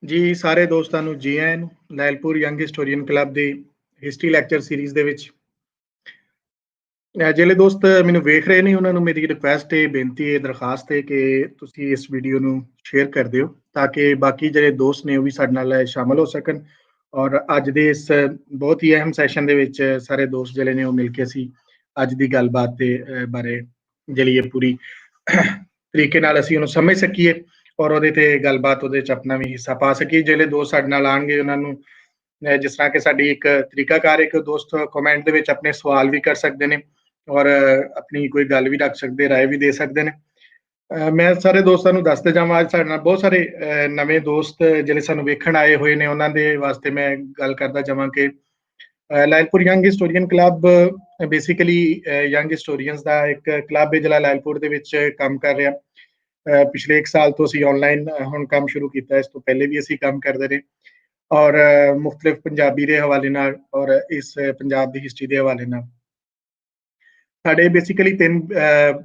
ਜੀ ਸਾਰੇ ਦੋਸਤਾਂ ਨੂੰ ਜੀ ਆਇਆਂ ਨੂੰ ਲੈਲਪੁਰ ਯੰਗ ਹਿਸਟੋਰੀਅਨ ਕਲੱਬ ਦੀ ਹਿਸਟਰੀ ਲੈਕਚਰ ਸੀਰੀਜ਼ ਦੇ ਵਿੱਚ। ਜਿਹੜੇ ਦੋਸਤ ਮੈਨੂੰ ਵੇਖ ਰਹੇ ਨੇ ਉਹਨਾਂ ਨੂੰ ਮੇਰੀ ਰਿਕੁਐਸਟ ਹੈ, ਬੇਨਤੀ ਹੈ, ਦਰਖਾਸਤ ਹੈ ਕਿ ਤੁਸੀਂ ਇਸ ਵੀਡੀਓ ਨੂੰ ਸ਼ੇਅਰ ਕਰ ਦਿਓ ਤਾਂ ਕਿ ਬਾਕੀ ਜਿਹੜੇ ਦੋਸਤ ਨੇ ਉਹ ਵੀ ਸਾਡੇ ਨਾਲ ਸ਼ਾਮਲ ਹੋ ਸਕਣ। ਔਰ ਅੱਜ ਦੇ ਇਸ ਬਹੁਤ ਹੀ ਅਹਿਮ ਸੈਸ਼ਨ ਦੇ ਵਿੱਚ ਸਾਰੇ ਦੋਸਤ ਜਿਹੜੇ ਨੇ ਉਹ ਮਿਲ ਕੇ ਅਸੀਂ ਅੱਜ ਦੀ ਗੱਲਬਾਤ ਦੇ ਬਾਰੇ ਜਿਹੜੀ ਇਹ ਪੂਰੀ ਤਰੀਕੇ ਨਾਲ ਅਸੀਂ ਉਹਨੂੰ ਸਮਝ ਸਕੀਏ ਔਰ ਉਹਦੇ ਤੇ ਗੱਲਬਾਤ ਉਹਦੇ ਚ ਆਪਣਾ ਵੀ ਹਿੱਸਾ ਪਾ ਸਕੀਏ। ਜਿਹੜੇ ਦੋਸਤ ਸਾਡੇ ਨਾਲ ਆਉਣਗੇ ਉਹਨਾਂ ਨੂੰ ਜਿਸ ਤਰ੍ਹਾਂ ਕਿ ਸਾਡੀ ਇੱਕ ਤਰੀਕਾਕਾਰ ਇੱਕ ਦੋਸਤ ਕਮੈਂਟ ਦੇ ਵਿੱਚ ਆਪਣੇ ਸਵਾਲ ਵੀ ਕਰ ਸਕਦੇ ਨੇ ਔਰ ਆਪਣੀ ਕੋਈ ਗੱਲ ਵੀ ਰੱਖ ਸਕਦੇ, ਰਾਏ ਵੀ ਦੇ ਸਕਦੇ ਨੇ। ਮੈਂ ਸਾਰੇ ਦੋਸਤਾਂ ਨੂੰ ਦੱਸਦੇ ਜਾਵਾਂ, ਅੱਜ ਸਾਡੇ ਨਾਲ ਬਹੁਤ ਸਾਰੇ ਨਵੇਂ ਦੋਸਤ ਜਿਹੜੇ ਸਾਨੂੰ ਵੇਖਣ ਆਏ ਹੋਏ ਨੇ ਉਹਨਾਂ ਦੇ ਵਾਸਤੇ ਮੈਂ ਗੱਲ ਕਰਦਾ ਜਾਵਾਂ ਕਿ Lyallpur young historian club basically young historians ਦਾ ਇੱਕ ਕਲੱਬ ਹੈ ਜਿਹੜਾ ਲਾਇਲਪੁਰ ਦੇ ਵਿੱਚ ਕੰਮ ਕਰ ਰਿਹਾ। ਪਿਛਲੇ 1 ਸਾਲ ਤੋਂ ਅਸੀਂ ਆਨਲਾਈਨ ਹੁਣ ਕੰਮ ਸ਼ੁਰੂ ਕੀਤਾ, ਇਸ ਤੋਂ ਪਹਿਲੇ ਵੀ ਅਸੀਂ ਕੰਮ ਕਰਦੇ ਰਹੇ ਔਰ ਮੁxtਲਿਫ ਪੰਜਾਬੀ ਦੇ ਹਵਾਲੇ ਨਾਲ ਔਰ ਇਸ ਪੰਜਾਬ ਦੀ ਹਿਸਟਰੀ ਦੇ ਹਵਾਲੇ ਨਾਲ ਸਾਡੇ ਬੇਸਿਕਲੀ 3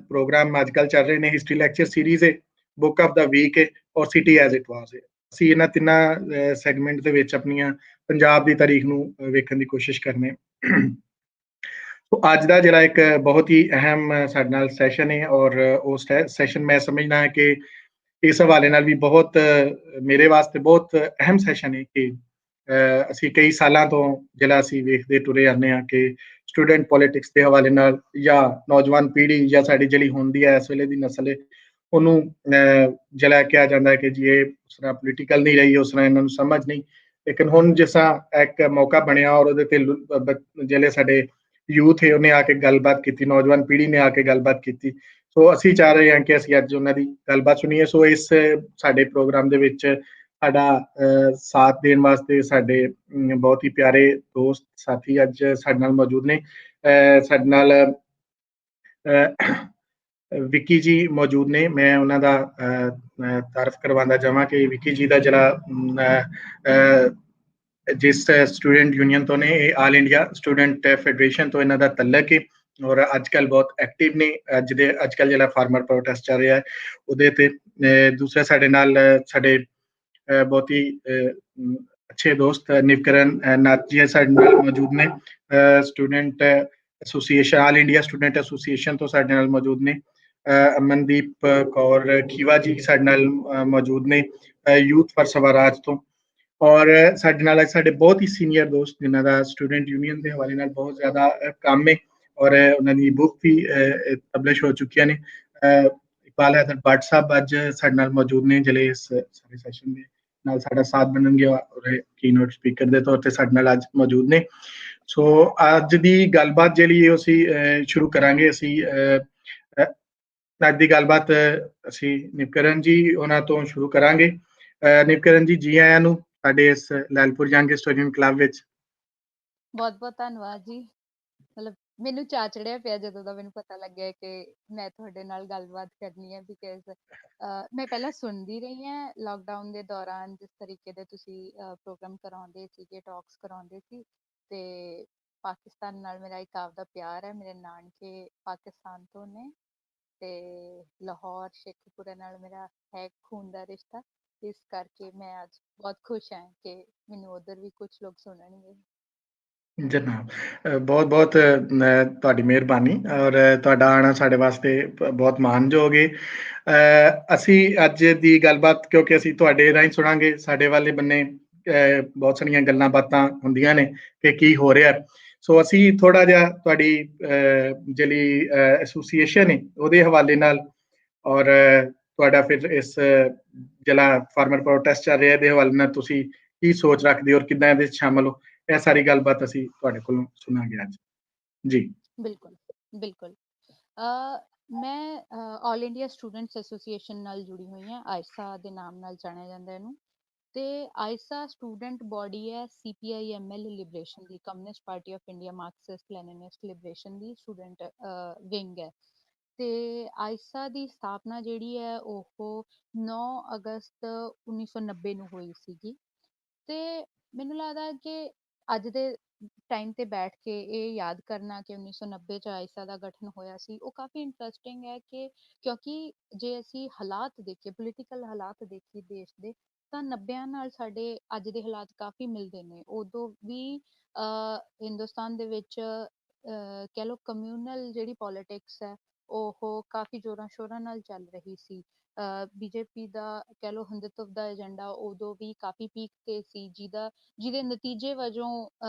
ਪ੍ਰੋਗਰਾਮ ਅੱਜ ਕੱਲ੍ਹ ਚੱਲ ਰਹੇ ਨੇ। ਹਿਸਟਰੀ ਲੈਕਚਰ ਸੀਰੀਜ਼ ਹੈ, ਬੁੱਕ ਆਫ ਦਾ ਵੀਕ ਹੈ ਔਰ ਸਿਟੀ ਐਜ਼ ਇਟ ਵਾਸ ਹੈ। ਅਸੀਂ ਇਹਨਾਂ ਤਿੰਨਾਂ ਸੈਗਮੈਂਟ ਦੇ ਵਿੱਚ ਆਪਣੀਆਂ ਪੰਜਾਬ ਦੀ ਤਾਰੀਖ ਨੂੰ ਵੇਖਣ ਦੀ ਕੋਸ਼ਿਸ਼ ਕਰਨੇ। ਸੋ ਅੱਜ ਦਾ ਜਿਹੜਾ ਇੱਕ ਬਹੁਤ ਹੀ ਅਹਿਮ ਸਾਡੇ ਨਾਲ ਸੈਸ਼ਨ ਹੈ ਔਰ ਉਸ ਸੈਸ਼ਨ ਮੈਂ ਸਮਝਦਾ ਹਾਂ ਕਿ ਇਸ ਹਵਾਲੇ ਨਾਲ ਵੀ ਬਹੁਤ ਮੇਰੇ ਵਾਸਤੇ ਬਹੁਤ ਅਹਿਮ ਸੈਸ਼ਨ ਹੈ ਕਿ ਅਸੀਂ ਕਈ ਸਾਲਾਂ ਤੋਂ ਜਿਹੜਾ ਅਸੀਂ ਵੇਖਦੇ ਤੁਰੇ ਆਉਂਦੇ ਹਾਂ ਕਿ ਸਟੂਡੈਂਟ ਪੋਲਿਟਿਕਸ ਦੇ ਹਵਾਲੇ ਨਾਲ ਜਾਂ ਨੌਜਵਾਨ ਪੀੜ੍ਹੀ ਜਾਂ ਸਾਡੀ ਜਿਹੜੀ ਹੁੰਦੀ ਹੈ ਇਸ ਵੇਲੇ ਦੀ ਨਸਲ ਹੈ ਉਹਨੂੰ ਜਿਹੜਾ ਕਿਹਾ ਜਾਂਦਾ ਹੈ ਕਿ ਜੀ ਇਹ ਉਸ ਤਰ੍ਹਾਂ ਪੋਲੀਟੀਕਲ ਨਹੀਂ ਰਹੀ, ਉਸ ਤਰ੍ਹਾਂ ਇਹਨਾਂ ਨੂੰ ਸਮਝ ਨਹੀਂ। ਲੇਕਿਨ ਹੁਣ ਜਿਸ ਤਰ੍ਹਾਂ ਇੱਕ ਮੌਕਾ ਬਣਿਆ ਔਰ ਉਹਦੇ ਤੇ ਜਿਹੜੇ ਸਾਡੇ ਯੂਥ ਹੈ ਉਹਨੇ ਆ ਕੇ ਗੱਲਬਾਤ ਕੀਤੀ, ਨੌਜਵਾਨ ਪੀੜ੍ਹੀ ਨੇ ਆ ਕੇ ਗੱਲਬਾਤ ਕੀਤੀ। ਸੋ ਅਸੀਂ ਚਾਹ ਰਹੇ ਹਾਂ ਕਿ ਅਸੀਂ ਅੱਜ ਉਹਨਾਂ ਦੀ ਗੱਲਬਾਤ ਸੁਣੀਏ। ਸੋ ਇਸ ਸਾਡੇ ਪ੍ਰੋਗਰਾਮ ਦੇ ਵਿੱਚ ਸਾਡਾ ਸਾਥ ਦੇਣ ਵਾਸਤੇ ਸਾਡੇ ਬਹੁਤ ਹੀ ਪਿਆਰੇ ਦੋਸਤ ਸਾਥੀ ਅੱਜ ਸਾਡੇ ਨਾਲ ਮੌਜੂਦ ਨੇ। ਸਾਡੇ ਨਾਲ ਵਿੱਕੀ ਜੀ ਮੌਜੂਦ ਨੇ। ਮੈਂ ਉਹਨਾਂ ਦਾ ਤਾਰਫ ਕਰਵਾਉਂਦਾ ਚਾਹਾਂ ਕਿ ਵਿੱਕੀ ਜੀ ਦਾ ਜਿਹੜਾ ਜਿਸ ਸਟੂਡੈਂਟ ਯੂਨੀਅਨ ਤੋਂ ਨੇ, ਇਹ ਆਲ ਇੰਡੀਆ ਸਟੂਡੈਂਟ ਫੈਡਰੇਸ਼ਨ ਤੋਂ ਇਹਨਾਂ ਦਾ ਤਲਕ ਹੈ ਔਰ ਅੱਜ ਕੱਲ੍ਹ ਬਹੁਤ ਐਕਟਿਵ ਨੇ। ਅੱਜ ਕੱਲ੍ਹ ਜਿਹੜਾ ਫਾਰਮਰ ਪ੍ਰੋਟੈਸਟ ਚੱਲ ਰਿਹਾ ਹੈ ਉਹਦੇ ਤੇ। ਦੂਸਰਾ ਸਾਡੇ ਨਾਲ ਸਾਡੇ ਬਹੁਤ ਹੀ ਅੱਛੇ ਦੋਸਤ ਨਿਵਕਰਨ ਨਾਥ ਜੀ ਸਾਡੇ ਨਾਲ ਮੌਜੂਦ ਨੇ, student association all India student association ਤੋਂ ਸਾਡੇ ਨਾਲ ਮੌਜੂਦ ਨੇ। ਅਮਨਦੀਪ ਕੌਰ ਖੀਵਾ ਜੀ ਸਾਡੇ ਨਾਲ ਮੌਜੂਦ ਨੇ ਯੂਥ ਫਾਰ ਸਵਰਾਜ ਤੋਂ। ਔਰ ਸਾਡੇ ਨਾਲ ਸਾਡੇ ਬਹੁਤ ਹੀ ਸੀਨੀਅਰ ਦੋਸਤ ਜਿਨ੍ਹਾਂ ਦਾ ਸਟੂਡੈਂਟ ਯੂਨੀਅਨ ਦੇ ਹਵਾਲੇ ਨਾਲ ਬਹੁਤ ਜ਼ਿਆਦਾ ਕੰਮ ਹੈ ਔਰ ਉਹਨਾਂ ਦੀ ਬੁੱਕ ਵੀ ਪਬਲਿਸ਼ ਹੋ ਚੁੱਕੀਆਂ ਨੇ। ਇਕਬਾਲ ਹੈਦਰ ਭੱਟ ਸਾਹਿਬ ਅੱਜ ਸਾਡੇ ਨਾਲ ਮੌਜੂਦ ਨੇ ਜਿਹੜੇ ਇਸ ਸਾਰੇ ਸੈਸ਼ਨ ਦੇ ਨਾਲ ਸਾਡਾ ਸਾਥ ਬਣਨਗੇ ਔਰ ਕੀਨੋਟ ਸਪੀਕਰ ਦੇ ਤੌਰ ਤੇ ਸਾਡੇ ਨਾਲ ਅੱਜ ਮੌਜੂਦ ਨੇ। ਸੋ ਅੱਜ ਦੀ ਗੱਲਬਾਤ ਜਿਹੜੀ ਹੈ ਅਸੀਂ ਸ਼ੁਰੂ ਕਰਾਂਗੇ। ਅਸੀਂ ਅੱਜ ਦੀ ਗੱਲਬਾਤ ਅਸੀਂ ਨਿਵਕਰਨ ਜੀ ਉਹਨਾਂ ਤੋਂ ਸ਼ੁਰੂ ਕਰਾਂਗੇ। ਨਿਵਕਰਨ ਜੀ ਆਇਆਂ ਨੂੰ ਸਾਡੇ ਇਸ ਲਾਇਲਪੁਰ ਯੰਗ ਹਿਸਟੋਰੀਅਨ ਕਲੱਬ ਵਿੱਚ। ਬਹੁਤ ਬਹੁਤ ਧੰਨਵਾਦ ਜੀ। ਮਤਲਬ ਮੈਨੂੰ ਚਾਅ ਚੜਿਆ ਪਿਆ ਜਦੋਂ ਦਾ ਮੈਨੂੰ ਪਤਾ ਲੱਗਿਆ ਕਿ ਮੈਂ ਤੁਹਾਡੇ ਨਾਲ ਗੱਲਬਾਤ ਕਰਨੀ ਹੈ, ਬਿਕਾਜ਼ ਮੈਂ ਪਹਿਲਾਂ ਸੁਣਦੀ ਰਹੀ ਹਾਂ ਲਾਕਡਾਊਨ ਦੇ ਦੌਰਾਨ ਜਿਸ ਤਰੀਕੇ ਦੇ ਤੁਸੀਂ ਪ੍ਰੋਗਰਾਮ ਕਰਾਉਂਦੇ ਸੀਗੇ, ਟਾਕਸ ਕਰਾਉਂਦੇ ਸੀ। ਤੇ ਪਾਕਿਸਤਾਨ ਨਾਲ ਮੇਰਾ ਇੱਕ ਆਪਦਾ ਪਿਆਰ ਹੈ, ਮੇਰੇ ਨਾਨਕੇ ਪਾਕਿਸਤਾਨ ਤੋਂ ਨੇ ਤੇ ਲਾਹੌਰ ਸ਼ੇਖੂਪੁਰਾ ਨਾਲ ਮੇਰਾ ਹੈ ਖੂਨ ਦਾ ਰਿਸ਼ਤਾ। ਇਸ ਕਰਕੇ ਮੈਂ ਅੱਜ ਬਹੁਤ ਖੁਸ਼ ਹਾਂ ਕਿ ਮੈਨੂੰ ਉਧਰ ਵੀ ਕੁਝ ਲੋਕ ਸੁਣਨਗੇ। ਜਨਾਬ ਬਹੁਤ ਬਹੁਤ ਤੁਹਾਡੀ ਮਿਹਰਬਾਨੀ ਔਰ ਤੁਹਾਡਾ ਆਉਣਾ ਸਾਡੇ ਵਾਸਤੇ ਬਹੁਤ ਮਾਣਯੋਗ ਹੈ। ਅਸੀਂ ਅੱਜ ਦੀ ਗੱਲਬਾਤ ਕਿਉਂਕਿ ਅਸੀਂ ਤੁਹਾਡੇ ਰਾਹੀਂ ਸੁਣਾਂਗੇ, ਸਾਡੇ ਵਾਲੇ ਬੰਨੇ ਬਹੁਤ ਸਾਰੀਆਂ ਗੱਲਾਂ ਬਾਤਾਂ ਹੁੰਦੀਆਂ ਨੇ ਕਿ ਕੀ ਹੋ ਰਿਹਾ। ਸੋ ਅਸੀਂ ਥੋੜਾ ਜਿਹਾ ਤੁਹਾਡੀ ਜਿਹੜੀ ਐਸੋਸੀਏਸ਼ਨ ਹੈ ਉਹਦੇ ਹਵਾਲੇ ਨਾਲ ਔਰ ਤੁਹਾਡਾ ਫਿਰ ਇਸ ਜਿਹੜਾ ਫਾਰਮਰ ਪ੍ਰੋਟੈਸਟ ਚੱਲ ਰਿਹਾ ਇਹਦੇ ਹਵਾਲੇ ਨਾਲ ਤੁਸੀਂ ਕੀ ਸੋਚ ਰੱਖਦੇ ਹੋ ਔਰ ਕਿੱਦਾਂ ਇਹਦੇ ਵਿੱਚ ਸ਼ਾਮਲ ਹੋ, ਇਹ ਸਾਰੀ ਗੱਲਬਾਤ ਅਸੀਂ ਤੁਹਾਡੇ ਕੋਲੋਂ ਸੁਣਾਂਗੇ ਅੱਜ ਜੀ। ਬਿਲਕੁਲ ਬਿਲਕੁਲ। ਮੈਂ ਆਲ ਇੰਡੀਆ ਸਟੂਡੈਂਟਸ ਐਸੋਸੀਏਸ਼ਨ ਨਾਲ ਜੁੜੀ ਹੋਈ ਹਾਂ, ਆਇਸਾ ਦੇ ਨਾਮ ਨਾਲ ਜਾਣਿਆ ਜਾਂਦਾ ਇਹਨੂੰ। ਤੇ ਆਇਸਾ ਸਟੂਡੈਂਟ ਬੋਡੀ ਹੈ CPIML ਲਿਬਰੇਸ਼ਨ ਦੀ, communist party of India Marxist Leninist liberation ਦੀ ਸਟੂਡੈਂਟ ਵਿੰਗ ਹੈ। ਤੇ ਆਇਸਾ ਦੀ ਸਥਾਪਨਾ ਜਿਹੜੀ ਹੈ ਉਹ 9 ਅਗਸਤ 1990 ਨੂੰ ਹੋਈ ਸੀਗੀ। ਤੇ ਮੈਨੂੰ ਲੱਗਦਾ ਕਿ ਅੱਜ ਦੇ ਟਾਈਮ ਤੇ ਬੈਠ ਕੇ ਇਹ ਯਾਦ ਕਰਨਾ ਕਿ 1990 ਚ ਆਇਸਾ ਦਾ ਗਠਨ ਹੋਇਆ ਸੀ, ਉਹ ਕਾਫੀ ਇੰਟਰਸਟਿੰਗ ਹੈ। ਕਿ ਕਿਉਂਕਿ ਜੇ ਅਸੀਂ ਹਾਲਾਤ ਦੇਖੀਏ, ਪੋਲੀਟੀਕਲ ਹਾਲਾਤ ਦੇਖੀਏ ਦੇਸ਼ ਦੇ, ਤਾਂ 90ਆਂ ਨਾਲ ਸਾਡੇ ਅੱਜ ਦੇ ਹਾਲਾਤ ਕਾਫ਼ੀ ਮਿਲਦੇ ਨੇ। ਉਦੋਂ ਵੀ ਹਿੰਦੁਸਤਾਨ ਦੇ ਵਿੱਚ ਕਹਿ ਲਓ ਕਮਿਊਨਲ ਜਿਹੜੀ ਪੋਲੀਟਿਕਸ ਹੈ, ਉਹ ਕਾਫ਼ੀ ਜ਼ੋਰਾਂ ਸ਼ੋਰਾਂ ਨਾਲ ਚੱਲ ਰਹੀ ਸੀ। ਬੀਜੇਪੀ ਦਾ ਕਹਿ ਲਓ ਹਿੰਦੂਤਵ ਦਾ ਏਜੰਡਾ ਉਦੋਂ ਵੀ ਕਾਫ਼ੀ ਪੀਕ ਤੇ ਸੀ, ਜਿਹਦੇ ਨਤੀਜੇ ਵਜੋਂ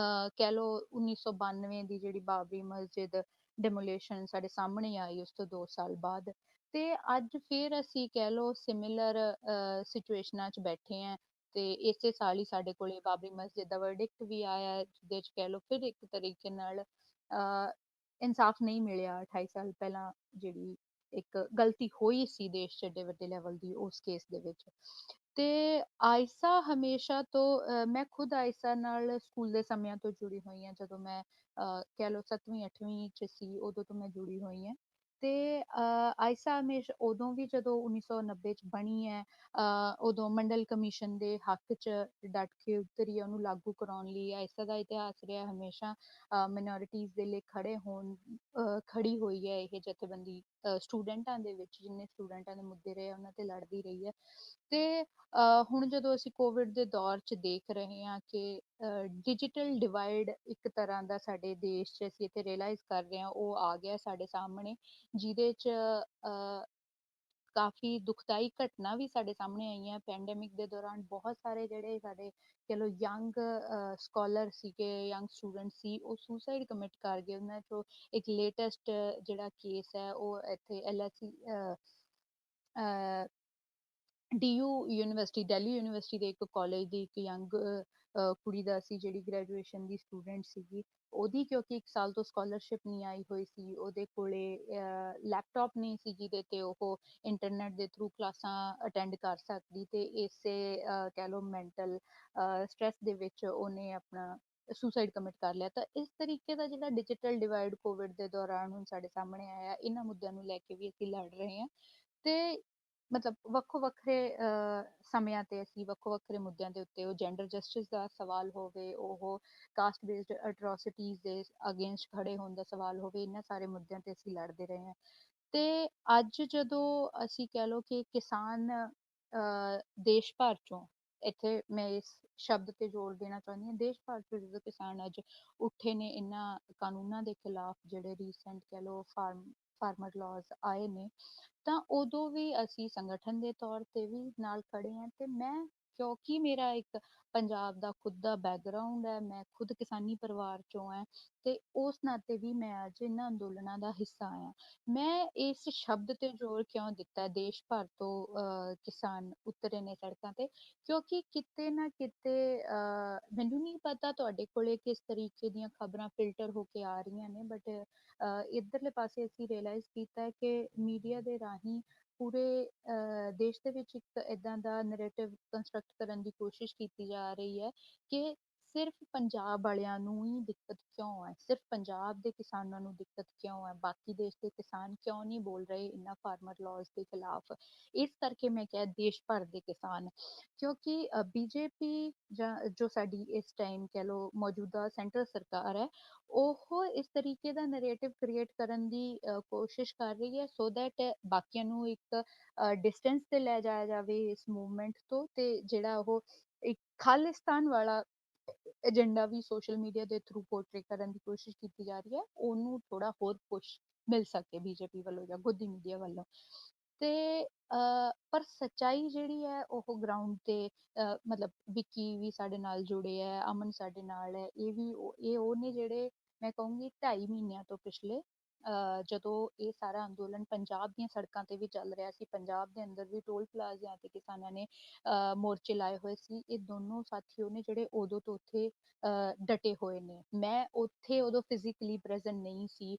ਕਹਿ ਲਓ 1992 ਦੀ ਜਿਹੜੀ ਬਾਬਰੀ ਮਸਜਿਦ ਡੈਮੋਲੇਸ਼ਨ ਸਾਡੇ ਸਾਹਮਣੇ ਆਈ ਉਸ ਤੋਂ 2 ਸਾਲ ਬਾਅਦ। ਤੇ ਅੱਜ ਫਿਰ ਅਸੀਂ ਕਹਿ ਲਓ ਸਿਮਿਲਰ ਸਿਚੁਏਸ਼ਨਾਂ 'ਚ ਬੈਠੇ ਹਾਂ। ਤੇ ਇਸੇ ਸਾਲ ਹੀ ਸਾਡੇ ਕੋਲੇ ਬਾਬਰੀ ਮਸਜਿਦ ਦਾ ਵਰਡਿਕਟ ਵੀ ਆਇਆ ਹੈ, ਜਿਹਦੇ 'ਚ ਕਹਿ ਲਓ ਫਿਰ ਇੱਕ ਤਰੀਕੇ ਨਾਲ ਇਨਸਾਫ ਨਹੀਂ ਮਿਲਿਆ 28 ਸਾਲ ਪਹਿਲਾਂ ਜਿਹੜੀ ਇੱਕ ਗਲਤੀ ਹੋਈ ਸੀ ਦੇਸ਼ 'ਚ ਏਡੇ ਵੱਡੇ ਲੈਵਲ ਦੀ ਉਸ ਕੇਸ ਦੇ ਵਿੱਚ। ਤੇ ਆਇਸਾ ਹਮੇਸ਼ਾ ਤੋਂ ਮੈਂ ਖੁਦ ਆਇਸਾ ਨਾਲ ਸਕੂਲ ਦੇ ਸਮਿਆਂ ਤੋਂ ਜੁੜੀ ਹੋਈ ਹਾਂ। ਜਦੋਂ ਮੈਂ ਕਹਿ ਲਓ 7ਵੀਂ 8ਵੀਂ 'ਚ ਸੀ, ਉਦੋਂ ਤੋਂ ਮੈਂ ਜੁੜੀ ਹੋਈ ਹਾਂ। ਤੇ ਆਇਸਾ ਹਮੇਸ਼ਾ ਉਦੋਂ ਵੀ ਜਦੋਂ 1990 'ਚ ਬਣੀ ਹੈ, ਉਦੋਂ ਮੰਡਲ ਕਮਿਸ਼ਨ ਦੇ ਹੱਕ 'ਚ ਡਟ ਕੇ ਉਤਰੀ ਹੈ ਉਹਨੂੰ ਲਾਗੂ ਕਰਾਉਣ ਲਈ। ਆਇਸਾ ਦਾ ਇਤਿਹਾਸ ਰਿਹਾ ਹਮੇਸ਼ਾ ਮਿਨੋਰਿਟੀਜ਼ ਦੇ ਲਈ ਖੜੀ ਹੋਈ ਹੈ ਇਹ ਜਥੇਬੰਦੀ ਸਟੂਡੈਂਟਾਂ ਦੇ ਵਿੱਚ, ਜਿੰਨੇ ਸਟੂਡੈਂਟਾਂ ਦੇ ਮੁੱਦੇ ਰਹੇ ਉਹਨਾਂ ਤੇ ਲੜਦੀ ਰਹੀ ਹੈ। ਤੇ ਹੁਣ ਜਦੋਂ ਅਸੀਂ ਕੋਵਿਡ ਦੇ ਦੌਰ 'ਚ ਦੇਖ ਰਹੇ ਹਾਂ ਕਿ ਡਿਜੀਟਲ ਡਿਵਾਈਡ ਇੱਕ ਤਰ੍ਹਾਂ ਦਾ ਸਾਡੇ ਦੇਸ਼ 'ਚ ਅਸੀਂ ਇੱਥੇ ਰਿਅਲਾਈਜ਼ ਕਰ ਰਹੇ ਹਾਂ, ਉਹ ਆ ਗਿਆ ਸਾਡੇ ਸਾਹਮਣੇ, ਜਿਹਦੇ 'ਚ ਕਾਫੀ ਦੁਖਦਾਈ ਘਟਨਾ ਵੀ ਸਾਡੇ ਸਾਹਮਣੇ ਆਈਆਂ। ਪੈਂਡੇਮਿਕ ਦੇ ਦੌਰਾਨ ਬਹੁਤ ਸਾਰੇ ਜਿਹੜੇ ਸਾਡੇ ਚਲੋ ਯੰਗ ਸਕਾਲਰ ਸੀਗੇ, ਯੰਗ ਸਟੂਡੈਂਟ ਸੀ, ਉਹ ਸੁਸਾਈਡ ਕਮਿਟ ਕਰ ਗਏ। ਉਹਨਾਂ ਚੋਂ ਇੱਕ ਲੇਟੈਸਟ ਜਿਹੜਾ ਕੇਸ ਹੈ ਉਹ ਇੱਥੇ LSE DU university, Delhi university ਦੇ ਇੱਕ ਕਾਲਜ ਦੀ ਇੱਕ ਯੰਗ ਕੁੜੀ ਦਾ ਸੀ, ਜਿਹੜੀ ਗ੍ਰੈਜੂਏਸ਼ਨ ਦੀ ਸਟੂਡੈਂਟ ਸੀਗੀ। ਉਹਦੀ ਕਿਉਂਕਿ 1 ਸਾਲ ਤੋਂ ਸਕਾਲਰਸ਼ਿਪ ਨਹੀਂ ਆਈ ਹੋਈ ਸੀ, ਉਹਦੇ ਕੋਲੇ ਲੈਪਟਾਪ ਨਹੀਂ ਸੀ ਜਿਹਦੇ ਤੇ ਉਹ ਇੰਟਰਨੈਟ ਦੇ ਥਰੂ ਕਲਾਸਾਂ ਅਟੈਂਡ ਕਰ ਸਕਦੀ। ਤੇ ਇਸੇ ਕਹਿ ਲਓ ਮੈਂਟਲ ਸਟ੍ਰੈਸ ਦੇ ਵਿੱਚ ਉਹਨੇ ਆਪਣਾ ਸੁਸਾਈਡ ਕਮਿਟ ਕਰ ਲਿਆ। ਤਾਂ ਇਸ ਤਰੀਕੇ ਦਾ ਜਿਹੜਾ ਡਿਜੀਟਲ ਡਿਵਾਈਡ ਕੋਵਿਡ ਦੇ ਦੌਰਾਨ ਹੁਣ ਸਾਡੇ ਸਾਹਮਣੇ ਆਇਆ, ਇਹਨਾਂ ਮੁੱਦਿਆਂ ਨੂੰ ਲੈ ਕੇ ਵੀ ਅਸੀਂ ਲੜ ਰਹੇ ਹਾਂ। ਤੇ ਮਤਲਬ ਵੱਖੋ ਵੱਖਰੇ ਸਮਿਆਂ ਤੇ ਅਸੀਂ ਵੱਖੋ ਵੱਖਰੇ ਮੁੱਦਿਆਂ ਦੇ ਉੱਤੇ, ਉਹ ਜੈਂਡਰ ਜਸਟਿਸ ਦਾ ਸਵਾਲ ਹੋਵੇ, ਉਹ ਕਾਸਟ ਬੇਸਡ ਅਟਰੋਸਿਟੀਜ਼ ਦੇ ਅਗੇਂਸਟ ਖੜੇ ਹੋਣ ਦਾ ਸਵਾਲ ਹੋਵੇ, ਇਹਨਾਂ ਸਾਰੇ ਮੁੱਦਿਆਂ ਤੇ ਅਸੀਂ ਲੜਦੇ ਰਹੇ ਹਾਂ। ਤੇ ਅੱਜ ਜਦੋਂ ਅਸੀਂ ਕਹਿ ਲਓ ਕਿ ਕਿਸਾਨ ਦੇਸ਼ ਭਰ ਚੋਂ, ਇੱਥੇ ਮੈਂ ਇਸ ਸ਼ਬਦ ਤੇ ਜ਼ੋਰ ਦੇਣਾ ਚਾਹੁੰਦੀ ਹਾਂ, ਦੇਸ਼ ਭਰ ਚੋਂ ਜਦੋਂ ਕਿਸਾਨ ਅੱਜ ਉੱਠੇ ਨੇ ਇਹਨਾਂ ਕਾਨੂੰਨਾਂ ਦੇ ਖਿਲਾਫ, ਜਿਹੜੇ ਰੀਸੈਂਟ ਕਹਿ ਲਓ ਫਾਰਮਰ ਲਾਜ਼ ਆਏ ਨੇ, ਤਾਂ ਉਦੋਂ ਵੀ ਅਸੀਂ ਸੰਗਠਨ ਦੇ ਤੌਰ ਤੇ ਵੀ ਨਾਲ ਖੜੇ ਹਾਂ। ਤੇ ਮੈਂ, ਕਿਉਂਕਿ ਮੇਰਾ ਇੱਕ ਪੰਜਾਬ ਦਾ ਖੁਦ ਦਾ ਬੈਕਗਰਾਊਂਡ ਹੈ, ਮੈਂ ਖੁਦ ਕਿਸਾਨੀ ਪਰਿਵਾਰ ਚੋਂ ਹੈ, ਤੇ ਉਸ ਨਾਤੇ ਵੀ ਮੈਂ ਅੱਜ ਇਹਨਾਂ ਅੰਦੋਲਨਾਂ ਦਾ ਹਿੱਸਾ ਹਾਂ। ਮੈਂ ਇਸ ਸ਼ਬਦ ਤੇ ਜ਼ੋਰ ਕਿਉਂ ਦਿੱਤਾ, ਦੇਸ਼ ਭਰ ਤੋਂ ਕਿਸਾਨ ਉਤਰੇ ਨੇ ਸੜਕਾਂ ਤੇ, ਕਿਉਂਕਿ ਕਿਤੇ ਨਾ ਕਿਤੇ ਮੈਨੂੰ ਨਹੀਂ ਪਤਾ ਤੁਹਾਡੇ ਕੋਲੇ ਕਿਸ ਤਰੀਕੇ ਦੀਆਂ ਖਬਰਾਂ ਫਿਲਟਰ ਹੋ ਕੇ ਆ ਰਹੀਆਂ ਨੇ, ਬਟ ਇੱਧਰਲੇ ਪਾਸੇ ਅਸੀਂ ਰਿਅਲਾਈਜ਼ ਕੀਤਾ ਕਿ ਮੀਡੀਆ ਦੇ ਰਾਹੀਂ ਪੂਰੇ ਦੇਸ਼ ਦੇ ਵਿੱਚ ਇੱਕ ਏਦਾਂ ਦਾ ਨੈਰੇਟਿਵ ਕੰਸਟਰਕਟ ਕਰਨ ਦੀ ਕੋਸ਼ਿਸ਼ ਕੀਤੀ ਜਾ ਰਹੀ ਹੈ ਕਿ ਸਿਰਫ ਪੰਜਾਬ ਵਾਲਿਆਂ ਨੂੰ ਹੀ ਦਿੱਕਤ ਕਿਉਂ ਹੈ, ਸਿਰਫ ਪੰਜਾਬ ਦੇ ਕਿਸਾਨਾਂ ਨੂੰ ਦਿੱਕਤ ਕਿਉਂ ਹੈ, ਬਾਕੀ ਦੇਸ਼ ਦੇ ਕਿਸਾਨ ਕਿਉਂ ਨਹੀਂ ਬੋਲ ਰਹੇ ਇਹਨਾਂ ਫਾਰਮਰ ਲਾਜ਼ ਦੇ ਖਿਲਾਫ। ਇਸ ਕਰਕੇ ਮੈਂ ਕਿਹਾ ਦੇਸ਼ ਭਰ ਦੇ ਕਿਸਾਨ, ਕਿਉਂਕਿ ਬੀਜੇਪੀ ਜਾਂ ਜੋ ਸਾਡੀ ਇਸ ਟਾਈਮ ਕਹਿ ਲਓ ਮੌਜੂਦਾ ਸੈਂਟਰ ਸਰਕਾਰ ਹੈ, ਉਹ ਇਸ ਤਰੀਕੇ ਦਾ ਨੈਰੇਟਿਵ ਕ੍ਰੀਏਟ ਕਰਨ ਦੀ ਕੋਸ਼ਿਸ਼ ਕਰ ਰਹੀ ਹੈ, ਸੋ ਦੈਟ ਬਾਕੀਆਂ ਨੂੰ ਇੱਕ ਡਿਸਟੈਂਸ ਤੇ ਲੈ ਜਾਇਆ ਜਾਵੇ ਇਸ ਮੂਵਮੈਂਟ ਤੋਂ। ਤੇ ਜਿਹੜਾ ਉਹ ਇੱਕ ਖਾਲਿਸਤਾਨ ਵਾਲਾ ਏਜੰਡਾ ਵੀ ਸੋਸ਼ਲ ਮੀਡੀਆ ਦੇ ਥਰੂ ਪੋਰਟਰੇ ਕਰਨ ਦੀ ਕੋਸ਼ਿਸ਼ ਕੀਤੀ ਜਾ ਰਹੀ ਹੈ, ਉਹਨੂੰ ਥੋੜਾ ਹੋਰ ਪੁਸ਼ ਮਿਲ ਸਕੇ ਬੀਜੇਪੀ ਵੱਲੋਂ ਜਾਂ ਗੋਦੀ ਮੀਡੀਆ ਵੱਲੋਂ। ਤੇ ਪਰ ਸੱਚਾਈ ਜਿਹੜੀ ਹੈ ਉਹ ਗਰਾਊਂਡ ਤੇ ਮਤਲਬ ਵਿੱਕੀ ਵੀ ਸਾਡੇ ਨਾਲ ਜੁੜੇ ਹੈ, ਅਮਨ ਸਾਡੇ ਨਾਲ ਹੈ, ਇਹ ਉਹ ਨੇ ਜਿਹੜੇ ਮੈਂ ਕਹੂੰਗੀ 2.5 ਮਹੀਨਿਆਂ ਤੋਂ ਪਿਛਲੇ ਜਦੋਂ ਇਹ ਸਾਰਾ ਅੰਦੋਲਨ ਪੰਜਾਬ ਦੀਆਂ ਸੜਕਾਂ ਤੇ ਵੀ ਚੱਲ ਰਿਹਾ ਸੀ, ਪੰਜਾਬ ਦੇ ਅੰਦਰ ਵੀ ਟੋਲ ਪਲਾਜ਼ਿਆਂ ਤੇ ਕਿਸਾਨਾਂ ਨੇ ਮੋਰਚੇ ਲਾਏ ਹੋਏ ਸੀ, ਇਹ ਦੋਨੋਂ ਸਾਥੀ ਉਹ ਨੇ ਜਿਹੜੇ ਉਦੋਂ ਤੋਂ ਉੱਥੇ ਡਟੇ ਹੋਏ ਨੇ। ਮੈਂ ਉੱਥੇ ਉਦੋਂ ਫਿਜ਼ੀਕਲੀ ਪ੍ਰੈਜ਼ੈਂਟ ਨਹੀਂ ਸੀ,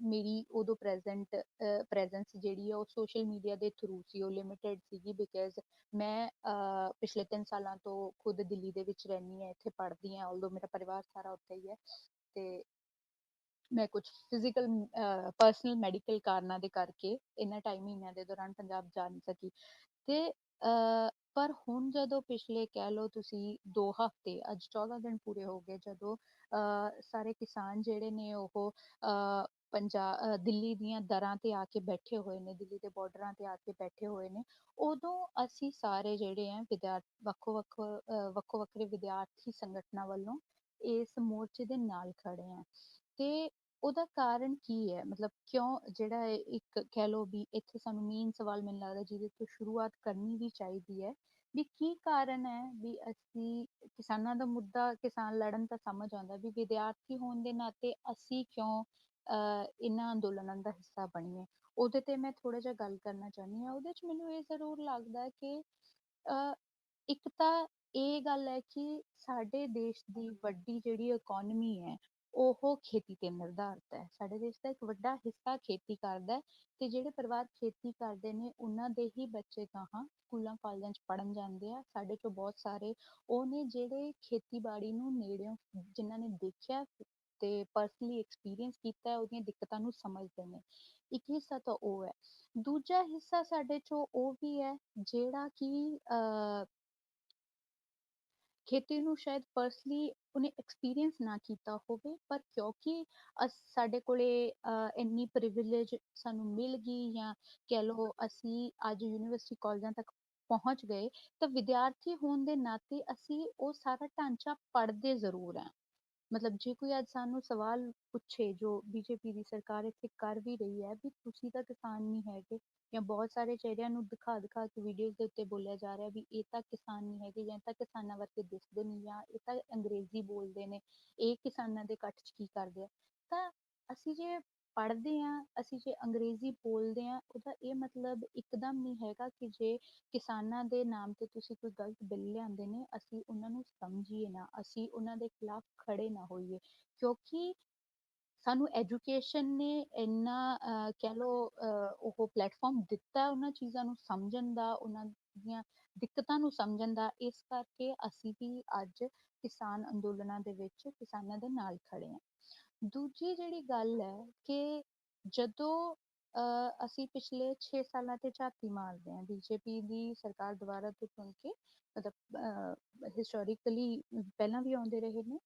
ਮੇਰੀ ਉਦੋਂ ਪ੍ਰੈਜ਼ੈਂਸ ਜਿਹੜੀ ਹੈ ਉਹ ਸੋਸ਼ਲ ਮੀਡੀਆ ਦੇ ਥਰੂ ਸੀ, ਉਹ ਲਿਮਿਟਡ ਸੀਗੀ, ਬਿਕਾਜ਼ ਮੈਂ ਪਿਛਲੇ 3 ਸਾਲਾਂ ਤੋਂ ਖੁਦ ਦਿੱਲੀ ਦੇ ਵਿੱਚ ਰਹਿੰਦੀ ਹਾਂ, ਇੱਥੇ ਪੜ੍ਹਦੀ ਹਾਂ, ਆਲਦੋ ਮੇਰਾ ਪਰਿਵਾਰ ਸਾਰਾ ਉੱਥੇ ਹੀ ਹੈ। ਤੇ ਮੈਂ ਕੁਝ ਫਿਜ਼ੀਕਲ ਪਰਸਨਲ ਮੈਡੀਕਲ ਕਾਰਨਾਂ ਦੇ ਕਰਕੇ ਇਹਨਾਂ 2.5 ਮਹੀਨਿਆਂ ਦੇ ਦੌਰਾਨ ਪੰਜਾਬ ਜਾ ਨਹੀਂ ਸਕੀ। ਤੇ ਪਰ ਹੁਣ ਜਦੋਂ ਪਿਛਲੇ ਕਹਿ ਲਓ ਤੁਸੀਂ 2 ਹਫ਼ਤੇ, ਅੱਜ 14 ਦਿਨ ਪੂਰੇ ਹੋ ਗਏ, ਜਦੋਂ ਸਾਰੇ ਕਿਸਾਨ ਜਿਹੜੇ ਨੇ ਉਹ ਦਿੱਲੀ ਦੀਆਂ ਦਰਾਂ ਤੇ ਆ ਕੇ ਬੈਠੇ ਹੋਏ ਨੇ, ਦਿੱਲੀ ਦੇ ਬਾਰਡਰਾਂ ਤੇ ਆ ਕੇ ਬੈਠੇ ਹੋਏ ਨੇ, ਉਦੋਂ ਅਸੀਂ ਸਾਰੇ ਜਿਹੜੇ ਆ ਵੱਖੋ ਵੱਖਰੇ ਵਿਦਿਆਰਥੀ ਸੰਗਠਨਾਂ ਵੱਲੋਂ ਇਸ ਮੋਰਚੇ ਦੇ ਨਾਲ ਖੜੇ ਆ। ਤੇ ਉਹਦਾ ਕਾਰਨ ਕੀ ਹੈ, ਮਤਲਬ ਕਿਉਂ ਜਿਹੜਾ ਇੱਕ ਕਹਿ ਲਓ ਵੀ ਇੱਥੇ ਸਾਨੂੰ ਮੇਨ ਸਵਾਲ ਮੈਨੂੰ ਲੱਗਦਾ ਜਿਹਦੇ ਤੋਂ ਸ਼ੁਰੂਆਤ ਕਰਨੀ ਵੀ ਚਾਹੀਦੀ ਹੈ, ਵੀ ਕੀ ਕਾਰਨ ਹੈ ਵੀ ਅਸੀਂ ਕਿਸਾਨਾਂ ਦਾ ਮੁੱਦਾ, ਕਿਸਾਨ ਲੜਨ ਤਾਂ ਸਮਝ ਆਉਂਦਾ, ਵੀ ਵਿਦਿਆਰਥੀ ਹੋਣ ਦੇ ਨਾਤੇ ਅਸੀਂ ਕਿਉਂ ਇਹਨਾਂ ਅੰਦੋਲਨਾਂ ਦਾ ਹਿੱਸਾ ਬਣੀਏ। ਉਹਦੇ ਤੇ ਮੈਂ ਥੋੜਾ ਜਿਹਾ ਗੱਲ ਕਰਨਾ ਚਾਹੁੰਦੀ ਹਾਂ। ਉਹਦੇ ਚ ਮੈਨੂੰ ਇਹ ਜ਼ਰੂਰ ਲੱਗਦਾ ਕਿ ਅਹ ਇੱਕ ਤਾਂ ਇਹ ਗੱਲ ਹੈ ਕਿ ਸਾਡੇ ਦੇਸ਼ ਦੀ ਵੱਡੀ ਜਿਹੜੀ ਇਕੋਨਮੀ ਹੈ ਉਹ ਖੇਤੀ ਤੇ ਨਿਰਧਾਰਿਤ ਹੈ। ਸਾਡੇ ਦੇਸ਼ ਦਾ ਇੱਕ ਵੱਡਾ ਹਿੱਸਾ ਖੇਤੀ ਕਰਦਾ ਹੈ, ਤੇ ਜਿਹੜੇ ਪਰਿਵਾਰ ਖੇਤੀ ਕਰਦੇ ਨੇ ਉਹਨਾਂ ਦੇ ਹੀ ਬੱਚੇ ਗਾਹਾਂ ਸਕੂਲਾਂ ਕਾਲਜਾਂ 'ਚ ਪੜ੍ਹਨ ਜਾਂਦੇ ਆ। ਸਾਡੇ ਚੋਂ ਬਹੁਤ ਸਾਰੇ ਉਹ ਨੇ ਜਿਹੜੇ ਖੇਤੀਬਾੜੀ ਨੂੰ ਨੇੜਿਓਂ, ਜਿਨ੍ਹਾਂ ਨੇ ਦੇਖਿਆ ਤੇ ਪਰਸਨਲੀ ਐਕਸਪੀਰੀਅੰਸ ਕੀਤਾ ਹੈ, ਉਹਦੀਆਂ ਦਿੱਕਤਾਂ ਨੂੰ ਸਮਝਦੇ ਨੇ। ਇੱਕ ਹਿੱਸਾ ਤਾਂ ਉਹ ਹੈ। ਦੂਜਾ ਹਿੱਸਾ ਸਾਡੇ ਚੋਂ ਉਹ ਵੀ ਹੈ ਜਿਹੜਾ ਕਿ ਖੇਤੀ ਨੂੰ ਸ਼ਾਇਦ ਪਰਸਨਲੀ ਉਹਨੇ ਐਕਸਪੀਰੀਅੰਸ ਨਾ ਕੀਤਾ ਹੋਵੇ, ਪਰ ਕਿਉਂਕਿ ਸਾਡੇ ਕੋਲੇ ਇੰਨੀ ਪ੍ਰਿਵਿਲੇਜ ਸਾਨੂੰ ਮਿਲ ਗਈ, ਜਾਂ ਕਹਿ ਲਓ ਅਸੀਂ ਅੱਜ ਯੂਨੀਵਰਸਿਟੀ ਕਾਲਜਾਂ ਤੱਕ ਪਹੁੰਚ ਗਏ, ਤਾਂ ਵਿਦਿਆਰਥੀ ਹੋਣ ਦੇ ਨਾਤੇ ਅਸੀਂ ਉਹ ਸਾਰਾ ਢਾਂਚਾ ਪੜ੍ਹਦੇ ਜ਼ਰੂਰ ਹਾਂ। ਮਤਲਬ ਜੇ ਕੋਈ ਅੱਜ ਸਾਨੂੰ ਸਵਾਲ ਪੁੱਛੇ, ਜੋ ਬੀਜੇਪੀ ਦੀ ਸਰਕਾਰ ਇੱਥੇ ਕਰ ਵੀ ਰਹੀ ਹੈ, ਵੀ ਤੁਸੀਂ ਤਾਂ ਕਿਸਾਨ ਨਹੀਂ ਹੈਗੇ, ਜਾਂ ਬਹੁਤ ਸਾਰੇ ਚਿਹਰਿਆਂ ਨੂੰ ਦਿਖਾ ਦਿਖਾ ਕੇ ਵੀਡੀਓਜ਼ ਦੇ ਉੱਤੇ ਬੋਲਿਆ ਜਾ ਰਿਹਾ ਵੀ ਇਹ ਤਾਂ ਕਿਸਾਨ ਨਹੀਂ ਹੈਗੇ, ਜਾਂ ਇਹ ਤਾਂ ਕਿਸਾਨਾਂ ਵਰਗੇ ਦਿਸਦੇ ਨਹੀਂ, ਜਾਂ ਇਹ ਤਾਂ ਅੰਗਰੇਜ਼ੀ ਬੋਲਦੇ ਨੇ, ਇਹ ਕਿਸਾਨਾਂ ਦੇ ਕੱਟ 'ਚ ਕੀ ਕਰਦੇ ਆ। ਤਾਂ ਅਸੀਂ ਜੇ ਪੜ੍ਹਦੇ ਹਾਂ, ਅਸੀਂ ਜੇ ਅੰਗਰੇਜ਼ੀ ਬੋਲਦੇ ਹਾਂ, ਉਹਦਾ ਇਹ ਮਤਲਬ ਇੱਕਦਮ ਨਹੀਂ ਹੈਗਾ ਕਿ ਜੇ ਕਿਸਾਨਾਂ ਦੇ ਨਾਮ ਤੇ ਤੁਸੀਂ ਕੋਈ ਗਲਤ ਬਿੱਲ ਲਿਆਂਦੇ ਨੇ, ਅਸੀਂ ਉਹਨਾਂ ਨੂੰ ਸਮਝੀਏ ਨਾ, ਅਸੀਂ ਉਹਨਾਂ ਦੇ ਖਿਲਾਫ ਖੜੇ ਨਾ ਹੋਈਏ। ਕਿਉਂਕਿ ਸਾਨੂੰ ਐਜੂਕੇਸ਼ਨ ਨੇ ਇੰਨਾ ਕਹਿ ਲਓ ਉਹ ਪਲੇਟਫਾਰਮ ਦਿੱਤਾ ਉਹਨਾਂ ਚੀਜ਼ਾਂ ਨੂੰ ਸਮਝਣ ਦਾ, ਉਹਨਾਂ ਦੀਆਂ ਦਿੱਕਤਾਂ ਨੂੰ ਸਮਝਣ ਦਾ। ਇਸ ਕਰਕੇ ਅਸੀਂ ਵੀ ਅੱਜ ਕਿਸਾਨ ਅੰਦੋਲਨਾਂ ਦੇ ਵਿੱਚ ਕਿਸਾਨਾਂ ਦੇ ਨਾਲ ਖੜੇ ਹਾਂ। ਦੂਜੀ ਜਿਹੜੀ ਗੱਲ ਹੈ ਕਿ ਜਦੋਂ ਅਸੀਂ ਪਿਛਲੇ 6 ਸਾਲਾਂ ਤੇ ਝਾਤੀ ਮਾਰਦੇ ਹਾਂ ਬੀਜੇਪੀ ਦੀ ਸਰਕਾਰ ਦੁਬਾਰਾ ਤੋਂ ਚੁਣ ਕੇ, ਮਤਲਬ ਹਿਸਟੋਰੀਕਲੀ ਪਹਿਲਾਂ ਵੀ ਆਉਂਦੇ ਰਹੇ ਨੇ,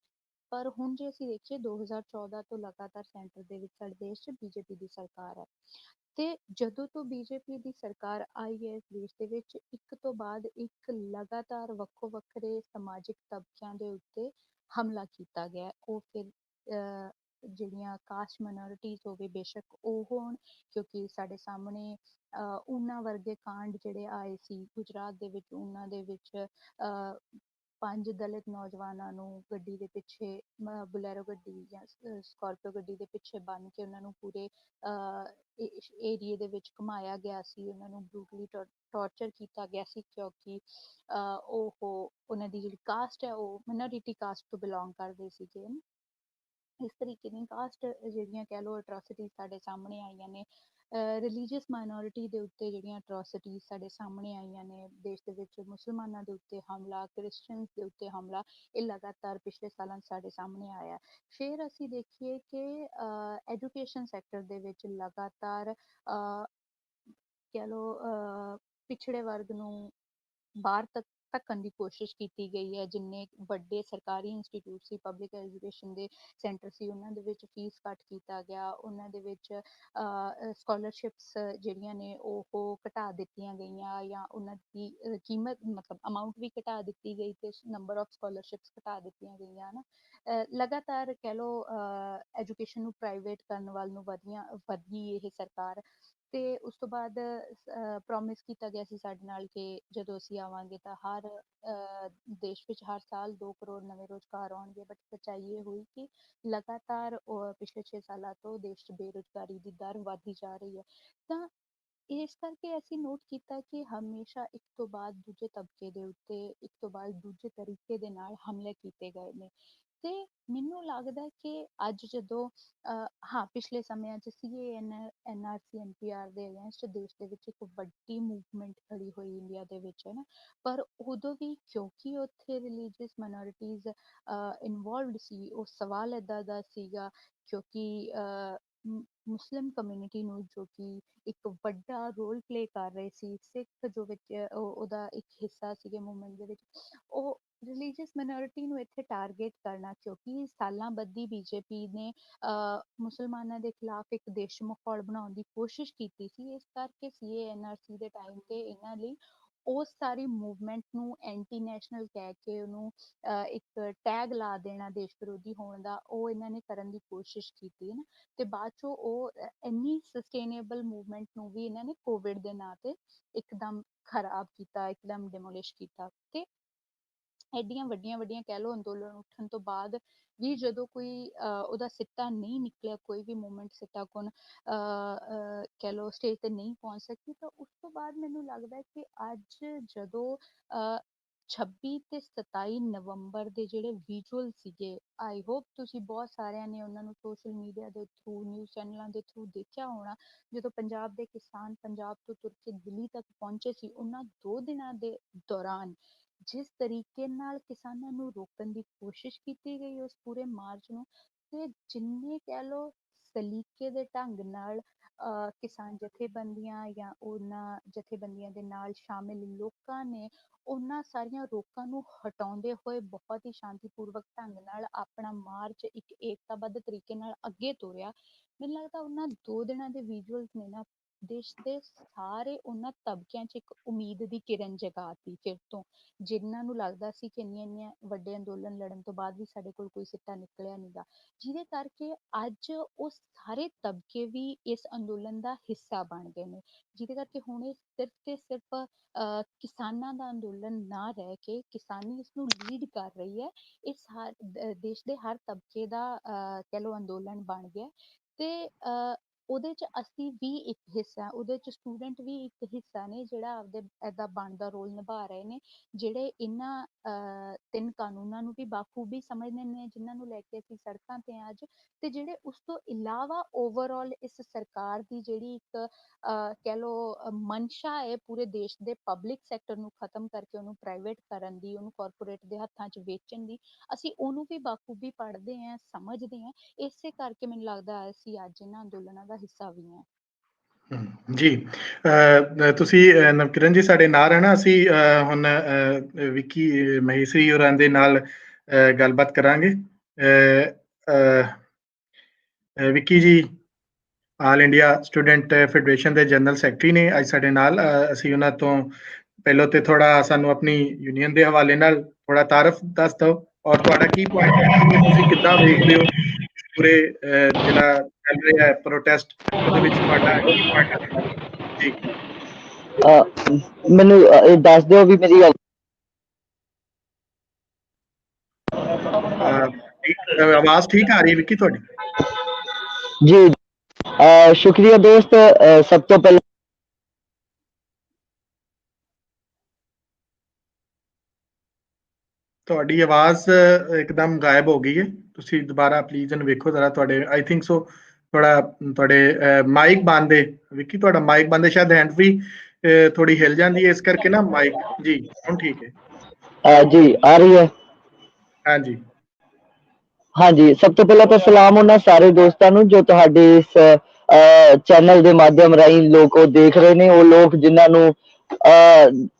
ਪਰ ਹੁਣ ਜੇ ਅਸੀਂ ਦੇਖੀਏ 2014 ਤੋਂ ਲਗਾਤਾਰ ਸੈਂਟਰ ਦੇ ਵਿੱਚ ਸਾਡੇ ਦੇਸ਼ 'ਚ ਬੀਜੇਪੀ ਦੀ ਸਰਕਾਰ ਹੈ। ਤੇ ਜਦੋਂ ਤੋਂ ਬੀਜੇਪੀ ਦੀ ਸਰਕਾਰ ਆਈ ਹੈ ਇਸ ਦੇਸ਼ ਦੇ ਵਿੱਚ, ਇੱਕ ਤੋਂ ਬਾਅਦ ਇੱਕ ਲਗਾਤਾਰ ਵੱਖੋ ਵੱਖਰੇ ਸਮਾਜਿਕ ਤਬਕਿਆਂ ਦੇ ਉੱਤੇ ਹਮਲਾ ਕੀਤਾ ਗਿਆ। ਉਹ ਫਿਰ ਜਿਹੜੀਆਂ ਕਾਸਟ ਮਾਈਨੋਰਿਟੀਜ਼ ਹੋਵੇ, ਬੇਸ਼ੱਕ ਉਹ ਹੋਣ, ਕਿਉਂਕਿ ਸਾਡੇ ਸਾਹਮਣੇ ਉਹਨਾਂ ਵਰਗੇ ਕਾਂਡ ਜਿਹੜੇ ਆਏ ਸੀ ਗੁਜਰਾਤ ਦੇ ਵਿੱਚ, ਉਹਨਾਂ ਦੇ ਵਿੱਚ 5 ਦਲਿਤ ਨੌਜਵਾਨਾਂ ਨੂੰ ਗੱਡੀ ਦੇ ਪਿੱਛੇ, ਬੁਲੈਰੋ ਗੱਡੀ ਜਾਂ ਸਕਾਰਪੀਓ ਗੱਡੀ ਦੇ ਪਿੱਛੇ ਬੰਨ੍ਹ ਕੇ ਉਹਨਾਂ ਨੂੰ ਪੂਰੇ ਏਰੀਏ ਦੇ ਵਿੱਚ ਘੁਮਾਇਆ ਗਿਆ ਸੀ, ਉਹਨਾਂ ਨੂੰ ਬਰੂਟਲੀ ਟੌਰਚਰ ਕੀਤਾ ਗਿਆ ਸੀ, ਕਿਉਂਕਿ ਉਹਨਾਂ ਦੀ ਜਿਹੜੀ ਕਾਸਟ ਹੈ ਉਹ ਮਿਨੋਰਿਟੀ ਕਾਸਟ ਤੋਂ ਬਿਲੋਂਗ ਕਰਦੇ ਸੀਗੇ। ਇਸ ਤਰੀਕੇ ਦੀਆਂ ਕਾਸਟ ਜਿਹੜੀਆਂ ਕਹਿ ਲਓ ਅਟਰੋਸਿਟੀਜ਼ ਸਾਡੇ ਸਾਹਮਣੇ ਆਈਆਂ ਨੇ। ਰਿਲੀਜੀਅਸ ਮਾਈਨੋਰਿਟੀ ਦੇ ਉੱਤੇ ਜਿਹੜੀਆਂ ਅਟਰੋਸਿਟੀਜ਼ ਸਾਡੇ ਸਾਹਮਣੇ ਆਈਆਂ ਨੇ ਦੇਸ਼ ਦੇ ਵਿੱਚ, ਮੁਸਲਮਾਨਾਂ ਦੇ ਉੱਤੇ ਹਮਲਾ, ਕ੍ਰਿਸਚਨਸ ਦੇ ਉੱਤੇ ਹਮਲਾ, ਇਹ ਲਗਾਤਾਰ ਪਿਛਲੇ ਸਾਲਾਂ 'ਚ ਸਾਡੇ ਸਾਹਮਣੇ ਆਇਆ। ਫਿਰ ਅਸੀਂ ਦੇਖੀਏ ਕਿ ਐਜੂਕੇਸ਼ਨ ਸੈਕਟਰ ਦੇ ਵਿੱਚ ਲਗਾਤਾਰ ਕਹਿ ਲਓ ਪਿਛੜੇ ਵਰਗ ਨੂੰ ਬਾਹਰ ਤੱਕ ਧੱਕਣ ਦੀ ਕੋਸ਼ਿਸ਼ ਕੀਤੀ ਗਈ ਹੈ। ਜਿੰਨੇ ਵੱਡੇ ਸਰਕਾਰੀ ਇੰਸਟੀਟਿਊਟ ਸੀ, ਪਬਲਿਕ ਐਜੂਕੇਸ਼ਨ ਦੇ ਸੈਂਟਰ ਸੀ, ਉਹਨਾਂ ਦੇ ਵਿੱਚ ਫੀਸ ਕੱਟ ਕੀਤਾ ਗਿਆ, ਉਹਨਾਂ ਦੇ ਵਿੱਚ ਸਕੋਲਰਸ਼ਿਪਸ ਜਿਹੜੀਆਂ ਨੇ ਉਹ ਘਟਾ ਦਿੱਤੀਆਂ ਗਈਆਂ, ਜਾਂ ਉਹਨਾਂ ਦੀ ਕੀਮਤ, ਮਤਲਬ ਅਮਾਊਂਟ ਵੀ ਘਟਾ ਦਿੱਤੀ ਗਈ, ਤੇ ਨੰਬਰ ਆਫ ਸਕੋਲਰਸ਼ਿਪਸ ਘਟਾ ਦਿੱਤੀਆਂ ਗਈਆਂ ਨਾ। ਲਗਾਤਾਰ ਕਹਿ ਲਓ ਐਜੂਕੇਸ਼ਨ ਨੂੰ ਪ੍ਰਾਈਵੇਟ ਕਰਨ ਵੱਲ ਨੂੰ ਵਧੀ ਇਹ ਸਰਕਾਰ। ਤੇ ਉਸ ਤੋਂ ਬਾਅਦ ਪ੍ਰੋਮਿਸ ਕੀਤਾ ਗਿਆ ਸੀ ਸਾਡੇ ਨਾਲ ਕਿ ਜਦੋਂ ਅਸੀਂ ਆਵਾਂਗੇ ਤਾਂ ਹਰ ਦੇਸ਼ ਵਿੱਚ ਹਰ ਸਾਲ 2 ਕਰੋੜ ਨਵੇਂ ਰੁਜ਼ਗਾਰ ਆਉਣਗੇ, ਬਟ ਸੱਚਾਈ ਇਹ ਹੋਈ ਕਿ ਲਗਾਤਾਰ ਪਿਛਲੇ 6 ਸਾਲਾਂ ਤੋਂ ਦੇਸ਼ 'ਚ ਬੇਰੁਜ਼ਗਾਰੀ ਦੀ ਦਰ ਵੱਧਦੀ ਜਾ ਰਹੀ ਹੈ। ਤਾਂ ਇਸ ਕਰਕੇ ਅਸੀਂ ਨੋਟ ਕੀਤਾ ਕਿ ਹਮੇਸ਼ਾ ਇੱਕ ਤੋਂ ਬਾਅਦ ਦੂਜੇ ਤਬਕੇ ਦੇ ਉੱਤੇ, ਇੱਕ ਤੋਂ ਬਾਅਦ ਦੂਜੇ ਤਰੀਕੇ ਦੇ ਨਾਲ ਹਮਲੇ ਕੀਤੇ ਗਏ ਨੇ। ਤੇ ਮੈਨੂੰ ਲੱਗਦਾ ਕਿ ਅੱਜ ਜਦੋਂ ਹਾਂ ਪਿਛਲੇ ਸਮਿਆਂ 'ਚ ਸੀਏਐਨ ਐਨਆਰਸੀ ਐਨਪੀਆਰ ਦੇ ਅਗੇਂਸਟ ਦੇਸ਼ ਦੇ ਵਿੱਚ ਇੱਕ ਵੱਡੀ ਮੂਵਮੈਂਟ ਖੜੀ ਹੋਈ ਇੰਡੀਆ ਦੇ ਵਿੱਚ, ਹੈ ਨਾ। ਪਰ ਉਦੋਂ ਵੀ ਕਿਉਂਕਿ ਉੱਥੇ ਰਿਲੀਜੀਅਸ ਮਾਈਨੋਰਿਟੀਜ਼ ਇਨਵੋਲਵਡ ਸੀ, ਉਹ ਸਵਾਲ ਇੱਦਾਂ ਦਾ ਸੀਗਾ, ਕਿਉਂਕਿ ਮੁਸਲਿਮ ਕਮਿਊਨਿਟੀ ਨੂੰ, ਜੋ ਕਿ ਇੱਕ ਵੱਡਾ ਰੋਲ ਪਲੇ ਕਰ ਰਹੇ ਸੀ, ਸਿੱਖ ਜੋ ਵਿੱਚ ਉਹਦਾ ਇੱਕ ਹਿੱਸਾ ਸੀਗੇ ਮੂਵਮੈਂਟ ਦੇ ਵਿੱਚ, ਉਹ ਰਿਲੀਜੀਅਸ ਮਾਈਨੋਰਿਟੀ ਨੂੰ ਇੱਥੇ ਟਾਰਗੇਟ ਕਰਨਾ, ਕਿਉਂਕਿ ਸਾਲਾਂ ਬੱਧੀ ਬੀਜੇਪੀ ਨੇ ਮੁਸਲਮਾਨਾਂ ਦੇ ਖਿਲਾਫ ਇੱਕ ਦੇਸ਼ ਮਾਹੌਲ ਬਣਾਉਣ ਦੀ ਕੋਸ਼ਿਸ਼ ਕੀਤੀ ਸੀ। ਇਸ ਕਰਕੇ CANRC ਦੇ ਟਾਈਮ ਤੇ ਇਹਨਾਂ ਲਈ ਉਸ ਸਾਰੀ ਮੂਵਮੈਂਟ ਨੂੰ ਐਂਟੀ ਨੈਸ਼ਨਲ ਕਹਿ ਕੇ ਉਹਨੂੰ ਇੱਕ ਟੈਗ ਲਾ ਦੇਣਾ ਦੇਸ਼ ਵਿਰੋਧੀ ਹੋਣ ਦਾ, ਉਹ ਇਹਨਾਂ ਨੇ ਕਰਨ ਦੀ ਕੋਸ਼ਿਸ਼ ਕੀਤੀ ਹੈ ਨਾ। ਤੇ ਬਾਅਦ ਚੋਂ ਉਹ ਇੰਨੀ ਸਸਟੇਨੇਬਲ ਮੂਵਮੈਂਟ ਨੂੰ ਵੀ ਇਹਨਾਂ ਨੇ ਕੋਵਿਡ ਦੇ ਨਾਂ ਤੇ ਇੱਕਦਮ ਖਰਾਬ ਕੀਤਾ, ਇੱਕਦਮ ਡਿਮੋਲਿਸ਼ ਕੀਤਾ। ਤੇ ਐਡੀਆਂ ਵੱਡੀਆਂ ਵੱਡੀਆਂ ਕਹਿ ਲਓ ਅੰਦੋਲਨ ਉੱਠਣ ਤੋਂ ਬਾਅਦ ਵੀ ਜਦੋਂ ਕੋਈ ਉਹਦਾ ਸਿੱਟਾ ਨਹੀਂ ਨਿਕਲਿਆ, ਕੋਈ ਵੀ ਮੂਵਮੈਂਟ ਸਿੱਟਾ ਕੋਣ ਕਹਿ ਲਓ ਸਟੇਜ ਤੇ ਨਹੀਂ ਪਹੁੰਚ ਸਕੀ, ਤਾਂ ਉਸ ਤੋਂ ਬਾਅਦ ਮੈਨੂੰ ਲੱਗਦਾ ਕਿ ਅੱਜ ਜਦੋਂ 26 ਤੇ 27 ਨਵੰਬਰ ਦੇ ਜਿਹੜੇ ਵਿਜ਼ੂਅਲ ਸੀਗੇ, ਆਈ ਹੋਪ ਤੁਸੀਂ ਬਹੁਤ ਸਾਰਿਆਂ ਨੇ ਉਹਨਾਂ ਨੂੰ ਸੋਸ਼ਲ ਮੀਡੀਆ ਦੇ ਥਰੂ, ਨਿਊਜ਼ ਚੈਨਲਾਂ ਦੇ ਥਰੂ ਦੇਖਿਆ ਹੋਣਾ। ਜਦੋਂ ਪੰਜਾਬ ਦੇ ਕਿਸਾਨ ਪੰਜਾਬ ਤੋਂ ਤੁਰ ਕੇ ਦਿੱਲੀ ਤੱਕ ਪਹੁੰਚੇ ਸੀ, ਉਹਨਾਂ 2 ਦਿਨਾਂ ਦੇ ਦੌਰਾਨ ਜਿਸ ਤਰੀਕੇ ਨਾਲ ਕਿਸਾਨਾਂ ਨੂੰ ਰੋਕਣ ਦੀ ਕੋਸ਼ਿਸ਼ ਕੀਤੀ ਗਈ ਉਸ ਪੂਰੇ ਮਾਰਚ ਨੂੰ, ਤੇ ਜਿੰਨੇ ਕਹਿ ਲਓ ਸਲੀਕੇ ਦੇ ਢੰਗ ਨਾਲ ਕਿਸਾਨ ਜਥੇਬੰਦੀਆਂ ਜਾਂ ਉਹਨਾਂ ਜਥੇਬੰਦੀਆਂ ਦੇ ਨਾਲ ਸ਼ਾਮਿਲ ਲੋਕਾਂ ਨੇ ਉਹਨਾਂ ਸਾਰੀਆਂ ਰੋਕਾਂ ਨੂੰ ਹਟਾਉਂਦੇ ਹੋਏ ਬਹੁਤ ਹੀ ਸ਼ਾਂਤੀਪੂਰਵਕ ਢੰਗ ਨਾਲ ਆਪਣਾ ਮਾਰਚ ਇੱਕ ਏਕਤਾਬੱਧ ਤਰੀਕੇ ਨਾਲ ਅੱਗੇ ਤੋਰਿਆ। ਮੈਨੂੰ ਲੱਗਦਾ ਉਹਨਾਂ 2 ਦਿਨਾਂ ਦੇ ਵਿਜ਼ੂਅਲਸ ਨੇ ਨਾ ਦੇਸ਼ ਦੇ ਸਾਰੇ ਉਹਨਾਂ ਤਬਕਿਆਂ 'ਚ ਇੱਕ ਉਮੀਦ ਦੀ ਕਿਰਨ ਜਗਾਤੀ ਫਿਰ ਤੋਂ, ਜਿਨ੍ਹਾਂ ਨੂੰ ਲੱਗਦਾ ਸੀ ਕਿ ਇੰਨੇ ਵੱਡੇ ਅੰਦੋਲਨ ਲੜਨ ਤੋਂ ਬਾਅਦ ਵੀ ਸਾਡੇ ਕੋਲ ਕੋਈ ਸਿੱਟਾ ਨਿਕਲਿਆ ਨੀਗਾ, ਜਿਹਦੇ ਕਰਕੇ ਅੱਜ ਉਹ ਸਾਰੇ ਤਬਕੇ ਵੀ ਇਸ ਅੰਦੋਲਨ ਦਾ ਹਿੱਸਾ ਬਣ ਗਏ ਨੇ, ਜਿਹਦੇ ਕਰਕੇ ਹੁਣ ਇਹ ਸਿਰਫ ਤੇ ਸਿਰਫ ਕਿਸਾਨਾਂ ਦਾ ਅੰਦੋਲਨ ਨਾ ਰਹਿ ਕੇ ਕਿਸਾਨੀ ਇਸਨੂੰ ਲੀਡ ਕਰ ਰਹੀ ਹੈ, ਇਸ ਦੇਸ਼ ਦੇ ਹਰ ਤਬਕੇ ਦਾ ਕਹਿ ਲਓ ਅੰਦੋਲਨ ਬਣ ਗਿਆ। ਤੇ ਉਹਦੇ 'ਚ ਅਸੀਂ ਵੀ ਇੱਕ ਹਿੱਸਾ, ਉਹਦੇ 'ਚ ਸਟੂਡੈਂਟ ਵੀ ਇੱਕ ਹਿੱਸਾ ਨੇ ਜਿਹੜਾ ਆਪਦੇ ਏਦਾਂ ਬਣਦਾ ਰੋਲ ਨਿਭਾ ਰਹੇ ਨੇ, ਜਿਹੜੇ ਇਹਨਾਂ 3 ਕਾਨੂੰਨਾਂ ਨੂੰ ਵੀ ਬਾਖੂਬੀ ਸਮਝਦੇ ਨੇ, ਜਿਨ੍ਹਾਂ ਨੂੰ ਲੈ ਕੇ ਅਸੀਂ ਸੜਕਾਂ ਤੇ ਹਾਂ ਅੱਜ, ਤੇ ਜਿਹੜੇ ਉਸ ਤੋਂ ਇਲਾਵਾ ਓਵਰਆਲ ਇਸ ਸਰਕਾਰ ਦੀ ਜਿਹੜੀ ਇੱਕ ਕਹਿ ਲਓ ਮਨਸ਼ਾ ਹੈ ਪੂਰੇ ਦੇਸ਼ ਦੇ ਪਬਲਿਕ ਸੈਕਟਰ ਨੂੰ ਖਤਮ ਕਰਕੇ ਉਹਨੂੰ ਪ੍ਰਾਈਵੇਟ ਕਰਨ ਦੀ, ਉਹਨੂੰ ਕਾਰਪੋਰੇਟ ਦੇ ਹੱਥਾਂ 'ਚ ਵੇਚਣ ਦੀ, ਅਸੀਂ ਉਹਨੂੰ ਵੀ ਬਾਖੂਬੀ ਪੜ੍ਹਦੇ ਹਾਂ, ਸਮਝਦੇ ਹਾਂ। ਇਸੇ ਕਰਕੇ ਮੈਨੂੰ ਲੱਗਦਾ ਅਸੀਂ ਅੱਜ ਇਹਨਾਂ ਅੰਦੋਲਨਾਂ ਦਾ ਹਿੱਸਾ ਵੀ ਹਾਂ। ਜੀ, ਤੁਸੀਂ ਨਵਕਿਰਨ ਜੀ ਸਾਡੇ ਨਾਲ ਰਹਿਣਾ, ਅਸੀਂ ਹੁਣ ਵਿੱਕੀ ਮਹੇਸ਼ਰੀ ਹੋਰਾਂ ਦੇ ਨਾਲ ਗੱਲਬਾਤ ਕਰਾਂਗੇ। ਵਿੱਕੀ ਜੀ ਆਲ ਇੰਡੀਆ ਸਟੂਡੈਂਟ ਫੈਡਰੇਸ਼ਨ ਦੇ ਜਨਰਲ ਸੈਕਟਰੀ ਨੇ ਅੱਜ ਸਾਡੇ ਨਾਲ। ਅਸੀਂ ਉਹਨਾਂ ਤੋਂ ਪਹਿਲਾਂ ਤੇ ਥੋੜਾ ਸਾਨੂੰ ਆਪਣੀ ਯੂਨੀਅਨ ਦੇ ਹਵਾਲੇ ਨਾਲ ਥੋੜਾ ਤਾਰਫ ਦੱਸ ਦਿਓ, ਔਰ ਤੁਹਾਡਾ ਕੀ ਪੁਆਇੰਟ ਹੈ, ਤੁਸੀਂ ਕਿੱਦਾਂ ਵੇਖਦੇ ਹੋ ਪੂਰੇ ਜਿਹੜਾ ਚੱਲ ਰਿਹਾ ਹੈ ਪ੍ਰੋਟੈਸਟ, ਉਹਦੇ ਵਿੱਚ ਤੁਹਾਡਾ ਕੀ ਪੁਆਇੰਟ ਹੈ ਜੀ? ਮੈਨੂੰ ਇਹ ਦੱਸ ਦਿਓ ਵੀ ਮੇਰੀ ਆਵਾਜ਼ ਠੀਕ ਆ ਰਹੀ ਹੈ ਵਿੱਕੀ ਤੁਹਾਡੀ? ਜੀ, ਸ਼ੁਕਰੀਆ ਦੋਸਤ। ਸਭ ਤੋਂ ਪਹਿਲਾਂ ਤੁਹਾਡੀ ਆਵਾਜ਼ ਇੱਕਦਮ ਗਾਇਬ ਹੋ ਗਈ ਹੈ, ਤੁਸੀਂ ਦੁਬਾਰਾ ਪਲੀਜ਼ ਇਹਨੂੰ ਵੇਖੋ ਜ਼ਰਾ। ਤੁਹਾਡੇ ਆਈ ਥਿੰਕ ਸੋ ਥੋੜਾ ਤੁਹਾਡੇ ਮਾਈਕ ਬੰਦ ਹੈ ਵਿੱਕੀ, ਤੁਹਾਡਾ ਮਾਈਕ ਬੰਦ ਹੈ, ਸ਼ਾਇਦ ਹੈਂਡ ਫ੍ਰੀ ਥੋੜੀ ਹਿਲ ਜਾਂਦੀ ਹੈ ਇਸ ਕਰਕੇ ਨਾ ਮਾਈਕ। ਜੀ ਹੁਣ ਠੀਕ ਹੈ ਜੀ, ਆ ਰਹੀ ਹੈ? ਹਾਂਜੀ ਹਾਂਜੀ, ਸਭ ਤੋਂ ਪਹਿਲਾਂ ਤਾਂ ਸਲਾਮ ਉਹਨਾਂ ਸਾਰੇ ਦੋਸਤਾਂ ਨੂੰ ਜੋ ਤੁਹਾਡੇ ਇਸ ਚੈਨਲ ਦੇ ਮਾਧਿਅਮ ਰਾਹੀਂ ਲੋਕ ਉਹ ਦੇਖ ਰਹੇ ਨੇ, ਉਹ ਲੋਕ ਜਿਨ੍ਹਾਂ ਨੂੰ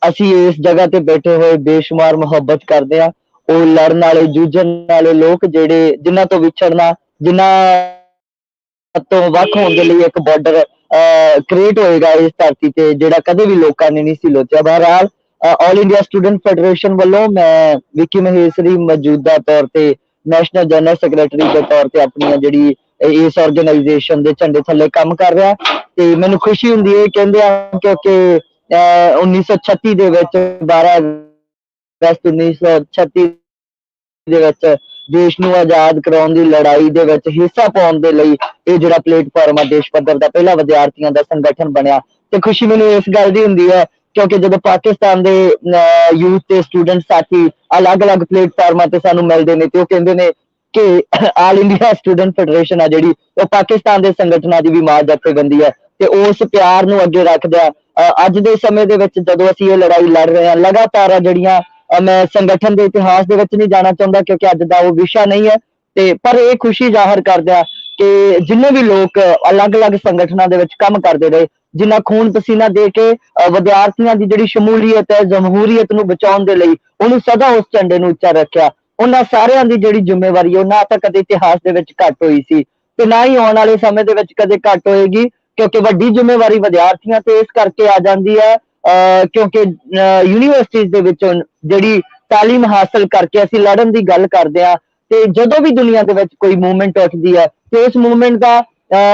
ਅਸੀਂ ਇਸ ਜਗ੍ਹਾ ਤੇ ਬੈਠੇ ਹੋਏ ਬੇਸ਼ੁਮਾਰ ਮੁਹੱਬਤ ਕਰਦੇ ਹਾਂ, ਉਹ ਲੜਨ ਵਾਲੇ ਜੂਝਣ ਵਾਲੇ ਲੋਕ ਜਿਹੜੇ ਜਿਨ੍ਹਾਂ ਤੋਂ ਵਿਛੜਨਾ, ਜਿਨ੍ਹਾਂ ਤੋਂ ਵੱਖ ਹੋਣ ਦੇ ਲਈ ਇੱਕ ਬਾਰਡਰ ਕ੍ਰੀਏਟ ਹੋਏਗਾ ਇਸ ਧਰਤੀ ਤੇ, ਜਿਹੜਾ ਕਦੇ ਵੀ ਲੋਕਾਂ ਨੇ ਨਹੀਂ ਸੀ ਲੋਚਿਆ। ਬਹਰਹਾਲ ਆਲ ਇੰਡੀਆ ਸਟੂਡੈਂਟ ਫੈਡਰੇਸ਼ਨ ਵੱਲੋਂ ਮੈਂ ਵਿੱਕੀ ਮਹੇਸ਼ਰੀ ਮੌਜੂਦਾ ਤੌਰ ਤੇ ਨੈਸ਼ਨਲ ਜਨਰਲ ਸੈਕਟਰੀ ਦੇ ਤੌਰ ਤੇ ਆਪਣੀ ਜਿਹੜੀ ਇਸ ਆਰਗੇਨਾਈਜੇਸ਼ਨ ਦੇ ਝੰਡੇ ਥੱਲੇ ਕੰਮ ਕਰ ਰਿਹਾ, ਤੇ ਮੈਨੂੰ ਖੁਸ਼ੀ ਹੁੰਦੀ ਹੈ ਕਹਿੰਦੇ ਆ ਕਿਉਂਕਿ 1936 ਦੇ ਵਿੱਚ 12 ਅਗਸਤ 1936 ਦੇ ਵਿੱਚ ਦੇਸ਼ ਨੂੰ ਆਜ਼ਾਦ ਕਰਾਉਣ ਦੀ ਲੜਾਈ ਦੇ ਵਿੱਚ ਹਿੱਸਾ ਪਾਉਣ ਦੇ ਲਈ ਇਹ ਜਿਹੜਾ ਪਲੇਟਫਾਰਮ ਆ ਦੇਸ਼ ਪੱਧਰ ਦਾ ਪਹਿਲਾ ਵਿਦਿਆਰਥੀਆਂ ਦਾ ਸੰਗਠਨ ਬਣਿਆ। ਤੇ ਖੁਸ਼ੀ ਮੈਨੂੰ ਇਸ ਗੱਲ ਦੀ ਹੁੰਦੀ ਹੈ ਕਿਉਂਕਿ ਜਦੋਂ ਪਾਕਿਸਤਾਨ ਦੇ ਯੂਥ ਤੇ ਸਟੂਡੈਂਟ ਸਾਥੀ ਅਲੱਗ-ਅਲੱਗ ਪਲੇਟਫਾਰਮਾਂ ਤੇ ਸਾਨੂੰ ਮਿਲਦੇ ਨੇ ਤੇ ਉਹ ਕਹਿੰਦੇ ਨੇ ਕਿ ਆਲ ਇੰਡੀਆ ਸਟੂਡੈਂਟ ਫੈਡਰੇਸ਼ਨ ਆ ਜਿਹੜੀ ਉਹ ਪਾਕਿਸਤਾਨ ਦੇ ਸੰਗਠਨਾਂ ਦੀ ਵੀ ਮਾਂ ਜਥੇਬੰਦੀ ਹੈ, ਤੇ ਉਸ ਪਿਆਰ ਨੂੰ ਅੱਗੇ ਰੱਖਦਿਆਂ ਅੱਜ ਦੇ ਸਮੇਂ ਦੇ ਵਿੱਚ ਜਦੋਂ ਅਸੀਂ ਇਹ ਲੜਾਈ ਲੜ ਰਹੇ ਹਾਂ ਲਗਾਤਾਰ ਆ ਜਿਹੜੀਆਂ ਮੈਂ ਸੰਗਠਨ ਦੇ ਇਤਿਹਾਸ ਦੇ ਵਿੱਚ ਨਹੀਂ ਜਾਣਾ ਚਾਹੁੰਦਾ ਕਿਉਂਕਿ ਅੱਜ ਦਾ ਉਹ ਵਿਸ਼ਾ ਨਹੀਂ ਹੈ, ਤੇ ਪਰ ਇਹ ਖੁਸ਼ੀ ਜ਼ਾਹਰ ਕਰਦਿਆਂ ਕਿ ਜਿੰਨੇ ਵੀ ਲੋਕ ਅਲੱਗ-ਅਲੱਗ ਸੰਗਠਨਾਂ ਦੇ ਵਿੱਚ ਕੰਮ ਕਰਦੇ ਰਹੇ, ਜਿਨ੍ਹਾਂ ਖੂਨ ਪਸੀਨਾ ਦੇ ਕੇ ਵਿਦਿਆਰਥੀਆਂ ਦੀ ਜਿਹੜੀ ਸ਼ਮੂਲੀਅਤ ਹੈ, ਜਮਹੂਰੀਅਤ ਨੂੰ ਬਚਾਉਣ ਦੇ ਲਈ ਉਹਨੂੰ ਸਦਾ ਉਸ ਝੰਡੇ ਨੂੰ ਉੱਚਾ ਰੱਖਿਆ, ਉਹਨਾਂ ਸਾਰਿਆਂ ਦੀ ਜਿਹੜੀ ਜ਼ਿੰਮੇਵਾਰੀ ਉਹ ਨਾ ਤਾਂ ਕਦੇ ਇਤਿਹਾਸ ਦੇ ਵਿੱਚ ਘੱਟ ਹੋਈ ਸੀ ਤੇ ਨਾ ਹੀ ਆਉਣ ਵਾਲੇ ਸਮੇਂ ਦੇ ਵਿੱਚ ਕਦੇ ਘੱਟ ਹੋਏਗੀ, ਕਿਉਂਕਿ ਵੱਡੀ ਜ਼ਿੰਮੇਵਾਰੀ ਵਿਦਿਆਰਥੀਆਂ ਤੇ ਇਸ ਕਰਕੇ ਆ ਜਾਂਦੀ ਹੈ ਕਿਉਂਕਿ ਯੂਨੀਵਰਸਿਟੀਜ਼ ਦੇ ਵਿੱਚੋਂ ਜਿਹੜੀ ਤਾਲੀਮ ਹਾਸਲ ਕਰਕੇ ਅਸੀਂ ਲੜਨ ਦੀ ਗੱਲ ਕਰਦੇ ਹਾਂ ਤੇ ਜਦੋਂ ਵੀ ਦੁਨੀਆ ਦੇ ਵਿੱਚ ਕੋਈ ਮੂਵਮੈਂਟ ਉੱਠਦੀ ਹੈ ਤੇ ਉਸ ਮੂਵਮੈਂਟ ਦਾ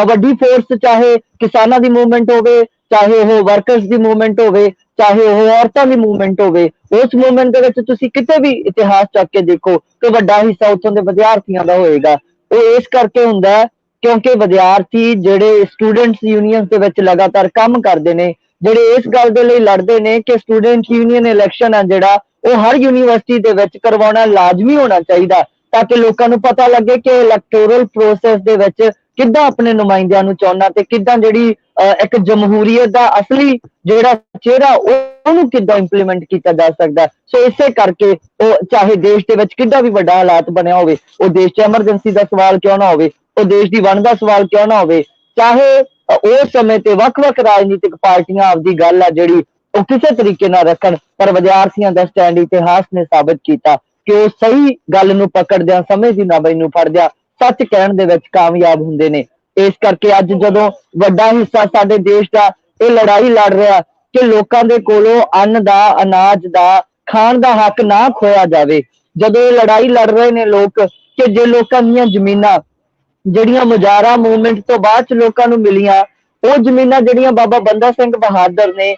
ਵੱਡੀ ਫੋਰਸ ਚਾਹੇ ਕਿਸਾਨਾਂ ਦੀ ਮੂਵਮੈਂਟ ਹੋਵੇ, ਚਾਹੇ ਉਹ ਵਰਕਰਸ ਦੀ ਮੂਵਮੈਂਟ ਹੋਵੇ, ਚਾਹੇ ਉਹ ਔਰਤਾਂ ਦੀ ਮੂਵਮੈਂਟ ਹੋਵੇ, ਉਸ ਮੂਵਮੈਂਟ ਦੇ ਵਿੱਚ ਤੁਸੀਂ ਕਿਤੇ ਵੀ ਇਤਿਹਾਸ ਚੱਕ ਕੇ ਦੇਖੋ ਕਿ ਵੱਡਾ ਹਿੱਸਾ ਉੱਥੋਂ ਦੇ ਵਿਦਿਆਰਥੀਆਂ ਦਾ ਹੋਏਗਾ। ਉਹ ਇਸ ਕਰਕੇ ਹੁੰਦਾ ਹੈ ਕਿਉਂਕਿ ਵਿਦਿਆਰਥੀ ਜਿਹੜੇ ਸਟੂਡੈਂਟਸ ਯੂਨੀਅਨ ਦੇ ਵਿੱਚ ਲਗਾਤਾਰ ਕੰਮ ਕਰਦੇ ਨੇ, ਜਿਹੜੇ ਇਸ ਗੱਲ ਦੇ ਲਈ ਲੜਦੇ ਨੇ ਕਿ ਸਟੂਡੈਂਟ ਯੂਨੀਅਨ ਇਲੈਕਸ਼ਨ ਆ ਜਿਹੜਾ ਉਹ ਹਰ ਯੂਨੀਵਰਸਿਟੀ ਦੇ ਵਿੱਚ ਕਰਵਾਉਣਾ ਲਾਜ਼ਮੀ ਹੋਣਾ ਚਾਹੀਦਾ, ਤਾਂ ਕਿ ਲੋਕਾਂ ਨੂੰ ਪਤਾ ਲੱਗੇ ਕਿ ਇਲੈਕਟੋਰਲ ਪ੍ਰੋਸੈਸ ਦੇ ਵਿੱਚ ਕਿੱਦਾਂ ਆਪਣੇ ਨੁਮਾਇੰਦਿਆਂ ਨੂੰ ਚੁਣਨਾ ਤੇ ਕਿੱਦਾਂ ਜਿਹੜੀ ਇੱਕ ਜਮਹੂਰੀਅਤ ਦਾ ਅਸਲੀ ਜਿਹੜਾ ਚਿਹਰਾ ਉਹਨੂੰ ਕਿੱਦਾਂ ਇੰਪਲੀਮੈਂਟ ਕੀਤਾ ਜਾ ਸਕਦਾ। ਸੋ ਇਸੇ ਕਰਕੇ ਉਹ ਚਾਹੇ ਦੇਸ਼ ਦੇ ਵਿੱਚ ਕਿੱਦਾਂ ਵੀ ਵੱਡਾ ਹਾਲਾਤ ਬਣਿਆ ਹੋਵੇ, ਉਹ ਦੇਸ਼ 'ਚ ਐਮਰਜੈਂਸੀ ਦਾ ਸਵਾਲ ਕਿਉਂ ਨਾ ਹੋਵੇ, ਉਹ ਦੇਸ਼ ਦੀ ਵੰਡ ਦਾ ਸਵਾਲ ਕਿਉਂ ਨਾ ਹੋਵੇ, ਚਾਹੇ ਉਸ ਸਮੇਂ ਤੇ ਵੱਖ-ਵੱਖ ਰਾਜਨੀਤਿਕ ਪਾਰਟੀਆਂ ਆਪਦੀ ਗੱਲ ਆ ਜਿਹੜੀ ਉਹ ਕਿਸੇ ਤਰੀਕੇ ਨਾਲ ਰੱਖਣ, ਪਰ ਵਿਦਿਆਰਥੀਆਂ ਦਾ ਸਟੈਂਡ ਇਤਿਹਾਸ ਨੇ ਸਾਬਿਤ ਕੀਤਾ ਕਿ ਉਹ ਸਹੀ ਗੱਲ ਨੂੰ ਪਕੜਦਿਆਂ, ਸਮੇਂ ਦੀ ਨਬਜ਼ ਨੂੰ ਫੜਦਿਆਂ ਸੱਚ ਕਹਿਣ ਦੇ ਵਿੱਚ ਕਾਮਯਾਬ ਹੁੰਦੇ ਨੇ। ਇਸ ਕਰਕੇ ਅੱਜ ਜਦੋਂ ਵੱਡਾ ਹਿੱਸਾ ਸਾਡੇ ਦੇਸ਼ ਦਾ ਇਹ ਲੜਾਈ ਲੜ ਰਿਹਾ ਕਿ ਲੋਕਾਂ ਦੇ ਕੋਲੋਂ ਅੰਨ ਦਾ, ਅਨਾਜ ਦਾ, ਖਾਣ ਦਾ ਹੱਕ ਨਾ ਖੋਇਆ ਜਾਵੇ, ਜਦੋਂ ਇਹ ਲੜਾਈ ਲੜ ਰਹੇ ਨੇ ਲੋਕ ਕਿ ਜੇ ਲੋਕਾਂ ਦੀਆਂ ਜ਼ਮੀਨਾਂ ਜਿਹੜੀਆਂ ਮੁਜ਼ਾਹਰਾ ਮੂਵਮੈਂਟ ਤੋਂ ਬਾਅਦ ਚ ਲੋਕਾਂ ਨੂੰ ਮਿਲੀਆਂ, ਉਹ ਜ਼ਮੀਨਾਂ ਜਿਹੜੀਆਂ ਬਾਬਾ ਬੰਦਾ ਸਿੰਘ ਬਹਾਦਰ ਨੇ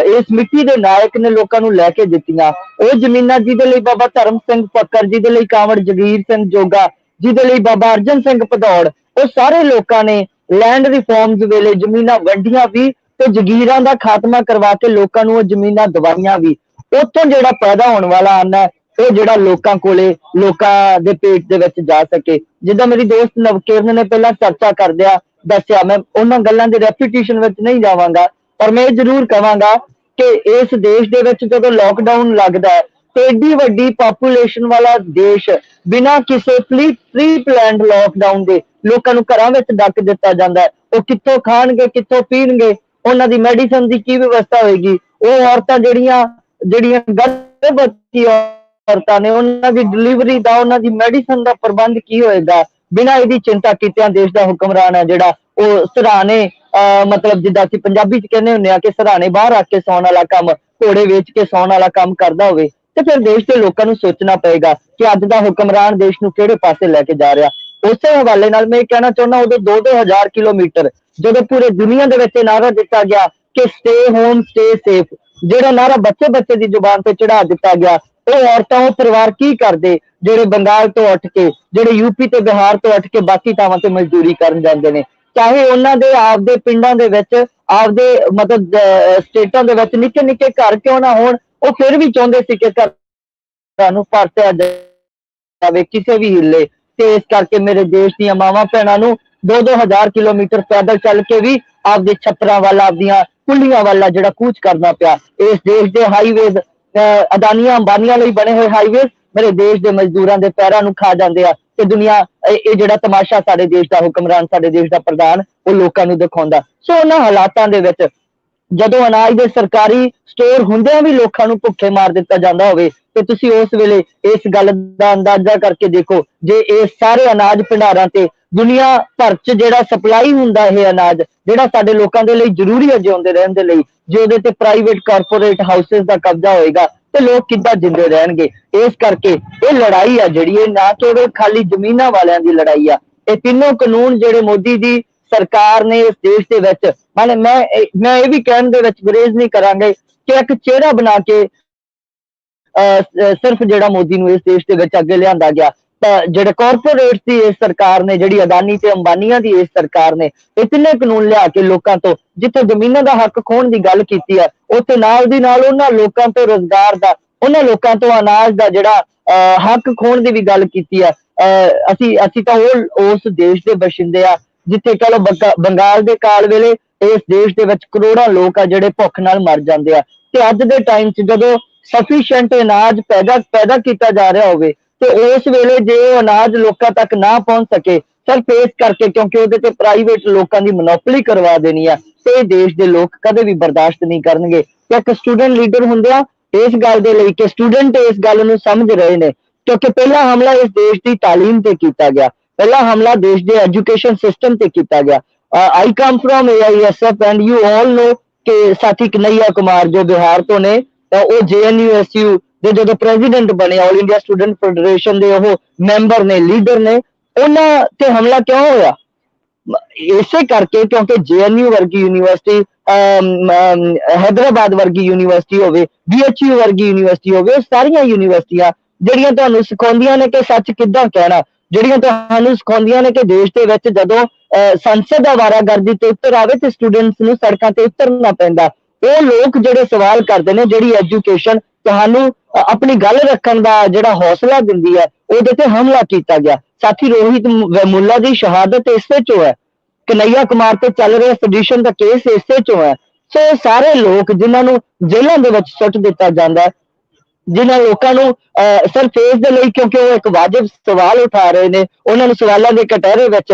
ਇਸ ਮਿੱਟੀ ਦੇ ਨਾਇਕ ਨੇ ਲੋਕਾਂ ਨੂੰ ਲੈ ਕੇ ਦਿੱਤੀਆਂ, ਉਹ ਜ਼ਮੀਨਾਂ ਜਿਹਦੇ ਲਈ ਬਾਬਾ ਧਰਮ ਸਿੰਘ ਫੱਕਰ, ਜਿਹਦੇ ਲਈ ਕਾਂਵੜ ਜਗੀਰ ਸਿੰਘ ਜੋਗਾ, ਜਿਹਦੇ ਲਈ ਬਾਬਾ ਅਰਜਨ ਸਿੰਘ ਭਦੌੜ, ਉਹ ਸਾਰੇ ਲੋਕਾਂ ਨੇ ਲੈਂਡ ਰਿਫਾਰਮਸ ਵੇਲੇ ਜ਼ਮੀਨਾਂ ਵੰਡੀਆਂ ਵੀ ਤੇ ਜਗੀਰਾਂ ਦਾ ਖਾਤਮਾ ਕਰਵਾ ਕੇ ਲੋਕਾਂ ਨੂੰ ਉਹ ਜ਼ਮੀਨਾਂ ਦਵਾਈਆਂ ਵੀ। ਉੱਥੋਂ ਜਿਹੜਾ ਪੈਦਾ ਹੋਣ ਵਾਲਾ ਅੰਨ ਹੈ ਉਹ ਜਿਹੜਾ ਲੋਕਾਂ ਕੋਲੇ, ਲੋਕਾਂ ਦੇ ਪੇਟ ਦੇ ਵਿੱਚ ਜਾ ਸਕੇ। ਜਿੱਦਾਂ ਮੇਰੀ ਦੋਸਤ ਨਵਕਿਰਨ ਨੇ ਪਹਿਲਾਂ ਚਰਚਾ ਕਰਦਿਆਂ ਦੱਸਿਆ, ਮੈਂ ਉਹਨਾਂ ਗੱਲਾਂ ਦੇ ਰੈਪੀਟੀਸ਼ਨ ਵਿੱਚ ਨਹੀਂ ਜਾਵਾਂਗਾ, ਪਰ ਮੈਂ ਇਹ ਜ਼ਰੂਰ ਕਹਾਂਗਾ ਕਿ ਇਸ ਦੇਸ਼ ਦੇ ਵਿੱਚ ਜਦੋਂ ਲੋਕਡਾਊਨ ਲੱਗਦਾ ਹੈ ਤੇ ਏਡੀ ਵੱਡੀ ਪਾਪੂਲੇਸ਼ਨ ਵਾਲਾ ਦੇਸ਼ ਬਿਨਾਂ ਕਿਸੇ ਪ੍ਰੀ ਪਲਾਨਡ ਲੋਕਡਾਊਨ ਦੇ ਲੋਕਾਂ ਨੂੰ ਘਰਾਂ ਵਿੱਚ ਡੱਕ ਦਿੱਤਾ ਜਾਂਦਾ ਹੈ। ਉਹ ਕਿੱਥੋਂ ਖਾਣਗੇ, ਕਿੱਥੋਂ ਪੀਣਗੇ, ਉਹਨਾਂ ਦੀ ਮੈਡੀਸਨ ਦੀ ਕੀ ਵਿਵਸਥਾ ਹੋਏਗੀ, ਉਹ ਔਰਤਾਂ ਜਿਹੜੀਆਂ ਗਰਭਵਤੀ ਔਰਤਾਂ ਨੇ ਉਹਨਾਂ ਦੀ ਡਿਲੀਵਰੀ ਦਾ, ਉਹਨਾਂ ਦੀ ਮੈਡੀਸਨ ਦਾ ਪ੍ਰਬੰਧ ਕੀ ਹੋਏਗਾ। ਬਿਨਾਂ ਇਹਦੀ ਚਿੰਤਾ ਕੀਤਿਆਂ ਦੇਸ਼ ਦਾ ਹੁਕਮਰਾਨ ਹੈ ਜਿਹੜਾ ਉਹ ਸਰਾਣੇ ਮਤਲਬ ਜਿੱਦਾਂ ਅਸੀਂ ਪੰਜਾਬੀ ਚ ਕਹਿੰਦੇ ਹੁੰਦੇ ਆ ਕਿ ਸਰਾਣੇ ਬਾਹਰ ਰੱਖ ਕੇ ਸੌਣ ਵਾਲਾ ਕੰਮ, ਘੋੜੇ ਵੇਚ ਕੇ ਸੌਣ ਵਾਲਾ ਕੰਮ ਕਰਦਾ ਹੋਵੇ, ਤੇ ਫਿਰ ਦੇਸ਼ ਦੇ ਲੋਕਾਂ ਨੂੰ ਸੋਚਣਾ ਪਏਗਾ ਕਿ ਅੱਜ ਦਾ ਹੁਕਮਰਾਨ ਦੇਸ਼ ਨੂੰ ਕਿਹੜੇ ਪਾਸੇ ਲੈ ਕੇ ਜਾ ਰਿਹਾ। ਉਸੇ ਹਵਾਲੇ ਨਾਲ ਮੈਂ ਇਹ ਕਹਿਣਾ ਚਾਹੁੰਦਾ, ਉਦੋਂ 2-2000 ਕਿਲੋਮੀਟਰ ਜਦੋਂ ਪੂਰੇ ਦੁਨੀਆ ਦੇ ਵਿੱਚ ਨਾਰਾ ਦਿੱਤਾ ਗਿਆ ਕਿ ਸਟੇ ਹੋਮ ਸਟੇ ਸੇਫ, ਜਿਹੜਾ ਨਾਰਾ ਬੱਚੇ ਦੀ ਜ਼ੁਬਾਨ ਤੇ ਚੜਾ ਦਿੱਤਾ ਗਿਆ, ਉਹ ਔਰਤਾਂ, ਉਹ ਪਰਿਵਾਰ ਕੀ ਕਰਦੇ ਜਿਹੜੇ ਬੰਗਾਲ ਤੋਂ ਉੱਠ ਕੇ, ਜਿਹੜੇ ਯੂਪੀ ਤੇ ਬਿਹਾਰ ਤੋਂ ਉੱਠ ਕੇ ਬਾਕੀ ਥਾਵਾਂ ਤੇ ਮਜ਼ਦੂਰੀ ਕਰਨ ਜਾਂਦੇ ਨੇ, ਚਾਹੇ ਉਹਨਾਂ ਦੇ ਆਪਦੇ ਪਿੰਡਾਂ ਦੇ ਵਿੱਚ, ਆਪਦੇ ਮਤਲਬ ਸਟੇਟਾਂ ਦੇ ਵਿੱਚ ਨਿੱਕੇ ਨਿੱਕੇ ਘਰ ਕਿਉਂ ਨਾ ਹੋਣ, ਉਹ ਫਿਰ ਵੀ ਚਾਹੁੰਦੇ ਸੀ ਕਿ ਘਰਾਂ ਨੂੰ ਪਰਤਿਆ ਜਾਵੇ ਕਿਸੇ ਵੀ ਹਿੱਲੇ। ਤੇ ਇਸ ਕਰਕੇ ਮੇਰੇ ਦੇਸ਼ ਦੀਆਂ ਮਾਵਾਂ ਭੈਣਾਂ ਨੂੰ 2-2000 ਕਿਲੋਮੀਟਰ ਪੈਦਲ ਚੱਲ ਕੇ ਵੀ ਆਪਦੇ ਛੱਪਰਾਂ ਵੱਲ, ਆਪਦੀਆਂ ਕੁੱਲੀਆਂ ਵੱਲ ਜਿਹੜਾ ਕੂਚ ਕਰਨਾ ਪਿਆ। ਇਸ ਦੇਸ਼ ਦੇ ਹਾਈਵੇਜ਼ ਅਦਾਨੀਆਂ ਅੰਬਾਨੀਆਂ ਲਈ ਬਣੇ ਹੋਏ ਹਾਈਵੇਜ਼ ਮੇਰੇ ਦੇਸ਼ ਦੇ ਮਜ਼ਦੂਰਾਂ ਦੇ ਪੈਰਾਂ ਨੂੰ ਖਾ ਜਾਂਦੇ ਆ ਤੇ ਦੁਨੀਆ ਇਹ ਜਿਹੜਾ ਤਮਾਸ਼ਾ ਸਾਡੇ ਦੇਸ਼ ਦਾ ਹੁਕਮਰਾਨ, ਸਾਡੇ ਦੇਸ਼ ਦਾ ਪ੍ਰਧਾਨ ਉਹ ਲੋਕਾਂ ਨੂੰ ਦਿਖਾਉਂਦਾ। ਸੋ ਉਹਨਾਂ ਹਾਲਾਤਾਂ ਦੇ ਵਿੱਚ ਜਦੋਂ ਅਨਾਜ ਦੇ ਸਰਕਾਰੀ ਸਟੋਰ ਹੁੰਦਿਆਂ ਵੀ ਲੋਕਾਂ ਨੂੰ ਭੁੱਖੇ ਮਾਰ ਦਿੱਤਾ ਜਾਂਦਾ ਹੋਵੇ ਤੇ ਤੁਸੀਂ ਉਸ ਵੇਲੇ ਇਸ ਗੱਲ ਦਾ ਅੰਦਾਜ਼ਾ ਕਰਕੇ ਦੇਖੋ, ਜੇ ਇਹ ਸਾਰੇ ਅਨਾਜ ਭੰਡਾਰਾਂ ਤੇ ਦੁਨੀਆ ਭਰ ਚ ਜਿਹੜਾ ਸਪਲਾਈ ਹੁੰਦਾ, ਇਹ ਅਨਾਜ ਜਿਹੜਾ ਸਾਡੇ ਲੋਕਾਂ ਦੇ ਲਈ ਜ਼ਰੂਰੀ ਹੈ ਜਿਉਂਦੇ ਰਹਿਣ ਦੇ ਲਈ, ਜੇ ਉਹਦੇ ਤੇ ਪ੍ਰਾਈਵੇਟ ਕਾਰਪੋਰੇਟ ਹਾਊਸਿਸ ਦਾ ਕਬਜ਼ਾ ਹੋਏਗਾ ਤੇ ਲੋਕ ਕਿੱਦਾਂ ਜਿੰਦੇ ਰਹਿਣਗੇ। ਇਸ ਕਰਕੇ ਇਹ ਲੜਾਈ ਆ ਜਿਹੜੀ, ਇਹ ਨਾ ਕੇਵਲ ਖਾਲੀ ਜ਼ਮੀਨਾਂ ਵਾਲਿਆਂ ਦੀ ਲੜਾਈ ਆ, ਇਹ ਤਿੰਨੋਂ ਕਾਨੂੰਨ ਜਿਹੜੇ ਮੋਦੀ ਦੀ ਸਰਕਾਰ ਨੇ ਇਸ ਦੇਸ਼ ਦੇ ਵਿੱਚ, ਮੈਂ ਇਹ ਵੀ ਕਹਿਣ ਦੇ ਵਿੱਚ ਗੁਰੇਜ਼ ਨਹੀਂ ਕਰਾਂਗੇ ਕਿ ਇੱਕ ਚਿਹਰਾ ਬਣਾ ਕੇ ਸਿਰਫ ਜਿਹੜਾ ਮੋਦੀ ਨੂੰ ਇਸ ਦੇਸ਼ ਦੇ ਵਿੱਚ ਅੱਗੇ ਲਿਆਂਦਾ ਗਿਆ, ਤਾਂ ਜਿਹੜੇ ਕਾਰਪੋਰੇਟਸ ਦੀ ਇਸ ਸਰਕਾਰ ਨੇ, ਜਿਹੜੀ ਅਦਾਨੀ ਤੇ ਅੰਬਾਨੀਆਂ ਦੀ ਇਸ ਸਰਕਾਰ ਨੇ, ਇਹ ਤਿੰਨੇ ਕਾਨੂੰਨ ਲਿਆ ਕੇ ਲੋਕਾਂ ਤੋਂ ਜਿੱਥੇ ਜ਼ਮੀਨਾਂ ਦਾ ਹੱਕ ਖੋਹਣ ਦੀ ਗੱਲ ਕੀਤੀ ਹੈ, ਉੱਥੇ ਨਾਲ ਦੀ ਨਾਲ ਉਹਨਾਂ ਲੋਕਾਂ ਤੋਂ ਰੁਜ਼ਗਾਰ ਦਾ, ਉਹਨਾਂ ਲੋਕਾਂ ਤੋਂ ਅਨਾਜ ਦਾ ਜਿਹੜਾ ਹੱਕ ਖੋਹਣ ਦੀ ਵੀ ਗੱਲ ਕੀਤੀ ਹੈ। ਅਸੀਂ ਤਾਂ ਉਸ ਦੇਸ਼ ਦੇ ਬਸ਼ਿੰਦੇ ਆ ਜਿੱਥੇ ਕਹ ਲਓ ਬੰਗਾਲ ਦੇ ਕਾਲ ਵੇਲੇ ਇਸ ਦੇਸ਼ ਦੇ ਵਿੱਚ ਕਰੋੜਾਂ ਲੋਕ ਆ ਜਿਹੜੇ ਭੁੱਖ ਨਾਲ ਮਰ ਜਾਂਦੇ ਆ, ਤੇ ਅੱਜ ਦੇ ਟਾਈਮ 'ਚ ਜਦੋਂ ਸਫੀਸ਼ੀਐਂਟ ਅਨਾਜ ਪੈਦਾ ਕੀਤਾ ਜਾ ਰਿਹਾ ਹੋਵੇ ਤੇ ਉਸ ਵੇਲੇ ਜੇ ਉਹ ਅਨਾਜ ਲੋਕਾਂ ਤੱਕ ਨਾ ਪਹੁੰਚ ਸਕੇ ਸਰ ਫੇਸ ਕਰਕੇ, ਕਿਉਂਕਿ ਉਹਦੇ ਤੇ ਪ੍ਰਾਈਵੇਟ ਲੋਕਾਂ ਦੀ ਮੋਨੋਪੋਲੀ ਕਰਵਾ ਦੇਣੀ ਆ, ਤੇ ਦੇਸ਼ ਦੇ ਲੋਕ ਕਦੇ ਵੀ ਬਰਦਾਸ਼ਤ ਨਹੀਂ ਕਰਨਗੇ। ਤੇ ਇੱਕ ਸਟੂਡੈਂਟ ਲੀਡਰ ਹੁੰਦਿਆਂ ਇਸ ਗੱਲ ਦੇ ਲਈ ਕਿ ਸਟੂਡੈਂਟ ਇਸ ਗੱਲ ਨੂੰ ਸਮਝ ਰਹੇ ਨੇ, ਕਿਉਂਕਿ ਪਹਿਲਾ ਹਮਲਾ ਇਸ ਦੇਸ਼ ਦੀ ਤਾਲੀਮ ਤੇ ਕੀਤਾ ਗਿਆ, ਪਹਿਲਾ ਹਮਲਾ ਦੇਸ਼ ਦੇ ਐਜੂਕੇਸ਼ਨ ਸਿਸਟਮ ਤੇ ਕੀਤਾ ਗਿਆ। I come from AISF and you all know ਕਿ ਸਾਥੀ ਕਨਈਆ ਕੁਮਾਰ ਜੋ ਬਿਹਾਰ ਤੋਂ ਨੇ, ਉਹ JNUSU ਦੇ ਜਦੋਂ ਪ੍ਰੈਜ਼ੀਡੈਂਟ ਬਣੇ, ਆਲ ਇੰਡੀਆ ਸਟੂਡੈਂਟ ਫੈਡਰੇਸ਼ਨ ਦੇ ਉਹ ਮੈਂਬਰ ਨੇ, ਲੀਡਰ ਨੇ। ਉਹਨਾਂ ਤੇ ਹਮਲਾ ਕਿਉਂ ਹੋਇਆ? ਇਸੇ ਕਰਕੇ ਕਿਉਂਕਿ JNU ਵਰਗੀ ਯੂਨੀਵਰਸਿਟੀ, ਹੈਦਰਾਬਾਦ ਵਰਗੀ ਯੂਨੀਵਰਸਿਟੀ ਹੋਵੇ, BHU ਵਰਗੀ ਯੂਨੀਵਰਸਿਟੀ ਹੋਵੇ, ਸਾਰੀਆਂ ਯੂਨੀਵਰਸਿਟੀਆਂ ਜਿਹੜੀਆਂ ਤੁਹਾਨੂੰ ਸਿਖਾਉਂਦੀਆਂ ਨੇ ਕਿ ਸੱਚ ਕਿੱਦਾਂ ਕਹਿਣਾ, ਜਿਹੜੀਆਂ ਤੁਹਾਨੂੰ ਸਿਖਾਉਂਦੀਆਂ ਨੇ ਕਿ ਦੇਸ਼ ਦੇ ਵਿੱਚ ਜਦੋਂ ਸੰਸਦ ਆਵਾਰਾਗਰਦੀ ਤੇ ਉੱਤਰ ਆਵੇ ਤੇ ਸਟੂਡੈਂਟਸ ਨੂੰ ਸੜਕਾਂ ਤੇ ਉਤਰਨਾ ਪੈਂਦਾ, ਉਹ ਲੋਕ ਜਿਹੜੇ ਸਵਾਲ ਕਰਦੇ ਨੇ, ਜਿਹੜੀ ਐਜੂਕੇਸ਼ਨ ਤੁਹਾਨੂੰ ਆਪਣੀ ਗੱਲ ਰੱਖਣ ਦਾ ਜਿਹੜਾ ਹੌਸਲਾ ਦਿੰਦੀ ਹੈ, ਉਹਦੇ ਤੇ ਹਮਲਾ ਕੀਤਾ ਗਿਆ। ਸਾਥੀ ਰੋਹਿਤ ਵੈਮੁੱਲਾ ਦੀ ਸ਼ਹਾਦਤ ਇਸੇ ਚੋਂ ਹੈ, ਕਨਈਆ ਕੁਮਾਰ ਤੇ ਚੱਲ ਰਿਹਾ ਸੈਡੀਸ਼ਨ ਦਾ ਕੇਸ ਇਸੇ ਚੋਂ ਹੈ। ਸੋ ਸਾਰੇ ਲੋਕ ਜਿਨ੍ਹਾਂ ਨੂੰ ਜੇਲ੍ਹਾਂ ਦੇ ਵਿੱਚ ਸੁੱਟ ਦਿੱਤਾ ਜਾਂਦਾ ਹੈ, ਜਿਨ੍ਹਾਂ ਲੋਕਾਂ ਨੂੰ ਸਰ ਫੇਸ ਦੇ ਲਈ, ਕਿਉਂਕਿ ਉਹ ਇੱਕ ਵਾਜਬ ਸਵਾਲ ਉਠਾ ਰਹੇ ਨੇ, ਉਹਨਾਂ ਨੂੰ ਸਵਾਲਾਂ ਦੇ ਕਟਹਿਰੇ ਵਿੱਚ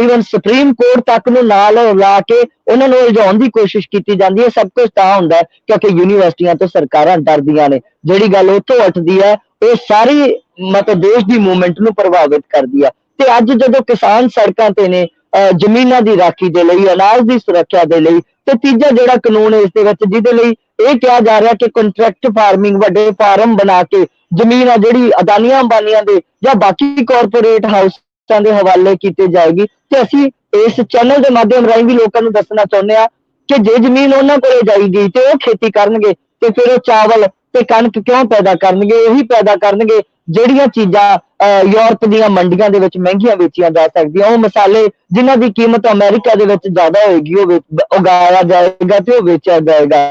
ਈਵਨ ਸੁਪਰੀਮ ਕੋਰਟ ਤੱਕ ਨੂੰ ਨਾਲ ਲਾ ਕੇ ਉਹਨਾਂ ਨੂੰ ਉਲਝਾਉਣ ਦੀ ਕੋਸ਼ਿਸ਼ ਕੀਤੀ ਜਾਂਦੀ ਹੈ। ਸਭ ਕੁਝ ਤਾਂ ਹੁੰਦਾ ਹੈ ਕਿਉਂਕਿ ਯੂਨੀਵਰਸਿਟੀਆਂ ਤੋਂ ਸਰਕਾਰਾਂ ਡਰਦੀਆਂ ਨੇ। ਜਿਹੜੀ ਗੱਲ ਉੱਥੋਂ ਉੱਠਦੀ ਹੈ ਇਹ ਸਾਰੀ ਮਤਲਬ ਦੇਸ਼ ਦੀ ਮੂਵਮੈਂਟ ਨੂੰ ਪ੍ਰਭਾਵਿਤ ਕਰਦੀ ਹੈ। ਤੇ ਅੱਜ ਜਦੋਂ ਕਿਸਾਨ ਸੜਕਾਂ ਤੇ ਨੇ ਜ਼ਮੀਨਾਂ ਦੀ ਰਾਖੀ ਦੇ ਲਈ, ਅਨਾਜ ਦੀ ਸੁਰੱਖਿਆ ਦੇ ਲਈ, ਤੇ ਤੀਜਾ ਜਿਹੜਾ ਕਾਨੂੰਨ ਇਸ ਦੇ ਵਿੱਚ ਜਿਹਦੇ ਲਈ ਇਹ ਕਿਹਾ ਜਾ ਰਿਹਾ ਕਿ ਕੰਟਰੈਕਟ ਫਾਰਮਿੰਗ, ਵੱਡੇ ਫਾਰਮ ਬਣਾ ਕੇ ਜ਼ਮੀਨ ਆ ਜਿਹੜੀ ਅਦਾਨੀਆਂ ਅੰਬਾਨੀਆਂ ਦੇ ਜਾਂ ਬਾਕੀ ਕਾਰਪੋਰੇਟ ਹਾਊਸਾਂ ਦੇ ਹਵਾਲੇ ਕੀਤੀ ਜਾਏਗੀ। ਤੇ ਅਸੀਂ ਇਸ ਚੈਨਲ ਦੇ ਮਾਧਿਅਮ ਰਾਹੀਂ ਵੀ ਲੋਕਾਂ ਨੂੰ ਦੱਸਣਾ ਚਾਹੁੰਦੇ ਆ ਕਿ ਜੇ ਜ਼ਮੀਨ ਉਹਨਾਂ ਕੋਲੇ ਜਾਏਗੀ ਤੇ ਉਹ ਖੇਤੀ ਕਰਨਗੇ, ਤੇ ਫਿਰ ਉਹ ਚਾਵਲ ਤੇ ਕਣਕ ਕਿਉਂ ਪੈਦਾ ਕਰਨਗੇ? ਉਹੀ ਪੈਦਾ ਕਰਨਗੇ ਜਿਹੜੀਆਂ ਚੀਜ਼ਾਂ ਯੂਰਪ ਦੀਆਂ ਮੰਡੀਆਂ ਦੇ ਵਿੱਚ ਮਹਿੰਗੀਆਂ ਵੇਚੀਆਂ ਜਾ ਸਕਦੀਆਂ। ਉਹ ਮਸਾਲੇ ਜਿਨ੍ਹਾਂ ਦੀ ਕੀਮਤ ਅਮਰੀਕਾ ਦੇ ਵਿੱਚ ਜ਼ਿਆਦਾ ਹੋਏਗੀ, ਉਹ ਉਗਾਇਆ ਜਾਏਗਾ ਤੇ ਉਹ ਵੇਚਿਆ ਜਾਏਗਾ।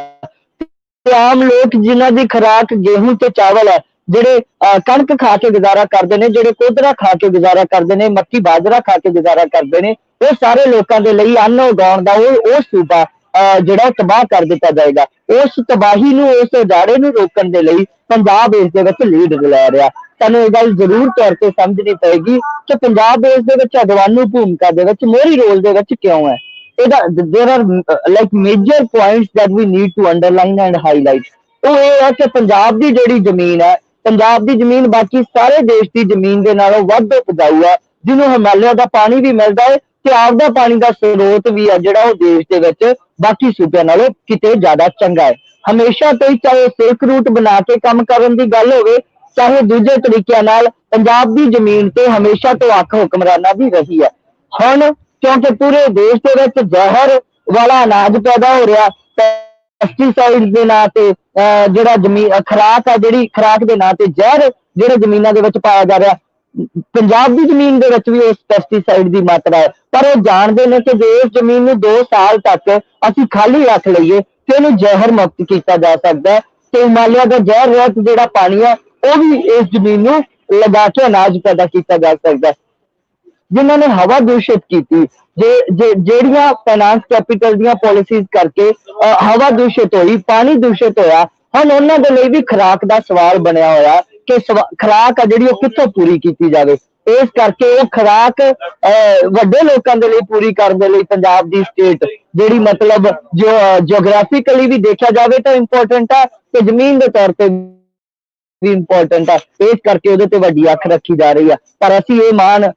ਤੇ ਆਮ ਲੋਕ ਜਿਨ੍ਹਾਂ ਦੀ ਖੁਰਾਕ ਗੇਹੂੰ ਤੇ ਚਾਵਲ ਹੈ, ਜਿਹੜੇ ਕਣਕ ਖਾ ਕੇ ਗੁਜ਼ਾਰਾ ਕਰਦੇ ਨੇ, ਜਿਹੜੇ ਕੋਦਰਾ ਖਾ ਕੇ ਗੁਜ਼ਾਰਾ ਕਰਦੇ ਨੇ, ਮੱਕੀ ਬਾਜਰਾ ਖਾ ਕੇ ਗੁਜ਼ਾਰਾ ਕਰਦੇ ਨੇ, ਉਹ ਸਾਰੇ ਲੋਕਾਂ ਦੇ ਲਈ ਅੰਨ ਉਗਾਉਣ ਦਾ ਉਹ ਸੂਬਾ ਜਿਹੜਾ ਤਬਾਹ ਕਰ ਦਿੱਤਾ ਜਾਏਗਾ। ਉਸ ਤਬਾਹੀ ਨੂੰ, ਉਸ ਉਜਾੜੇ ਨੂੰ ਰੋਕਣ ਦੇ ਲਈ ਪੰਜਾਬ ਇਸ ਦੇ ਵਿੱਚ ਲੀਡ ਲੈ ਰਿਹਾ। ਸਾਨੂੰ ਇਹ ਗੱਲ ਜ਼ਰੂਰ ਤੌਰ ਤੇ ਸਮਝਣੀ ਪਏਗੀ ਕਿ ਪੰਜਾਬ ਇਸ ਦੇ ਵਿੱਚ ਅਗਵਾਨੂ ਭੂਮਿਕਾ ਦੇ ਵਿੱਚ, ਮੋਹਰੀ ਰੋਲ ਦੇ ਵਿੱਚ ਕਿਉਂ ਹੈ। there are like major points that we need to underline and highlight। ਉਹ ਇਹ ਹੈ ਕਿ ਪੰਜਾਬ ਦੀ ਜਿਹੜੀ ਜ਼ਮੀਨ ਹੈ, ਪੰਜਾਬ ਦੀ ਜ਼ਮੀਨ ਬਾਕੀ ਸਾਰੇ ਦੇਸ਼ ਦੀ ਜ਼ਮੀਨ ਦੇ ਨਾਲੋਂ ਵੱਧ ਉਪਜਾਊ ਹੈ, ਜਿਹਨੂੰ ਹਿਮਾਲਿਆ ਦਾ ਪਾਣੀ ਵੀ ਮਿਲਦਾ ਹੈ ਤੇ ਆਪਦਾ ਪਾਣੀ ਦਾ ਸਰੋਤ ਵੀ ਹੈ ਜਿਹੜਾ ਉਹ ਦੇਸ਼ ਦੇ ਵਿੱਚ ਬਾਕੀ ਸੂਬਿਆਂ ਨਾਲੋਂ ਕਿਤੇ ਜ਼ਿਆਦਾ ਚੰਗਾ ਹੈ। ਹਮੇਸ਼ਾ ਤੋਂ ਹੀ ਚਾਹੇ ਸਿਲਕ ਰੂਟ ਬਣਾ ਕੇ ਕੰਮ ਕਰਨ ਦੀ ਗੱਲ ਹੋਵੇ, ਚਾਹੇ ਦੂਜੇ ਤਰੀਕਿਆਂ ਨਾਲ, ਪੰਜਾਬ ਦੀ ਜ਼ਮੀਨ ਤੇ ਹਮੇਸ਼ਾ ਤੋਂ ਅੱਖ ਹੁਕਮਰਾਨਾਂ ਦੀ ਰਹੀ ਹੈ। ਹੁਣ ਕਿਉਂਕਿ ਪੂਰੇ ਦੇਸ਼ ਦੇ ਵਿੱਚ ਜ਼ਹਿਰ ਵਾਲਾ ਅਨਾਜ ਪੈਦਾ ਹੋ ਰਿਹਾ, ਪੈਸਟੀਸਾਈਡ ਦੇ ਨਾਂ ਤੇ ਜਿਹੜਾ ਜ਼ਮੀਨ ਖੁਰਾਕ ਆ, ਜਿਹੜੀ ਖੁਰਾਕ ਦੇ ਨਾਂ ਤੇ ਜ਼ਹਿਰ ਜਿਹੜੇ ਜ਼ਮੀਨਾਂ ਦੇ ਵਿੱਚ ਪਾਇਆ ਜਾ ਰਿਹਾ, ਪੰਜਾਬ ਦੀ ਜ਼ਮੀਨ ਦੇ ਵਿੱਚ ਵੀ ਉਸ ਪੈਸਟੀਸਾਈਡ ਦੀ ਮਾਤਰਾ ਹੈ। ਪਰ ਉਹ ਜਾਣਦੇ ਨੇ ਕਿ ਜੇ ਇਸ ਜ਼ਮੀਨ ਨੂੰ 2 ਸਾਲ ਤੱਕ ਅਸੀਂ ਖਾਲੀ ਰੱਖ ਲਈਏ ਤੇ ਇਹਨੂੰ ਜ਼ਹਿਰ ਮੁਕਤ ਕੀਤਾ ਜਾ ਸਕਦਾ ਹੈ, ਤੇ ਹਿਮਾਲਿਆ ਦਾ ਜ਼ਹਿਰ ਰਹਿਤ ਜਿਹੜਾ ਪਾਣੀ ਆ ਉਹ ਵੀ ਇਸ ਜ਼ਮੀਨ ਨੂੰ ਲਗਾ ਕੇ ਅਨਾਜ ਪੈਦਾ ਕੀਤਾ ਜਾ ਸਕਦਾ ਹੈ। ਜਿਨ੍ਹਾਂ ਨੇ ਹਵਾ ਦੂਸ਼ਿਤ ਕੀਤੀ, ਜਿਹੜੀਆਂ ਫਾਈਨਾਂਸ ਕੈਪੀਟਲ ਦੀਆਂ ਪਾਲਿਸੀਜ਼ ਕਰਕੇ ਹਵਾ ਦੂਸ਼ਿਤ ਹੋਈ, ਪਾਣੀ ਦੂਸ਼ਿਤ ਹੋਇਆ, ਹੁਣ ਉਹਨਾਂ ਦੇ ਲਈ ਵੀ ਖੁਰਾਕ ਦਾ ਸਵਾਲ ਬਣਿਆ ਹੋਇਆ ਕਿ ਖੁਰਾਕ ਆ ਜਿਹੜੀ ਉਹ ਕਿੱਥੋਂ ਪੂਰੀ ਕੀਤੀ ਜਾਵੇ। ਇਸ ਕਰਕੇ ਉਹ ਖੁਰਾਕ ਵੱਡੇ ਲੋਕਾਂ ਦੇ ਲਈ ਪੂਰੀ ਕਰਨ ਦੇ ਲਈ ਪੰਜਾਬ ਦੀ ਸਟੇਟ ਜਿਹੜੀ ਮਤਲਬ ਜੋ ਜਿਓਗ੍ਰਾਫਿਕਲੀ ਵੀ ਦੇਖਿਆ ਜਾਵੇ ਤਾਂ ਇੰਪੋਰਟੈਂਟ ਆ, ਤੇ ਜ਼ਮੀਨ ਦੇ ਤੌਰ ਤੇ ਵੀ ਇੰਪੋਰਟੈਂਟ ਆ। ਇਸ ਕਰਕੇ ਉਹਦੇ ਤੇ ਵੱਡੀ ਅੱਖ ਰੱਖੀ ਜਾ ਰਹੀ ਆ। ਪਰ ਅਸੀਂ ਇਹ ਮਾਣ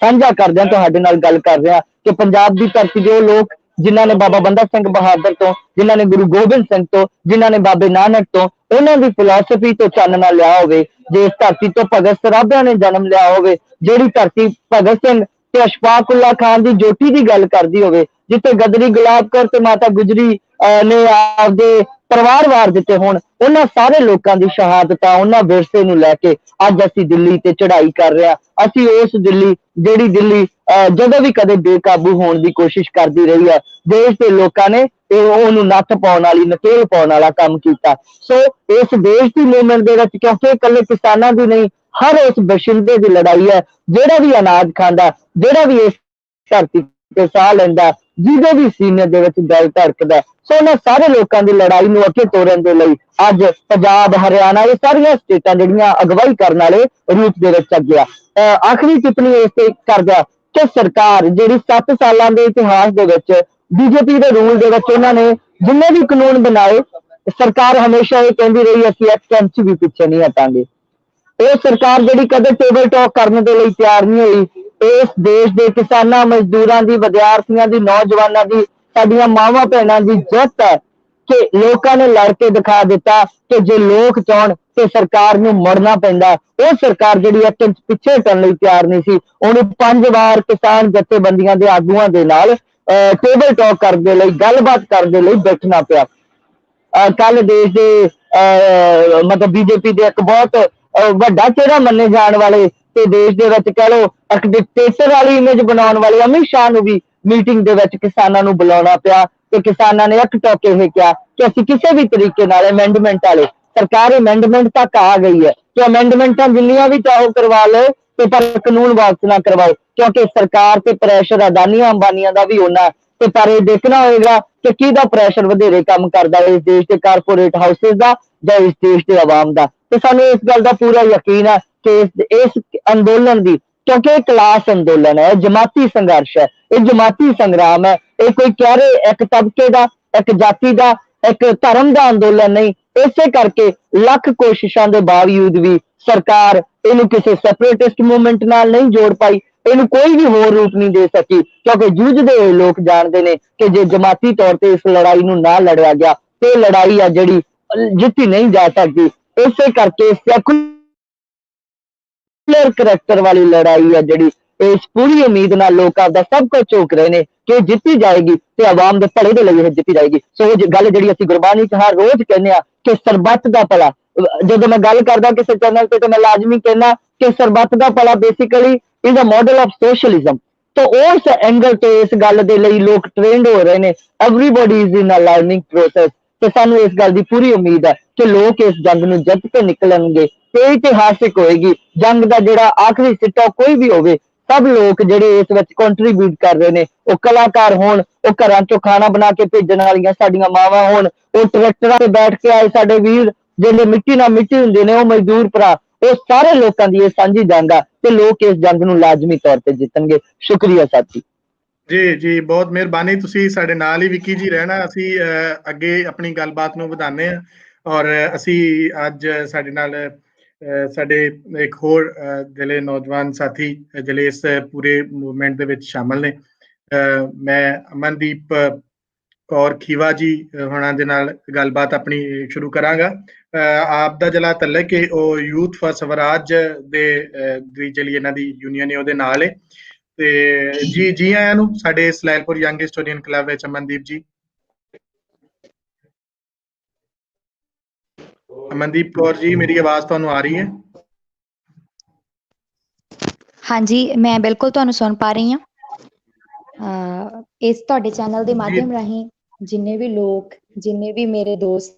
ਸਾਂਝਾ ਕਰਦੇ ਹਾਂ, ਤੁਹਾਡੇ ਨਾਲ ਗੱਲ ਕਰ ਰਹੇ ਹਾਂ ਕਿ ਪੰਜਾਬ ਦੀ ਧਰਤੀ ਦੇ ਉਹ ਲੋਕ ਜਿਨ੍ਹਾਂ ਨੇ ਬਾਬਾ ਬੰਦਾ ਸਿੰਘ ਬਹਾਦਰ ਤੋਂ, ਜਿਨ੍ਹਾਂ ਨੇ ਗੁਰੂ ਗੋਬਿੰਦ ਸਿੰਘ ਤੋਂ, ਜਿਨ੍ਹਾਂ ਨੇ ਬਾਬੇ ਨਾਨਕ ਤੋਂ, ਉਹਨਾਂ ਦੀ ਫਿਲਾਸਫੀ ਤੋਂ ਚਾਨਣਾ ਲਿਆ ਹੋਵੇ, ਜੇ ਇਸ ਧਰਤੀ ਤੋਂ ਭਗਤ ਸਰਾਭਿਆਂ ਨੇ ਜਨਮ ਲਿਆ ਹੋਵੇ, ਜਿਹੜੀ ਧਰਤੀ ਭਗਤ ਸਿੰਘ ਤੇ ਅਸ਼ਫਾਕ ਉल्ला ਖਾਨ ਦੀ ਜੋਟੀ ਦੀ ਗੱਲ ਕਰਦੀ ਹੋਵੇ, ਜਿੱਥੇ ਗਦਰੀ ਗੁਲਾਬ ਕੌਰ ਤੇ ਮਾਤਾ ਗੁਜਰੀ ਨੇ ਆਪਦੇ ਪਰਿਵਾਰ ਵਾਰ ਦਿੱਤੇ ਹੋਣ, ਉਹਨਾਂ ਸਾਰੇ ਲੋਕਾਂ ਦੀ ਸ਼ਹਾਦਤਾਂ, ਉਹਨਾਂ ਵਿਰਸੇ ਨੂੰ ਲੈ ਕੇ ਅੱਜ ਅਸੀਂ ਦਿੱਲੀ ਤੇ ਚੜ੍ਹਾਈ ਕਰ ਰਹੇ ਹਾਂ। ਅਸੀਂ ਉਸ ਦਿੱਲੀ ਜਿਹੜੀ ਦਿੱਲੀ ਜਦੋਂ ਵੀ ਕਦੇ ਬੇਕਾਬੂ ਹੋਣ ਦੀ ਕੋਸ਼ਿਸ਼ ਕਰਦੀ ਰਹੀ ਹੈ, ਦੇਸ਼ ਦੇ ਲੋਕਾਂ ਨੇ ਉਹਨੂੰ ਨੱਥ ਪਾਉਣ ਵਾਲੀ, ਨਕੇਲ ਪਾਉਣ ਵਾਲਾ ਕੰਮ ਕੀਤਾ। ਸੋ ਇਸ ਦੇਸ਼ ਦੀ ਮੂਵਮੈਂਟ ਦੇ ਵਿੱਚ ਕਿਉਂਕਿ ਇਕੱਲੇ ਕਿਸਾਨਾਂ ਦੀ ਨਹੀਂ, ਹਰ ਉਸ ਬਸ਼ਿੰਦੇ ਦੀ ਲੜਾਈ ਹੈ, ਜਿਹੜਾ ਵੀ ਅਨਾਜ ਖਾਂਦਾ, ਜਿਹੜਾ ਵੀ ਇਸ ਧਰਤੀ ਤੇ ਸਾਹ ਲੈਂਦਾ, ਜਿਹਦੇ ਵੀ ਸੀਨੇ ਦੇ ਵਿੱਚ ਦਿਲ ਧੜਕਦਾ। ਸੋ ਉਹਨਾਂ ਸਾਰੇ ਲੋਕਾਂ ਦੀ ਲੜਾਈ ਨੂੰ ਅੱਗੇ ਤੋਰਨ ਦੇ ਲਈ ਅੱਜ ਪੰਜਾਬ, ਹਰਿਆਣਾ, ਇਹ ਸਾਰੀਆਂ ਸਟੇਟਾਂ ਜਿਹੜੀਆਂ ਅਗਵਾਈ ਕਰਨ ਵਾਲੇ ਰੂਪ ਦੇ ਵਿੱਚ ਅੱਗੇ ਆ। ਆਖਰੀ ਟਿੱਪਣੀ ਇਸ ਤੇ ਕਰਦਾ ਕਿ ਸਰਕਾਰ ਜਿਹੜੀ 7 ਸਾਲਾਂ ਦੇ ਇਤਿਹਾਸ ਦੇ ਵਿੱਚ ਬੀਜੇਪੀ ਦੇ ਰੂਲ ਦੇ ਵਿੱਚ ਉਹਨਾਂ ਨੇ ਜਿੰਨੇ ਵੀ ਕਾਨੂੰਨ ਬਣਾਏ, ਸਰਕਾਰ ਹਮੇਸ਼ਾ ਇਹ ਕਹਿੰਦੀ ਰਹੀ ਅਸੀਂ ਇੱਕ ਇੰਚ ਵੀ ਪਿੱਛੇ ਨਹੀਂ ਹਟਾਂਗੇ। ਇਹ ਸਰਕਾਰ ਜਿਹੜੀ ਕਦੇ ਟੇਬਲ ਟਾਕ ਕਰਨ ਦੇ ਲਈ ਤਿਆਰ ਨਹੀਂ ਹੋਈ। ਇਸ ਦੇਸ਼ ਦੇ ਕਿਸਾਨਾਂ, ਮਜ਼ਦੂਰਾਂ ਦੀ, ਵਿਦਿਆਰਥੀਆਂ ਦੀ, ਨੌਜਵਾਨਾਂ ਦੀ, ਸਾਡੀਆਂ ਮਾਵਾਂ ਭੈਣਾਂ ਦੀ ਜਿੱਤ ਹੈ ਕਿ ਲੋਕਾਂ ਨੇ ਲੜ ਕੇ ਦਿਖਾ ਦਿੱਤਾ ਕਿ ਜੇ ਲੋਕ ਚਾਹਣ ਤੇ ਸਰਕਾਰ ਨੂੰ ਮੁੜਨਾ ਪੈਂਦਾ। ਉਹ ਸਰਕਾਰ ਜਿਹੜੀ ਇੱਕ ਇੰਚ ਪਿੱਛੇ ਹਟਣ ਲਈ ਤਿਆਰ ਨਹੀਂ ਸੀ, ਉਹਨੂੰ 5 ਵਾਰ ਕਿਸਾਨ ਜਥੇਬੰਦੀਆਂ ਦੇ ਆਗੂਆਂ ਦੇ ਨਾਲ ਟੇਬਲ ਟਾਕ ਕਰਨ ਦੇ ਲਈ, ਗੱਲਬਾਤ ਕਰਨ ਦੇ ਲਈ ਬੈਠਣਾ ਪਿਆ। ਕੱਲ ਦੇਸ਼ ਦੇ ਮਤਲਬ ਬੀਜੇਪੀ ਦੇ ਇੱਕ ਬਹੁਤ ਵੱਡਾ ਚਿਹਰਾ ਮੰਨੇ ਜਾਣ ਵਾਲੇ ਤੇ ਦੇਸ਼ ਦੇ ਵਿੱਚ ਕਹਿ ਲਓ ਇੱਕ ਡਿਕਟੇਟਰ ਵਾਲੀ ਇਮੇਜ ਬਣਾਉਣ ਵਾਲੇ ਅਮਿਤ ਸ਼ਾਹ ਨੂੰ ਵੀ ਮੀਟਿੰਗ ਦੇ ਵਿੱਚ ਕਿਸਾਨਾਂ ਨੂੰ ਬੁਲਾਉਣਾ ਪਿਆ ਤੇ ਕਿਸਾਨਾਂ ਨੇ ਇੱਕ ਟੋਕ ਇਹ ਕਿਹਾ ਕਿ ਅਸੀਂ ਕਿਸੇ ਵੀ ਤਰੀਕੇ ਨਾਲ ਅਮੈਂਡਮੈਂਟ ਵਾਲੇ, ਸਰਕਾਰ ਅਮੈਂਡਮੈਂਟ ਤੱਕ ਆ ਗਈ ਹੈ ਕਿ ਅਮੈਂਡਮੈਂਟਾਂ ਜਿੰਨੀਆਂ ਵੀ ਚਾਹੋ ਕਰਵਾ ਲਓ ਤੇ ਪਰ ਕਾਨੂੰਨ ਵਾਪਸ ਨਾ ਕਰਵਾਓ, ਕਿਉਂਕਿ ਸਰਕਾਰ ਤੇ ਪ੍ਰੈਸ਼ਰ ਅਦਾਨੀਆਂ ਅੰਬਾਨੀਆਂ ਦਾ ਵੀ ਹੋਣਾ ਤੇ ਪਰ ਇਹ ਦੇਖਣਾ ਹੋਏਗਾ ਕਿ ਕਿਹਦਾ ਪ੍ਰੈਸ਼ਰ ਵਧੇਰੇ ਕੰਮ ਕਰਦਾ, ਇਸ ਦੇਸ਼ ਦੇ ਕਾਰਪੋਰੇਟ ਹਾਊਸਿਸ ਦਾ ਜਾਂ ਇਸ ਦੇਸ਼ ਦੇ ਆਵਾਮ ਦਾ। ਤੇ ਸਾਨੂੰ ਇਸ ਗੱਲ ਦਾ ਪੂਰਾ ਯਕੀਨ ਹੈ ਕਿ ਇਸ ਅੰਦੋਲਨ ਦੀ, ਕਿਉਂਕਿ ਇਹ ਕਲਾਸ ਅੰਦੋਲਨ ਹੈ, ਜਮਾਤੀ ਸੰਘਰਸ਼ ਹੈ, ਇਹ ਜਮਾਤੀ ਸੰਗਰਾਮ ਹੈ, ਇਹ ਕੋਈ ਕਹਿ ਰਹੇ ਇੱਕ ਤਬਕੇ ਦਾ, ਇੱਕ ਜਾਤੀ ਦਾ, ਇੱਕ ਧਰਮ ਦਾ ਅੰਦੋਲਨ ਨਹੀਂ। ਇਸੇ ਕਰਕੇ ਲੱਖ ਕੋਸ਼ਿਸ਼ਾਂ ਦੇ ਬਾਵਜੂਦ ਵੀ ਸਰਕਾਰ ਇਹਨੂੰ ਕਿਸੇ ਸੈਪਰੇਟਿਸਟ ਮੂਵਮੈਂਟ ਨਾਲ ਨਹੀਂ ਜੋੜ ਪਾਈ, ਇਹਨੂੰ ਕੋਈ ਵੀ ਹੋਰ ਰੂਪ ਨਹੀਂ ਦੇ ਸਕੀ, ਕਿਉਂਕਿ ਜੂਝਦੇ ਹੋਏ ਲੋਕ ਜਾਣਦੇ ਨੇ ਕਿ ਜੇ ਜਮਾਤੀ ਤੌਰ ਤੇ ਇਸ ਲੜਾਈ ਨੂੰ ਨਾ ਲੜਿਆ ਗਿਆ ਤੇ ਇਹ ਲੜਾਈ ਆ ਜਿਹੜੀ ਜਿੱਤੀ ਨਹੀਂ ਜਾ ਸਕਦੀ। ਇਸੇ ਕਰਕੇ ਸੈਕੂਲਰ ਕਰੈਕਟਰ ਵਾਲੀ ਲੜਾਈ ਆ ਜਿਹੜੀ, ਇਸ ਪੂਰੀ ਉਮੀਦ ਨਾਲ ਲੋਕ ਆਪਦਾ ਸਭ ਕੁਝ ਝੋਕ ਰਹੇ ਨੇ ਕਿ ਜਿੱਤੀ ਜਾਏਗੀ ਤੇ ਆਵਾਮ ਦੇ ਭਲੇ ਦੇ ਲਈ ਇਹ ਜਿੱਤੀ ਜਾਏਗੀ। ਸੋ ਇਹ ਗੱਲ ਜਿਹੜੀ ਅਸੀਂ ਗੁਰਬਾਣੀ ਚ ਹਰ ਰੋਜ਼ ਕਹਿੰਦੇ ਆ ਕਿ ਸਰਬੱਤ ਦਾ ਭਲਾ, ਜਦੋਂ ਮੈਂ ਗੱਲ ਕਰਦਾ ਕਿਸੇ ਚੈਨਲ ਤੇ ਮੈਂ ਲਾਜ਼ਮੀ ਕਹਿਣਾ ਕਿ ਸਰਬੱਤ ਦਾ ਭਲਾ basically is a model of socialism. ਤਾਂ ਉਸ ਐਂਗਲ ਤੋਂ ਇਸ ਗੱਲ ਦੇ ਲਈ ਲੋਕ ਟ੍ਰੇਨਡ ਹੋ ਰਹੇ ਨੇ। Everybody is in a learning process ਤੇ ਸਾਨੂੰ ਇਸ ਗੱਲ ਦੀ ਪੂਰੀ ਉਮੀਦ ਹੈ ਕਿ ਲੋਕ ਇਸ ਜੰਗ ਨੂੰ ਜਿੱਤ ਕੇ ਨਿਕਲਣਗੇ ਤੇ ਇਤਿਹਾਸਿਕ ਹੋਏਗੀ ਜੰਗ ਦਾ ਜਿਹੜਾ ਆਖਰੀ ਸਿੱਟਾ ਕੋਈ ਵੀ ਹੋਵੇ। ਸਭ ਲੋਕ ਜਿਹੜੇ ਇਸ ਵਿੱਚ ਕੰਟਰੀਬਿਊਟ ਕਰ ਰਹੇ ਨੇ, ਉਹ ਕਲਾਕਾਰ ਹੋਣ, ਉਹ ਘਰਾਂ ਚੋਂ ਖਾਣਾ ਬਣਾ ਕੇ ਭੇਜਣ ਵਾਲੀਆਂ ਸਾਡੀਆਂ ਮਾਵਾਂ ਹੋਣ, ਉਹ ਟਰੈਕਟਰਾਂ ਤੇ ਬੈਠ ਕੇ ਆਏ ਸਾਡੇ ਵੀਰ ਜਿਹੜੇ ਮਿੱਟੀ ਨਾਲ ਮਿੱਟੀ ਹੁੰਦੇ ਨੇ, ਉਹ ਮਜ਼ਦੂਰ ਭਰਾ, ਉਹ ਸਾਰੇ ਲੋਕਾਂ ਦੀ ਇਹ ਸਾਂਝੀ ਜੰਗ ਆ ਤੇ ਲੋਕ ਇਸ ਜੰਗ ਨੂੰ ਲਾਜ਼ਮੀ ਤੌਰ ਤੇ ਜਿੱਤਣਗੇ। ਸ਼ੁਕਰੀਆ ਸਾਥੀ ਜੀ। ਜੀ ਬਹੁਤ ਮਿਹਰਬਾਨੀ, ਤੁਸੀਂ ਸਾਡੇ ਨਾਲ ਹੀ ਵਿੱਕੀ ਜੀ ਰਹਿਣਾ। ਅਸੀਂ ਅੱਗੇ ਆਪਣੀ ਗੱਲਬਾਤ ਨੂੰ ਵਧਾਉਂਦੇ ਹਾਂ ਔਰ ਅਸੀਂ ਅੱਜ ਸਾਡੇ ਨਾਲ ਸਾਡੇ ਇੱਕ ਹੋਰ ਜਿਹੜੇ ਨੌਜਵਾਨ ਸਾਥੀ ਜਿਹੜੇ ਇਸ ਪੂਰੇ ਮੂਵਮੈਂਟ ਦੇ ਵਿੱਚ ਸ਼ਾਮਲ ਨੇ, ਮੈਂ ਅਮਨਦੀਪ ਕੌਰ ਖੀਵਾ ਜੀ ਹੋਣਾ ਦੇ ਨਾਲ ਗੱਲਬਾਤ ਆਪਣੀ ਸ਼ੁਰੂ ਕਰਾਂਗਾ। ਆਪ ਦਾ ਜਿਹੜਾ ਤਲਕ ਹੈ ਉਹ ਯੂਥ ਫॉर ਸਵਰਾਜ ਦੇ ਜਿਹੜੀ ਇਹਨਾਂ ਦੀ ਯੂਨੀਅਨ ਹੈ ਉਹਦੇ ਨਾਲ ਹੈ ਤੇ ਜੀ ਆਇਆਂ ਨੂੰ ਸਾਡੇ ਸਲੈਲਪੁਰ ਯੰਗ ਹਿਸਟੋਰੀਅਨ ਕਲੱਬ ਵਿੱਚ। ਅਮਨਦੀਪ ਜੀ, ਅਮਨਦੀਪ ਕੌਰ ਜੀ, ਮੇਰੀ ਆਵਾਜ਼ ਤੁਹਾਨੂੰ ਆ ਰਹੀ ਹੈ? ਹਾਂਜੀ, ਮੈਂ ਬਿਲਕੁਲ ਤੁਹਾਨੂੰ ਸੁਣ ਪਾ ਰਹੀ ਹਾਂ। ਇਸ ਤੁਹਾਡੇ ਚੈਨਲ ਦੇ ਮਾਧਿਅਮ ਰਾਹੀਂ ਜਿੰਨੇ ਵੀ ਲੋਕ, ਜਿੰਨੇ ਵੀ ਮੇਰੇ ਦੋਸਤ,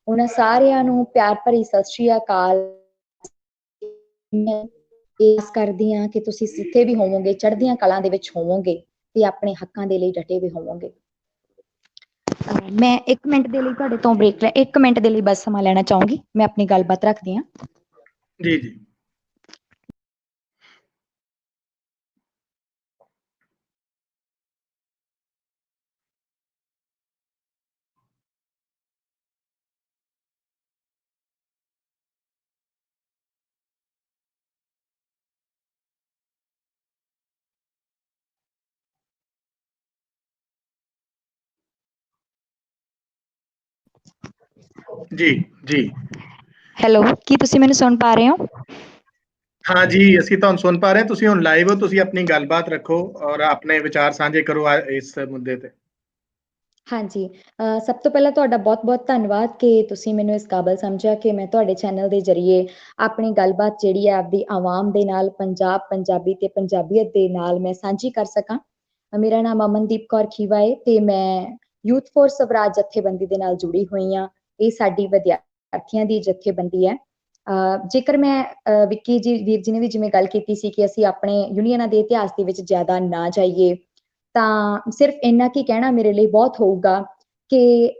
ਉਹਨਾਂ ਸਾਰਿਆਂ ਨੂੰ ਪਿਆਰ ਭਰੀ ਸਤਿ ਸ਼੍ਰੀ ਅਕਾਲ। ਮੈਂ ਆਸ ਕਰਦੀ ਹਾਂ ਕਿ ਤੁਸੀਂ ਜਿੱਥੇ ਵੀ ਹੋਵੋਗੇ ਚੜ੍ਹਦੀਆਂ ਕਲਾਂ ਦੇ ਵਿੱਚ ਹੋਵੋਗੇ ਤੇ ਆਪਣੇ ਹੱਕਾਂ ਦੇ ਲਈ ਡਟੇ ਵੀ ਹੋਵੋਗੇ। ਮੈਂ 1 ਮਿੰਟ ਦੇ ਲਈ ਤੁਹਾਡੇ ਤੋਂ ਬ੍ਰੇਕ 1 ਮਿੰਟ ਦੇ ਲਈ ਬਸ ਸਮਾਂ ਲੈਣਾ ਚਾਹੂੰਗੀ। ਮੈਂ ਆਪਣੀ ਗੱਲਬਾਤ ਰੱਖਦੀ ਹਾਂ। ਜੀ। ਜੀ ਹੈਲੋ, ਕੀ ਤੁਸੀਂ ਮੈਨੂੰ ਸੁਣ ਪਾ ਰਹੇ ਹੋ? ਹਾਂ ਜੀ, ਅਸੀਂ ਤੁਹਾਨੂੰ ਸੁਣ ਪਾ ਰਹੇ ਹਾਂ। ਤੁਸੀਂ ਹੁਣ ਲਾਈਵ ਹੋ, ਤੁਸੀਂ ਆਪਣੀ ਗੱਲਬਾਤ ਰੱਖੋ ਔਰ ਆਪਣੇ ਵਿਚਾਰ ਸਾਂਝੇ ਕਰੋ ਇਸ ਮੁੱਦੇ ਤੇ। ਹਾਂਜੀ, ਸਭ ਤੋਂ ਪਹਿਲਾਂ ਤੁਹਾਡਾ ਬਹੁਤ-ਬਹੁਤ ਧੰਨਵਾਦ ਕਿ ਤੁਸੀਂ ਮੈਨੂੰ ਇਸ ਕਾਬਲ ਸਮਝਿਆ ਕਿ ਮੈਂ ਤੁਹਾਡੇ ਚੈਨਲ ਦੇ ਜ਼ਰੀਏ ਆਪਣੀ ਗੱਲਬਾਤ ਜਿਹੜੀ ਹੈ ਆਪਦੀ ਆਵਾਮ ਦੇ ਨਾਲ, ਪੰਜਾਬ, ਪੰਜਾਬੀ ਤੇ ਪੰਜਾਬੀਅਤ ਦੇ ਨਾਲ ਮੈਂ ਸਾਂਝੀ ਕਰ ਸਕਾਂ। ਮੇਰਾ ਨਾਮ ਅਮਨਦੀਪ ਕੌਰ ਖੀਵਾ ਹੈ ਤੇ ਮੈਂ ਯੂਥ ਫॉर ਸਵਰਾਜ ਜਥੇਬੰਦੀ ਦੇ ਨਾਲ ਜੁੜੀ ਹੋਈ ਹਾਂ। ਇਹ ਸਾਡੀ ਵਿਦਿਆਰਥੀਆਂ ਦੀ ਜਥੇਬੰਦੀ ਹੈ। ਜੇਕਰ ਮੈਂ ਵਿੱਕੀ ਜੀ ਵੀਰ ਜੀ ਨੇ ਵੀ ਜਿਵੇਂ ਗੱਲ ਕੀਤੀ ਸੀ ਕਿ ਅਸੀਂ ਆਪਣੇ ਯੂਨੀਅਨਾਂ ਦੇ ਇਤਿਹਾਸ ਦੇ ਵਿੱਚ ਜ਼ਿਆਦਾ ਨਾ ਜਾਈਏ, ਤਾਂ ਸਿਰਫ ਇੰਨਾ ਕੀ ਕਹਿਣਾ ਮੇਰੇ ਲਈ ਬਹੁਤ ਹੋਊਗਾ ਕਿ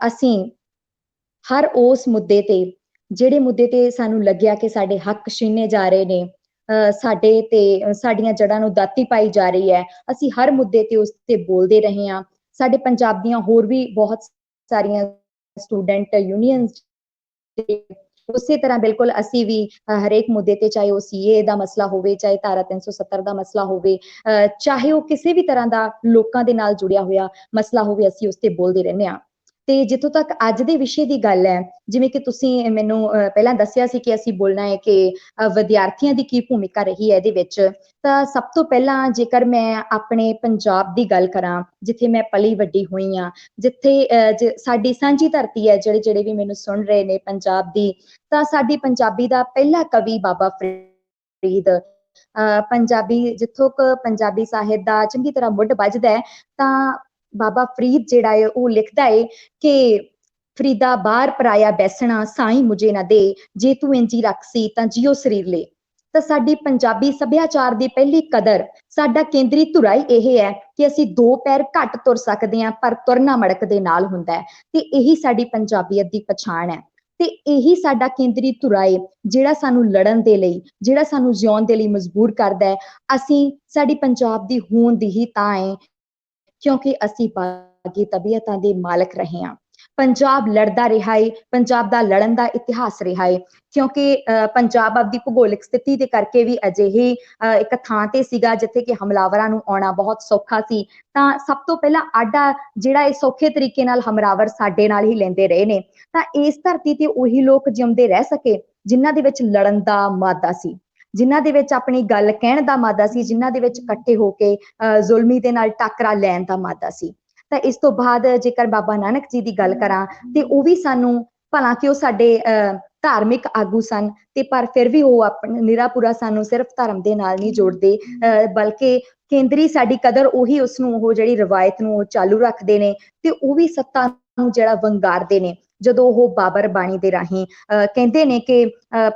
ਅਸੀਂ ਹਰ ਉਸ ਮੁੱਦੇ ਤੇ, ਜਿਹੜੇ ਮੁੱਦੇ ਤੇ ਸਾਨੂੰ ਲੱਗਿਆ ਕਿ ਸਾਡੇ ਹੱਕ ਛੀਨੇ ਜਾ ਰਹੇ ਨੇ, ਸਾਡੇ ਤੇ ਸਾਡੀਆਂ ਜੜ੍ਹਾਂ ਨੂੰ ਦਾਤੀ ਪਾਈ ਜਾ ਰਹੀ ਹੈ। ਅਸੀਂ ਹਰ ਮੁੱਦੇ ਤੇ ਉਸ ਤੇ ਬੋਲਦੇ ਰਹੇ ਹਾਂ। ਸਾਡੇ ਪੰਜਾਬ ਦੀਆਂ ਹੋਰ ਵੀ ਬਹੁਤ ਸਾਰੀਆਂ ਸਟੂਡੈਂਟ ਯੂਨੀਅਨਸ, ਉਸੇ ਤਰ੍ਹਾਂ ਬਿਲਕੁਲ ਅਸੀਂ ਵੀ ਹਰੇਕ ਮੁੱਦੇ ਤੇ, ਚਾਹੇ ਉਹ ਸੀਏ ਦਾ ਮਸਲਾ ਹੋਵੇ, ਚਾਹੇ ਧਾਰਾ 370 ਦਾ ਮਸਲਾ ਹੋਵੇ, ਚਾਹੇ ਉਹ ਕਿਸੇ ਵੀ ਤਰ੍ਹਾਂ ਦਾ ਲੋਕਾਂ ਦੇ ਨਾਲ ਜੁੜਿਆ ਹੋਇਆ ਮਸਲਾ ਹੋਵੇ, ਅਸੀਂ ਉਸ ਤੇ ਬੋਲਦੇ ਰਹਿੰਦੇ ਹਾਂ। ਤੇ ਜਿੱਥੋਂ ਤੱਕ ਅੱਜ ਦੇ ਵਿਸ਼ੇ ਦੀ ਗੱਲ ਹੈ, ਜਿਵੇਂ ਕਿ ਤੁਸੀਂ ਮੈਨੂੰ ਪਹਿਲਾਂ ਦੱਸਿਆ ਸੀ ਕਿ ਅਸੀਂ ਬੋਲਣਾ ਹੈ ਕਿ ਵਿਦਿਆਰਥੀਆਂ ਦੀ ਕੀ ਭੂਮਿਕਾ ਰਹੀ ਹੈ ਇਹਦੇ ਵਿੱਚ, ਤਾਂ ਸਭ ਤੋਂ ਪਹਿਲਾਂ ਜੇਕਰ ਮੈਂ ਆਪਣੇ ਪੰਜਾਬ ਦੀ ਗੱਲ ਕਰਾਂ, ਜਿੱਥੇ ਮੈਂ ਪਲੀ ਵੱਡੀ ਹੋਈ ਹਾਂ, ਜਿੱਥੇ ਸਾਡੀ ਸਾਂਝੀ ਧਰਤੀ ਹੈ, ਜਿਹੜੇ ਵੀ ਮੈਨੂੰ ਸੁਣ ਰਹੇ ਨੇ ਪੰਜਾਬ ਦੀ, ਤਾਂ ਸਾਡੀ ਪੰਜਾਬੀ ਦਾ ਪਹਿਲਾ ਕਵੀ ਬਾਬਾ ਫਰੀਦ, ਪੰਜਾਬੀ ਜਿੱਥੋਂ ਪੰਜਾਬੀ ਸਾਹਿਤ ਦਾ ਚੰਗੀ ਤਰ੍ਹਾਂ ਮੁੱਢ ਵੱਜਦਾ ਹੈ, ਤਾਂ ਬਾਬਾ ਫਰੀਦ ਜਿਹੜਾ ਹੈ ਉਹ ਲਿਖਦਾ ਹੈ ਕਿ ਫਰੀਦਾ ਬਾਹਰ ਪਰਾਇਆ ਬੈਸਣਾ, ਸਾਈਂ ਮੁਝੇ ਨਾ ਦੇ, ਜੇ ਤੂੰ ਇੰਜੀ ਰੱਖਸੀ ਤਾਂ ਜਿਉ ਸਰੀਰ ਲੈ। ਤਾਂ ਸਾਡੀ ਪੰਜਾਬੀ ਸੱਭਿਆਚਾਰ ਦੀ ਪਹਿਲੀ ਕਦਰ, ਸਾਡਾ ਕੇਂਦਰੀ ਧੁਰਾ ਹੀ ਇਹ ਹੈ ਕਿ ਅਸੀਂ 2 ਪੈਰ ਘੱਟ ਤੁਰ ਸਕਦੇ ਹਾਂ, ਪਰ ਤੁਰਨਾ ਮੜਕ ਦੇ ਨਾਲ ਹੁੰਦਾ ਹੈ, ਤੇ ਇਹੀ ਸਾਡੀ ਪੰਜਾਬੀਅਤ ਦੀ ਪਛਾਣ ਹੈ। ਤੇ ਇਹੀ ਸਾਡਾ ਕੇਂਦਰੀ ਧੁਰਾ ਹੈ ਜਿਹੜਾ ਸਾਨੂੰ ਲੜਨ ਦੇ ਲਈ, ਜਿਹੜਾ ਸਾਨੂੰ ਜਿਉਣ ਦੇ ਲਈ ਮਜਬੂਰ ਕਰਦਾ ਹੈ। ਸਾਡੀ ਪੰਜਾਬ ਦੀ ਹੋਂਦ ਹੀ ਤਾਂ ਹੈ ਕਿਉਂਕਿ ਅਸੀਂ ਬਾਗੀ ਤਬੀਅਤਾਂ ਦੇ ਮਾਲਕ ਰਹੇ ਹਾਂ। ਪੰਜਾਬ ਲੜਦਾ ਰਿਹਾ ਹੈ, ਪੰਜਾਬ ਦਾ ਲੜਨ ਦਾ ਇਤਿਹਾਸ ਰਿਹਾ ਹੈ, ਕਿਉਂਕਿ ਪੰਜਾਬ ਆਪਦੀ ਭੂਗੋਲਿਕ ਸਥਿਤੀ ਦੇ ਕਰਕੇ ਵੀ ਅਜਿਹੀ ਇੱਕ ਥਾਂ ਤੇ ਸੀਗਾ ਜਿੱਥੇ ਕਿ ਹਮਲਾਵਰਾਂ ਨੂੰ ਆਉਣਾ ਬਹੁਤ ਸੌਖਾ ਸੀ। ਤਾਂ ਸਭ ਤੋਂ ਪਹਿਲਾਂ ਆਡਾ ਜਿਹੜਾ ਇਹ ਸੌਖੇ ਤਰੀਕੇ ਨਾਲ ਹਮਲਾਵਰ ਸਾਡੇ ਨਾਲ ਹੀ ਲੈਂਦੇ ਰਹੇ ਨੇ, ਤਾਂ ਇਸ ਧਰਤੀ ਤੇ ਉਹੀ ਲੋਕ ਜਿਉਂਦੇ ਰਹਿ ਸਕੇ ਜਿਨ੍ਹਾਂ ਦੇ ਵਿੱਚ ਲੜਨ ਦਾ ਮਾਦਾ ਸੀ, ਜਿਨ੍ਹਾਂ ਦੇ ਵਿੱਚ ਆਪਣੀ ਗੱਲ ਕਹਿਣ ਦਾ ਮਾਦਾ ਸੀ, ਜਿਨ੍ਹਾਂ ਦੇ ਵਿੱਚ ਇਕੱਠੇ ਹੋ ਕੇ ਜ਼ੁਲਮੀ ਦੇ ਨਾਲ ਟਾਕਰਾ ਲੈਣ ਦਾ ਮਾਦਾ ਸੀ। ਤਾਂ ਇਸ ਤੋਂ ਬਾਅਦ ਜੇਕਰ ਬਾਬਾ ਨਾਨਕ ਜੀ ਦੀ ਗੱਲ ਕਰਾਂ, ਤੇ ਉਹ ਵੀ ਸਾਨੂੰ, ਭਲਾ ਕਿ ਉਹ ਸਾਡੇ ਧਾਰਮਿਕ ਆਗੂ ਸਨ, ਤੇ ਪਰ ਫਿਰ ਵੀ ਉਹ ਆਪਣੇ ਨਿਰਾਪੁਰਾ ਸਾਨੂੰ ਸਿਰਫ ਧਰਮ ਦੇ ਨਾਲ ਨਹੀਂ ਜੋੜਦੇ, ਬਲਕਿ ਕੇਂਦਰੀ ਸਾਡੀ ਕਦਰ ਉਹੀ ਉਸਨੂੰ, ਉਹ ਜਿਹੜੀ ਰਵਾਇਤ ਨੂੰ ਉਹ ਚਾਲੂ ਰੱਖਦੇ ਨੇ, ਤੇ ਉਹ ਵੀ ਸੱਤਾ ਨੂੰ ਜਿਹੜਾ ਵੰਗਾਰਦੇ ਨੇ। ਜਦੋਂ ਉਹ ਬਾਬਰ ਬਾਣੀ ਦੇ ਰਾਹੀਂ ਕਹਿੰਦੇ ਨੇ ਕਿ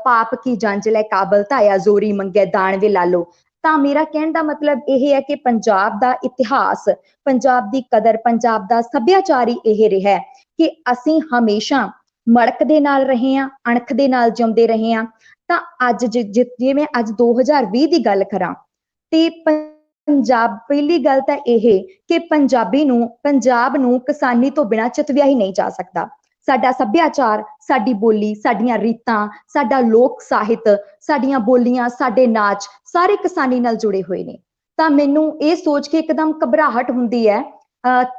ਪਾਪ ਕੀ ਜੰਜ ਲੈ ਕਾਬਲ ਧਾਇਆ, ਜ਼ੋਰੀ ਮੰਗਿਆ ਦਾਣ ਵੇ ਲਾਲੋ। ਤਾਂ ਮੇਰਾ ਕਹਿਣ ਦਾ ਮਤਲਬ ਇਹ ਹੈ ਕਿ ਪੰਜਾਬ ਦਾ ਇਤਿਹਾਸ, ਪੰਜਾਬ ਦੀ ਕਦਰ, ਪੰਜਾਬ ਦਾ ਸੱਭਿਆਚਾਰ ਹੀ ਇਹ ਰਿਹਾ ਹੈ ਕਿ ਅਸੀਂ ਹਮੇਸ਼ਾ ਮੜਕ ਦੇ ਨਾਲ ਰਹੇ ਹਾਂ, ਅਣਖ ਦੇ ਨਾਲ ਜਿਉਂਦੇ ਰਹੇ ਹਾਂ। ਤਾਂ ਅੱਜ ਜਿਵੇਂ ਅੱਜ 2020 ਦੀ ਗੱਲ ਕਰਾਂ, ਤੇ ਪੰਜਾਬ, ਪਹਿਲੀ ਗੱਲ ਤਾਂ ਇਹ ਕਿ ਪੰਜਾਬ ਨੂੰ ਕਿਸਾਨੀ ਤੋਂ ਬਿਨਾਂ ਚਿਤਵਿਆ ਹੀ ਨਹੀਂ ਜਾ ਸਕਦਾ। ਸਾਡਾ ਸੱਭਿਆਚਾਰ, ਸਾਡੀ ਬੋਲੀ, ਸਾਡੀਆਂ ਰੀਤਾਂ, ਸਾਡਾ ਲੋਕ ਸਾਹਿਤ, ਸਾਡੀਆਂ ਬੋਲੀਆਂ, ਸਾਡੇ ਨਾਚ ਸਾਰੇ ਕਿਸਾਨੀ ਨਾਲ ਜੁੜੇ ਹੋਏ ਨੇ। ਤਾਂ ਮੈਨੂੰ ਇਹ ਸੋਚ ਕੇ ਇੱਕਦਮ ਘਬਰਾਹਟ ਹੁੰਦੀ ਹੈ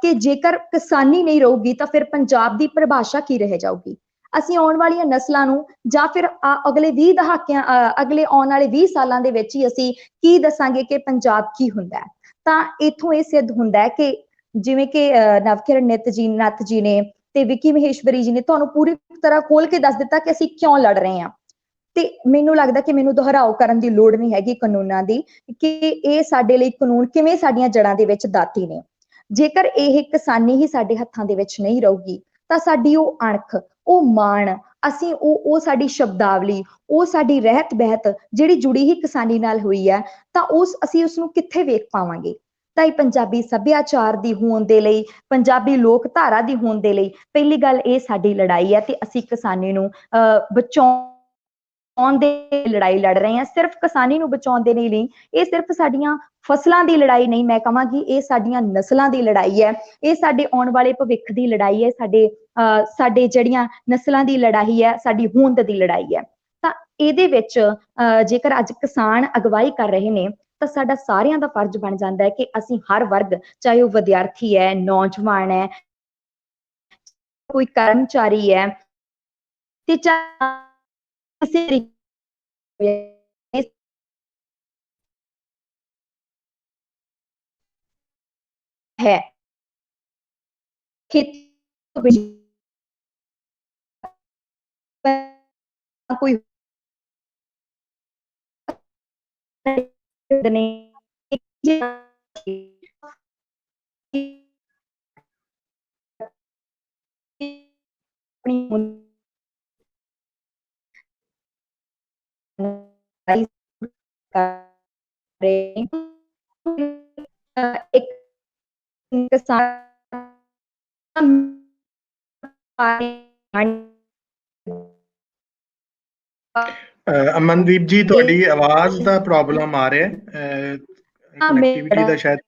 ਕਿ ਜੇਕਰ ਕਿਸਾਨੀ ਨਹੀਂ ਰਹੂਗੀ ਤਾਂ ਫਿਰ ਪੰਜਾਬ ਦੀ ਪਰਿਭਾਸ਼ਾ ਕੀ ਰਹਿ ਜਾਊਗੀ। ਅਸੀਂ ਆਉਣ ਵਾਲੀਆਂ ਨਸਲਾਂ ਨੂੰ, ਜਾਂ ਫਿਰ ਅਗਲੇ 20 ਦਹਾਕਿਆਂ, ਅਗਲੇ ਆਉਣ ਵਾਲੇ 20 ਸਾਲਾਂ ਦੇ ਵਿੱਚ ਹੀ ਅਸੀਂ ਕੀ ਦੱਸਾਂਗੇ ਕਿ ਪੰਜਾਬ ਕੀ ਹੁੰਦਾ ਹੈ। ਤਾਂ ਇੱਥੋਂ ਇਹ ਸਿੱਧ ਹੁੰਦਾ ਹੈ ਕਿ ਜਿਵੇਂ ਕਿ ਨਵਕਿਰਨ ਨੱਤ ਜੀ ਨੇ ਤੇ ਵਿੱਕੀ ਮਹੇਸ਼ਵਰੀ ਜੀ ਨੇ ਤੁਹਾਨੂੰ ਪੂਰੀ ਤਰ੍ਹਾਂ ਖੋਲ ਕੇ ਦੱਸ ਦਿੱਤਾ ਕਿ ਅਸੀਂ ਕਿਉਂ ਲੜ ਰਹੇ ਹਾਂ। ਤੇ ਮੈਨੂੰ ਲੱਗਦਾ ਕਿ ਮੈਨੂੰ ਦੁਹਰਾਓ ਕਰਨ ਦੀ ਲੋੜ ਨਹੀਂ ਹੈਗੀ ਕਾਨੂੰਨਾਂ ਦੀ, ਕਿ ਇਹ ਸਾਡੇ ਲਈ ਕਾਨੂੰਨ ਕਿਵੇਂ ਸਾਡੀਆਂ ਜੜ੍ਹਾਂ ਦੇ ਵਿੱਚ ਦਾਤੀ ਨੇ। ਜੇਕਰ ਇਹ ਕਿਸਾਨੀ ਹੀ ਸਾਡੇ ਹੱਥਾਂ ਦੇ ਵਿੱਚ ਨਹੀਂ ਰਹੂਗੀ ਤਾਂ ਸਾਡੀ ਉਹ ਅਣਖ, ਉਹ ਮਾਣ, ਅਸੀਂ ਉਹ ਸਾਡੀ ਸ਼ਬਦਾਵਲੀ, ਉਹ ਸਾਡੀ ਰਹਿਤ ਬਹਿਤ ਜਿਹੜੀ ਜੁੜੀ ਹੀ ਕਿਸਾਨੀ ਨਾਲ ਹੋਈ ਹੈ, ਤਾਂ ਅਸੀਂ ਉਸਨੂੰ ਕਿੱਥੇ ਵੇਖ ਪਾਵਾਂਗੇ। ਤਾਂ ਇਹ ਪੰਜਾਬੀ ਸੱਭਿਆਚਾਰ ਦੀ ਹੋਂਦ ਦੇ ਲਈ, ਪੰਜਾਬੀ ਲੋਕ ਧਾਰਾ ਦੀ ਹੋਂਦ ਦੇ ਲਈ ਪਹਿਲੀ ਗੱਲ ਇਹ ਸਾਡੀ ਲੜਾਈ ਹੈ, ਤੇ ਅਸੀਂ ਕਿਸਾਨੀ ਨੂੰ ਬਚਾਉਣ ਦੀ ਲੜਾਈ ਲੜ ਰਹੇ ਹਾਂ। ਸਿਰਫ ਕਿਸਾਨੀ ਨੂੰ ਬਚਾਉਣ ਦੇ ਲਈ ਨਹੀਂ, ਇਹ ਸਿਰਫ ਸਾਡੀਆਂ ਫਸਲਾਂ ਦੀ ਲੜਾਈ ਨਹੀਂ, ਮੈਂ ਕਹਾਂਗੀ ਇਹ ਸਾਡੀਆਂ ਨਸਲਾਂ ਦੀ ਲੜਾਈ ਹੈ, ਇਹ ਸਾਡੇ ਆਉਣ ਵਾਲੇ ਭਵਿੱਖ ਦੀ ਲੜਾਈ ਹੈ, ਸਾਡੇ ਜਿਹੜੀਆਂ ਨਸਲਾਂ ਦੀ ਲੜਾਈ ਹੈ, ਸਾਡੀ ਹੋਂਦ ਦੀ ਲੜਾਈ ਹੈ। ਤਾਂ ਇਹਦੇ ਵਿੱਚ ਜੇਕਰ ਅੱਜ ਕਿਸਾਨ ਅਗਵਾਈ ਕਰ ਰਹੇ ਨੇ ਤਾਂ ਸਾਡਾ ਸਾਰਿਆਂ ਦਾ ਫਰਜ਼ ਬਣ ਜਾਂਦਾ ਹੈ ਕਿ ਅਸੀਂ ਹਰ ਵਰਗ, ਚਾਹੇ ਉਹ ਵਿਦਿਆਰਥੀ ਹੈ, ਨੌਜਵਾਨ ਹੈ, ਕੋਈ ਕਰਮਚਾਰੀ ਹੈ, ਤੇ ਕਿਸੇ ਹੈ ਕੋਈ ਇੱਕ ਅਮਨਦੀਪ ਜੀ, ਤੁਹਾਡੀ ਆਵਾਜ਼ ਦਾ ਇਹ ਪ੍ਰੋਬਲਮ ਆ ਰਿਹਾ ਹੈ, ਹਾਂ ਕਨੈਕਟੀਵਿਟੀ ਦਾ ਸ਼ਾਇਦ।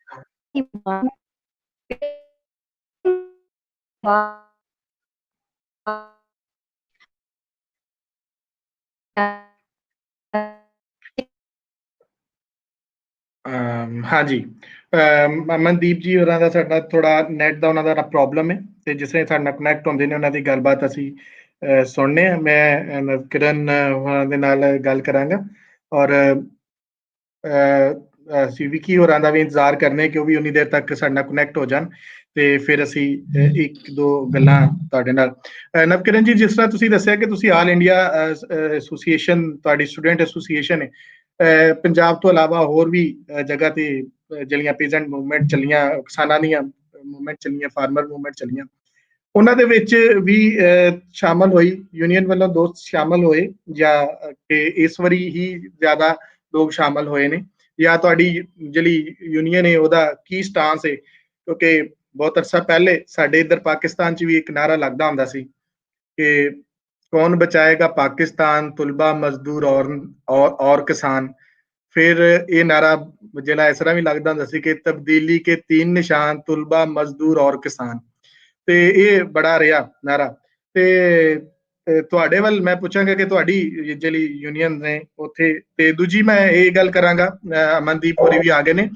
ਹਾਂਜੀ, ਅਮਨਦੀਪ ਜੀ ਹੋਰਾਂ ਦਾ ਸਾਡਾ ਥੋੜਾ ਨੈਟ ਦਾ ਉਹਨਾਂ ਦਾ ਪ੍ਰੋਬਲਮ ਹੈ, ਤੇ ਜਿਸ ਤਰ੍ਹਾਂ ਸਾਡੇ ਨਾਲ ਕਨੈਕਟ ਹੁੰਦੇ ਨੇ ਉਹਨਾਂ ਦੀ ਗੱਲਬਾਤ ਅਸੀਂ ਸੁਣਨੇ ਆ। ਮੈਂ ਕਿਰਨ ਹੋਰਾਂ ਦੇ ਨਾਲ ਗੱਲ ਕਰਾਂਗਾ, ਔਰ ਅਸੀਂ ਵਿੱਕੀ ਹੋਰਾਂ ਦਾ ਵੀ ਇੰਤਜ਼ਾਰ ਕਰਨੇ ਕਿ ਉਹ ਵੀ ਉਨੀ ਦੇਰ ਤੱਕ ਸਾਡੇ ਨਾਲ ਕਨੈਕਟ ਹੋ ਜਾਣ, ਤੇ ਫਿਰ ਅਸੀਂ ਇੱਕ ਦੋ ਗੱਲਾਂ ਤੁਹਾਡੇ ਨਾਲ। ਨਵਕਿਰਨ ਜੀ, ਜਿਸ ਤਰ੍ਹਾਂ ਤੁਸੀਂ ਦੱਸਿਆ ਕਿ ਤੁਸੀਂ ਆਲ ਇੰਡੀਆ ਐਸੋਸੀਏਸ਼ਨ, ਤੁਹਾਡੀ ਸਟੂਡੈਂਟ ਐਸੋਸੀਏਸ਼ਨ ਹੈ, ਪੰਜਾਬ ਤੋਂ ਇਲਾਵਾ ਹੋਰ ਵੀ ਜਗ੍ਹਾ ਤੇ ਜਿਹੜੀਆਂ ਪੀਜ਼ੈਂਟ ਮੂਵਮੈਂਟ ਚੱਲੀਆਂ, ਕਿਸਾਨਾਂ ਦੀਆਂ ਮੂਵਮੈਂਟ ਚੱਲੀਆਂ, ਫਾਰਮਰ ਮੂਵਮੈਂਟ ਚੱਲੀਆਂ, ਉਹਨਾਂ ਦੇ ਵਿੱਚ ਵੀ ਸ਼ਾਮਲ ਹੋਈ, ਯੂਨੀਅਨ ਵੱਲੋਂ ਦੋਸਤ ਸ਼ਾਮਲ ਹੋਏ, ਜਾਂ ਕਿ ਇਸ ਵਾਰੀ ਹੀ ਜ਼ਿਆਦਾ ਲੋਕ ਸ਼ਾਮਲ ਹੋਏ ਨੇ, ਜਾਂ ਤੁਹਾਡੀ ਜਿਹੜੀ ਯੂਨੀਅਨ ਹੈ ਉਹਦਾ ਕੀ ਸਟਾਂਸ ਹੈ? ਕਿਉਂਕਿ ਬਹੁਤ ਅਰਸਾ ਪਹਿਲੇ ਸਾਡੇ ਇੱਧਰ ਪਾਕਿਸਤਾਨ 'ਚ ਵੀ ਇੱਕ ਨਾਰਾ ਲੱਗਦਾ ਹੁੰਦਾ ਸੀ ਕਿ ਕੌਣ ਬਚਾਏਗਾ ਪਾਕਿਸਤਾਨ, ਤੁਲਬਾ ਮਜ਼ਦੂਰ ਔਰ ਕਿਸਾਨ। ਫਿਰ ਇਹ ਨਾਰਾ ਜਿਹੜਾ ਇਸ ਤਰ੍ਹਾਂ ਵੀ ਲੱਗਦਾ ਹੁੰਦਾ ਸੀ ਕਿ ਤਬਦੀਲੀ ਕੇ तीन निशान, ਤੁਲਬਾ ਮਜ਼ਦੂਰ ਔਰ ਕਿਸਾਨ। ਤੇ ਇਹ ਬੜਾ ਰਿਹਾ ਨਾਰਾ। ਤੇ ਤੁਹਾਡੇ ਵੱਲ ਮੈਂ ਪੁੱਛਾਂਗਾ ਕਿ ਤੁਹਾਡੀ ਜਿਹੜੀ ਯੂਨੀਅਨ ਨੇ ਉੱਥੇ, ਤੇ ਦੂਜੀ ਮੈਂ ਇਹ ਗੱਲ ਕਰਾਂਗਾ, ਅਮਨਦੀਪ ਹੋਰੀ ਵੀ ਆ ਗਏ ਨੇ,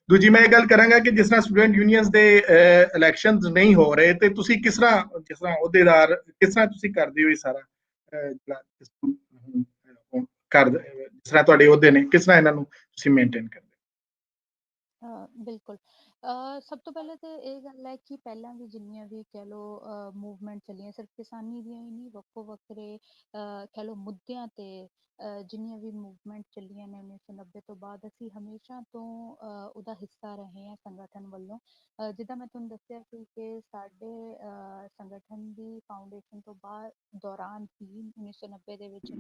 ਦੂਜੀ ਮੈਂ ਇਹ ਗੱਲ ਕਰਾਂਗਾ ਕਿ ਜਿਸ ਤਰ੍ਹਾਂ ਸਟੂਡੈਂਟ ਯੂਨੀਅਨਸ ਦੇ ਇਲੈਕਸ਼ਨਸ ਨਹੀਂ ਹੋ ਰਹੇ, ਤੇ ਤੁਸੀਂ ਕਿਸ ਤਰ੍ਹਾਂ, ਜਿਸ ਤਰ੍ਹਾਂ ਅਹੁਦੇਦਾਰ, ਕਿਸ ਤਰ੍ਹਾਂ ਤੁਸੀਂ ਕਰਦੇ ਹੋ ਇਹ ਸਾਰਾ ਕਰ, ਜਿਸ ਤਰ੍ਹਾਂ ਤੁਹਾਡੇ ਅਹੁਦੇ ਨੇ, ਕਿਸ ਤਰ੍ਹਾਂ ਇਹਨਾਂ ਨੂੰ ਤੁਸੀਂ ਮੇਨਟੇਨ ਕਰਦੇ? ਬਿਲਕੁਲ। ਸਭ ਤੋਂ ਪਹਿਲੇ ਤੇ ਇਹ ਗੱਲ ਹੈ ਕਿ ਪਹਿਲਾਂ ਵੀ ਜਿੰਨੀਆਂ ਵੀ ਕਹਿ ਲਓ ਮੂਵਮੈਂਟ ਚੱਲੀਆਂ, ਸਿਰਫ ਕਿਸਾਨੀ ਦੀਆਂ ਹੀ ਨਹੀਂ, ਵੱਖੋ ਵੱਖਰੇ ਕਹਿ ਲਓ ਮੁੱਦਿਆਂ ਤੇ ਜਿੰਨੀਆਂ ਵੀ ਮੂਵਮੈਂਟ ਚੱਲੀਆਂ ਨੇ 1990 ਤੋਂ ਬਾਅਦ, ਅਸੀਂ ਹਮੇਸ਼ਾ ਤੋਂ ਉਹਦਾ ਹਿੱਸਾ ਰਹੇ ਹਾਂ ਸੰਗਠਨ ਵੱਲੋਂ। ਜਿੱਦਾਂ ਮੈਂ ਤੁਹਾਨੂੰ ਦੱਸਿਆ ਸੀ ਕਿ ਸਾਡੇ ਸੰਗਠਨ ਦੀ ਫਾਊਂਡੇਸ਼ਨ ਤੋਂ ਬਾਅਦ ਦੌਰਾਨ ਹੀ 1990 ਦੇ ਵਿੱਚ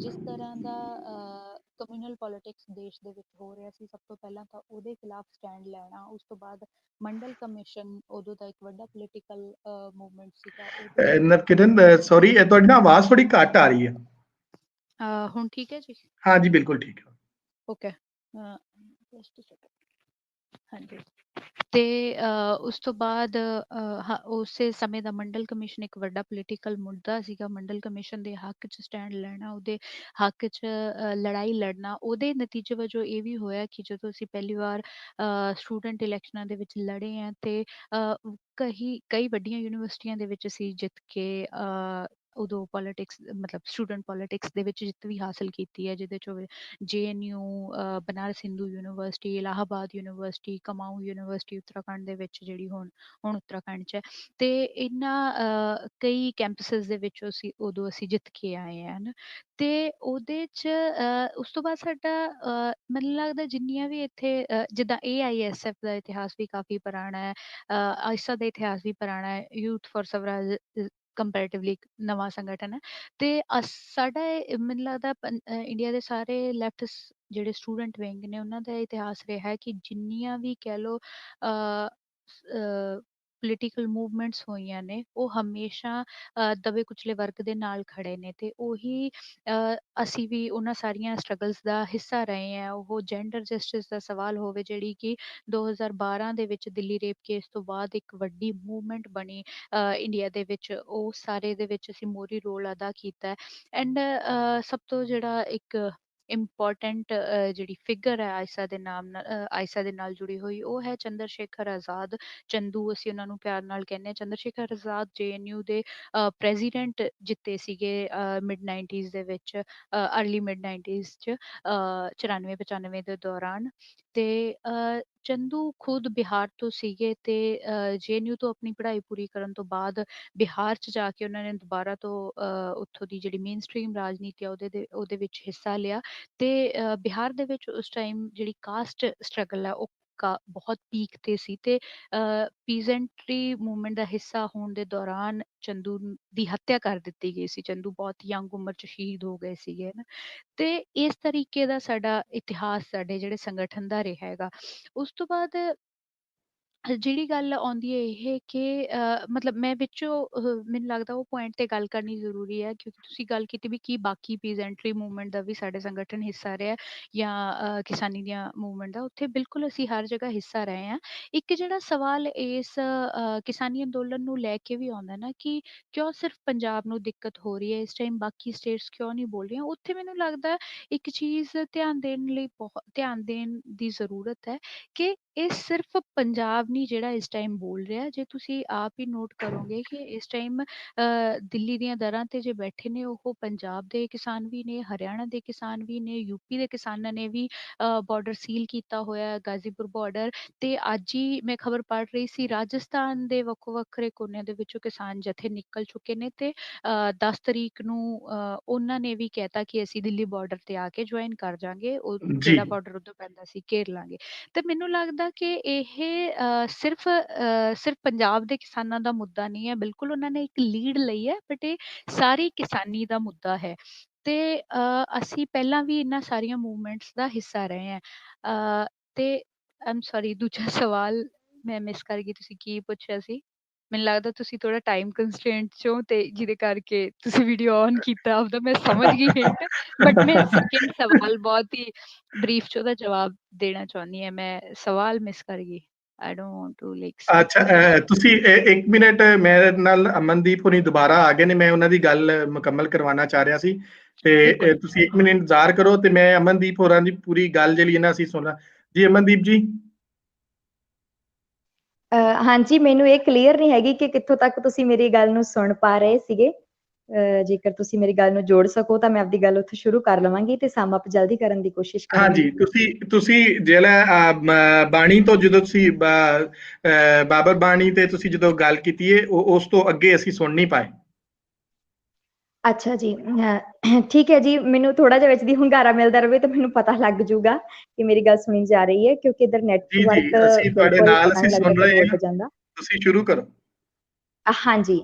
ਜਿਸ ਤਰ੍ਹਾਂ ਦਾ ਕਮਿਊਨਲ ਪੋਲਿਟਿਕਸ ਦੇਸ਼ ਦੇ ਵਿੱਚ ਹੋ ਰਿਹਾ ਸੀ, ਸਭ ਤੋਂ ਪਹਿਲਾਂ ਤਾਂ ਉਹਦੇ ਖਿਲਾਫ ਸਟੈਂਡ ਲੈਣਾ। ਉਸ ਤੋਂ ਬਾਅਦ ਮੰਡਲ ਕਮਿਸ਼ਨ ਉਦੋਂ ਦਾ ਇੱਕ ਵੱਡਾ ਪੋਲੀਟੀਕਲ ਮੂਵਮੈਂਟ ਸੀਗਾ। ਨਵਕਿਰਨ, ਸੌਰੀ, ਤੁਹਾਡੀ ਨਾ ਆਵਾਜ਼ ਥੋੜੀ ਘੱਟ ਆ ਰਹੀ ਹੈ। ਹੁਣ ਠੀਕ ਹੈ ਜੀ? ਹਾਂਜੀ, ਬਿਲਕੁਲ ਠੀਕ ਹੈ। ਓਕੇ, ਹਾਂਜੀ। ਤੇ ਉਸ ਤੋਂ ਬਾਅਦ ਉਸੇ ਸਮੇਂ ਦਾ ਮੰਡਲ ਕਮਿਸ਼ਨ ਇੱਕ ਵੱਡਾ ਪੋਲੀਟੀਕਲ ਮੁੱਦਾ ਸੀਗਾ। ਮੰਡਲ ਕਮਿਸ਼ਨ ਦੇ ਹੱਕ 'ਚ ਸਟੈਂਡ ਲੈਣਾ, ਉਹਦੇ ਹੱਕ 'ਚ ਲੜਾਈ ਲੜਨਾ। ਉਹਦੇ ਨਤੀਜੇ ਵਜੋਂ ਇਹ ਵੀ ਹੋਇਆ ਕਿ ਜਦੋਂ ਅਸੀਂ ਪਹਿਲੀ ਵਾਰ ਸਟੂਡੈਂਟ ਇਲੈਕਸ਼ਨਾਂ ਦੇ ਵਿੱਚ ਲੜੇ ਹਾਂ, ਤੇ ਕਈ ਵੱਡੀਆਂ ਯੂਨੀਵਰਸਿਟੀਆਂ ਦੇ ਵਿੱਚ ਅਸੀਂ ਜਿੱਤ ਕੇ ਉਦੋਂ ਪੋਲੀਟਿਕਸ, ਮਤਲਬ ਸਟੂਡੈਂਟ ਪੋਲੀਟਿਕਸ ਦੇ ਵਿੱਚ ਜਿੱਤ ਵੀ ਹਾਸਲ ਕੀਤੀ ਹੈ, ਜਿਹਦੇ 'ਚ JNU, Banaras Hindu university, Allahabad university, Kumaon university Uttarakhand ਦੇ ਵਿੱਚ, ਜਿਹੜੀ ਹੁਣ ਉੱਤਰਾਖੰਡ 'ਚ ਹੈ। ਤੇ ਇਹਨਾਂ ਕਈ ਕੈਂਪਸਸ ਦੇ ਵਿੱਚ ਉਦੋਂ ਅਸੀਂ ਜਿੱਤ ਕੇ ਆਏ ਹਨ। ਤੇ ਉਹਦੇ 'ਚ ਉਸ ਤੋਂ ਬਾਅਦ ਸਾਡਾ ਮੈਨੂੰ ਲੱਗਦਾ ਜਿੰਨੀਆਂ ਵੀ ਇੱਥੇ ਜਿੱਦਾਂ AISF ਦਾ ਇਤਿਹਾਸ ਵੀ ਕਾਫੀ ਪੁਰਾਣਾ ਹੈ, ਆਇਸਾ ਦਾ ਇਤਿਹਾਸ ਵੀ ਪੁਰਾਣਾ ਹੈ, ਯੂਥ ਫॉर ਸਵਰਾਜ ਕੰਪੈरेटिवली ਨਵਾਂ ਸੰਗਠਨ ਹੈ। ਤੇ ਸਾਡਾ ਮੈਨੂੰ ਲੱਗਦਾ ਇੰਡੀਆ ਦੇ ਸਾਰੇ ਲੈਫਟ ਜਿਹੜੇ ਸਟੂਡੈਂਟ ਵਿੰਗ ਨੇ, ਉਹਨਾਂ ਦਾ ਇਤਿਹਾਸ ਰਿਹਾ ਹੈ ਕਿ ਜਿੰਨੀਆਂ ਵੀ ਕਹਿ ਲਓ ਪੋਲੀਟੀਕਲ ਮੂਵਮੈਂਟਸ ਹੋਈਆਂ ਨੇ, ਉਹ ਹਮੇਸ਼ਾ ਦਬੇ ਕੁਚਲੇ ਵਰਗ ਦੇ ਨਾਲ ਖੜੇ ਨੇ। ਤੇ ਉਹੀ ਅਸੀਂ ਵੀ ਉਹਨਾਂ ਸਾਰੀਆਂ ਸਟਰਗਲਸ ਦਾ ਹਿੱਸਾ ਰਹੇ ਹਾਂ। ਉਹ ਜੈਂਡਰ ਜਸਟਿਸ ਦਾ ਸਵਾਲ ਹੋਵੇ, ਜਿਹੜੀ ਕਿ 2012 ਦੇ ਵਿੱਚ ਦਿੱਲੀ ਰੇਪ ਕੇਸ ਤੋਂ ਬਾਅਦ ਇੱਕ ਵੱਡੀ ਮੂਵਮੈਂਟ ਬਣੀ ਇੰਡੀਆ ਦੇ ਵਿੱਚ, ਉਹ ਸਾਰੇ ਦੇ ਵਿੱਚ ਅਸੀਂ ਮੋਰੀ ਰੋਲ ਅਦਾ ਕੀਤਾ। ਐਂਡ ਸਭ ਤੋਂ ਜਿਹੜਾ ਇੱਕ ਇੰਪੋਰਟੈਂਟ ਜਿਹੜੀ ਫਿਗਰ ਹੈ ਆਇਸਾ ਦੇ ਨਾਮ ਨਾਲ, ਆਇਸਾ ਦੇ ਨਾਲ ਜੁੜੀ ਹੋਈ, ਉਹ ਹੈ ਚੰਦਰ ਸ਼ੇਖਰ ਆਜ਼ਾਦ। ਚੰਦੂ ਅਸੀਂ ਉਹਨਾਂ ਨੂੰ ਪਿਆਰ ਨਾਲ ਕਹਿੰਦੇ ਹਾਂ। ਚੰਦਰ ਸ਼ੇਖਰ ਆਜ਼ਾਦ JNU ਦੇ ਪ੍ਰੈਜ਼ੀਡੈਂਟ ਜਿੱਤੇ ਸੀਗੇ ਮਿਡ 90s ਦੇ ਵਿੱਚ, ਅਰਲੀ ਮਿਡ 90s 'ਚ, 94-95 ਦੇ ਦੌਰਾਨ। ਤੇ ਚੰਦੂ ਖੁਦ ਬਿਹਾਰ ਤੋਂ ਸੀਗੇ, ਤੇ JNU ਤੋਂ ਆਪਣੀ ਪੜ੍ਹਾਈ ਪੂਰੀ ਕਰਨ ਤੋਂ ਬਾਅਦ ਬਿਹਾਰ 'ਚ ਜਾ ਕੇ ਉਹਨਾਂ ਨੇ ਦੁਬਾਰਾ ਤੋਂ ਉੱਥੋਂ ਦੀ ਜਿਹੜੀ ਮੇਨ ਸਟਰੀਮ ਰਾਜਨੀਤੀ ਆ ਉਹਦੇ ਵਿੱਚ ਹਿੱਸਾ ਲਿਆ। ਤੇ ਬਿਹਾਰ ਦੇ ਵਿੱਚ ਉਸ ਟਾਈਮ ਜਿਹੜੀ ਕਾਸਟ ਸਟਰਗਲ ਹੈ ਉਹ ਬਹੁਤ ਪੀਕ ਤੇ ਸੀ। ਤੇ ਪੀਜ਼ੈਂਟਰੀ ਮੂਵਮੈਂਟ ਦਾ ਹਿੱਸਾ ਹੋਣ ਦੇ ਦੌਰਾਨ ਚੰਦੂ ਦੀ ਹੱਤਿਆ ਕਰ ਦਿੱਤੀ ਗਈ ਸੀ। ਚੰਦੂ ਬਹੁਤ ਯੰਗ ਉਮਰ 'ਚ ਸ਼ਹੀਦ ਹੋ ਗਏ ਸੀਗੇ ਨਾ। ਤੇ ਇਸ ਤਰੀਕੇ ਦਾ ਸਾਡਾ ਇਤਿਹਾਸ ਸਾਡੇ ਜਿਹੜੇ ਸੰਗਠਨ ਦਾ ਰਿਹਾ ਹੈਗਾ। ਉਸ ਤੋਂ ਬਾਅਦ ਜਿਹੜੀ ਗੱਲ ਆਉਂਦੀ ਹੈ ਇਹ ਕਿ ਮਤਲਬ ਮੈਂ ਵਿੱਚੋਂ ਮੈਨੂੰ ਲੱਗਦਾ ਉਹ ਪੁਆਇੰਟ ਤੇ ਗੱਲ ਕਰਨੀ ਜ਼ਰੂਰੀ ਹੈ, ਕਿਉਂਕਿ ਤੁਸੀਂ ਗੱਲ ਕੀਤੀ ਵੀ ਕੀ ਬਾਕੀ ਪੀਜ਼ੈਂਟਰੀ ਮੂਵਮੈਂਟ ਦਾ ਵੀ ਸਾਡੇ ਸੰਗਠਨ ਹਿੱਸਾ ਰਿਹਾ ਜਾਂ ਕਿਸਾਨੀ ਦੀਆਂ ਮੂਵਮੈਂਟ ਦਾ, ਉੱਥੇ ਬਿਲਕੁਲ ਅਸੀਂ ਹਰ ਜਗ੍ਹਾ ਹਿੱਸਾ ਰਹੇ ਹਾਂ। ਇੱਕ ਜਿਹੜਾ ਸਵਾਲ ਇਸ ਕਿਸਾਨੀ ਅੰਦੋਲਨ ਨੂੰ ਲੈ ਕੇ ਵੀ ਆਉਂਦਾ ਨਾ ਕਿ ਕਿਉਂ ਸਿਰਫ ਪੰਜਾਬ ਨੂੰ ਦਿੱਕਤ ਹੋ ਰਹੀ ਹੈ ਇਸ ਟਾਈਮ, ਬਾਕੀ ਸਟੇਟਸ ਕਿਉਂ ਨਹੀਂ ਬੋਲ ਰਹੀਆਂ, ਉੱਥੇ ਮੈਨੂੰ ਲੱਗਦਾ ਇੱਕ ਚੀਜ਼ ਧਿਆਨ ਦੇਣ ਲਈ ਬਹੁਤ ਧਿਆਨ ਦੇਣ ਦੀ ਜ਼ਰੂਰਤ ਹੈ ਕਿ ਇਹ ਸਿਰਫ ਪੰਜਾਬ ਨਹੀਂ ਜਿਹੜਾ ਇਸ ਟਾਈਮ ਬੋਲ ਰਿਹਾ। ਜੇ ਤੁਸੀਂ ਆਪ ਹੀ ਨੋਟ ਕਰੋਗੇ ਕਿ ਇਸ ਟਾਈਮ ਦਿੱਲੀ ਦੀਆਂ ਦਰਾਂ ਤੇ ਜੇ ਬੈਠੇ ਨੇ ਉਹ ਪੰਜਾਬ ਦੇ ਕਿਸਾਨ ਵੀ ਨੇ, ਹਰਿਆਣਾ ਦੇ ਕਿਸਾਨ ਵੀ ਨੇ, ਯੂਪੀ ਦੇ ਕਿਸਾਨਾਂ ਨੇ ਵੀ ਬਾਰਡਰ ਸੀਲ ਕੀਤਾ ਹੋਇਆ, ਗਾਜ਼ੀਪੁਰ ਬਾਰਡਰ। ਤੇ ਅੱਜ ਹੀ ਮੈਂ ਖਬਰ ਪੜ੍ਹ ਰਹੀ ਸੀ ਰਾਜਸਥਾਨ ਦੇ ਵੱਖੋ ਵੱਖਰੇ ਕੋਨਿਆਂ ਦੇ ਵਿੱਚੋਂ ਕਿਸਾਨ ਜਥੇ ਨਿਕਲ ਚੁੱਕੇ ਨੇ ਤੇ 10 ਤਰੀਕ ਨੂੰ ਉਹਨਾਂ ਨੇ ਵੀ ਕਹਿਤਾ ਕਿ ਅਸੀਂ ਦਿੱਲੀ ਬਾਰਡਰ ਤੇ ਆ ਕੇ ਜੁਆਇਨ ਕਰ ਜਾਾਂਗੇ, ਉਹ ਜੀ ਜਿਹੜਾ ਬਾਰਡਰ ਉਦੋਂ ਪੈਂਦਾ ਸੀ ਘੇਰ ਲਾਂਗੇ। ਤੇ ਮੈਨੂੰ ਲੱਗਦਾ ਕਿ ਇਹ ਸਿਰਫ ਪੰਜਾਬ ਦੇ ਕਿਸਾਨਾਂ ਦਾ ਮੁੱਦਾ ਨਹੀਂ ਹੈ, ਬਿਲਕੁਲ ਉਹਨਾਂ ਨੇ ਇੱਕ ਲੀਡ ਲਈ ਹੈ, ਬਟ ਇਹ ਸਾਰੀ ਕਿਸਾਨੀ ਦਾ ਮੁੱਦਾ ਹੈ। ਤੇ ਅਸੀਂ ਪਹਿਲਾਂ ਵੀ ਇਹਨਾਂ ਸਾਰੀਆਂ ਮੂਵਮੈਂਟਸ ਦਾ ਹਿੱਸਾ ਰਹੇ ਹਾਂ। ਤੇ ਆਮ ਸੌਰੀ, ਦੂਜਾ ਸਵਾਲ ਮੈਂ ਮਿਸ ਕਰ ਗਈ, ਤੁਸੀਂ ਕੀ ਪੁੱਛਿਆ ਸੀ? ਮੈਨੂੰ ਲੱਗਦਾ ਤੁਸੀਂ ਥੋੜਾ ਟਾਈਮ ਕੰਸਟ੍ਰੇਂਟ ਚੋਂ ਤੇ ਜਿਹਦੇ ਕਰਕੇ ਤੁਸੀਂ ਵੀਡੀਓ ਔਨ ਕੀਤਾ ਆਪਦਾ, ਮੈਂ ਸਮਝ ਗਈ ਹਿੰਟ। ਬਟ ਮੈਂ ਸੈਕਿੰਡ ਸਵਾਲ ਬਹੁਤ ਹੀ ਬਰੀਫ ਚ ਉਹਦਾ ਜਵਾਬ ਦੇਣਾ ਚਾਹੁੰਦੀ ਹਾਂ। ਮੈਂ ਸਵਾਲ ਮਿਸ ਕਰ ਗਈ। I don't want to like skip ਅੱਛਾ, ਦਿਸ। ਤੁਸੀਂ 1 ਮਿੰਟ, ਮੇਰੇ ਨਾਲ ਅਮਨਦੀਪ ਹੁਣੀ ਦੁਬਾਰਾ ਆ ਗਏ ਨੇ, ਮੈਂ ਉਹਨਾਂ ਦੀ ਗੱਲ ਮੁਕੰਮਲ ਕਰਵਾਉਣਾ ਚਾਹ ਰਿਹਾ ਸੀ ਤੇ ਬਿਲਕੁਲ। ਤੁਸੀਂ 1 ਮਿੰਟ ਇੰਤਜ਼ਾਰ ਕਰੋ ਤੇ ਮੈਂ ਅਮਨਦੀਪ ਹੋਰਾਂ ਦੀ ਪੂਰੀ ਗੱਲ ਜਿਹੜੀ ਹੈ ਨਾ ਅਸੀਂ ਸੁਣਨਾ। ਜੀ ਅਮਨਦੀਪ ਜੀ। ਹਾਂਜੀ, ਮੈਨੂੰ ਇਹ ਕਲੀਅਰ ਨਹੀਂ ਹੈਗੀ ਕਿ ਕਿੱਥੋਂ ਤੱਕ ਤੁਸੀਂ ਮੇਰੀ ਗੱਲ ਨੂੰ ਸੁਣ ਪਾ ਰਹੇ ਸੀਗੇ। ਜੇਕਰ ਤੁਸੀਂ ਮੇਰੀ ਗੱਲ ਨੂੰ ਜੋੜ ਸਕੋ ਤਾਂ ਮੈਂ ਆਪਦੀ ਗੱਲ ਉੱਥੇ ਸ਼ੁਰੂ ਕਰ ਲਵਾਂਗੀ ਤੇ ਸਮ ਅਪ ਜਲਦੀ ਕਰਨ ਦੀ ਕੋਸ਼ਿਸ਼ ਕਰਾਂਗੀ। ਹਾਂਜੀ, ਤੁਸੀਂ ਜਿਹੜਾ ਬਾਣੀ ਤੋਂ ਜਦੋਂ ਤੁਸੀਂ ਬਾਬਰ ਬਾਣੀ ਤੇ ਤੁਸੀਂ ਜਦੋਂ ਗੱਲ ਕੀਤੀ ਹੈ ਉਸ ਤੋਂ ਅੱਗੇ ਅਸੀਂ ਸੁਣ ਨਹੀਂ ਪਾਏ। ਅੱਛਾ ਜੀ, ਠੀਕ ਹੈ ਜੀ। ਮੈਨੂੰ ਥੋੜਾ ਜਿਹਾ ਵਿੱਚ ਦੀ ਹੁੰਗਾਰਾ ਮਿਲਦਾ ਰਹੇ ਤਾਂ ਮੈਨੂੰ ਪਤਾ ਲੱਗ ਜੂਗਾ ਕਿ ਮੇਰੀ ਗੱਲ ਸੁਣੀ ਜਾ ਰਹੀ ਹੈ, ਕਿਉਂਕਿ ਇੱਧਰ ਜੀ ਜੀ, ਨੈਟਵਰਕ ਅਸੀਂ ਤੁਹਾਡੇ ਬਿਲਕੁਲ ਨਾਲ ਪਤਾ ਅਸੀਂ ਨਹੀਂ ਲੱਗਦਾ ਸੁਣ ਰਹੇ ਕਦੋਂ ਉੱਡ ਹਾਂ, ਜਾਂਦਾ। ਤੁਸੀਂ ਸ਼ੁਰੂ ਕਰੋ। ਹਾਂਜੀ,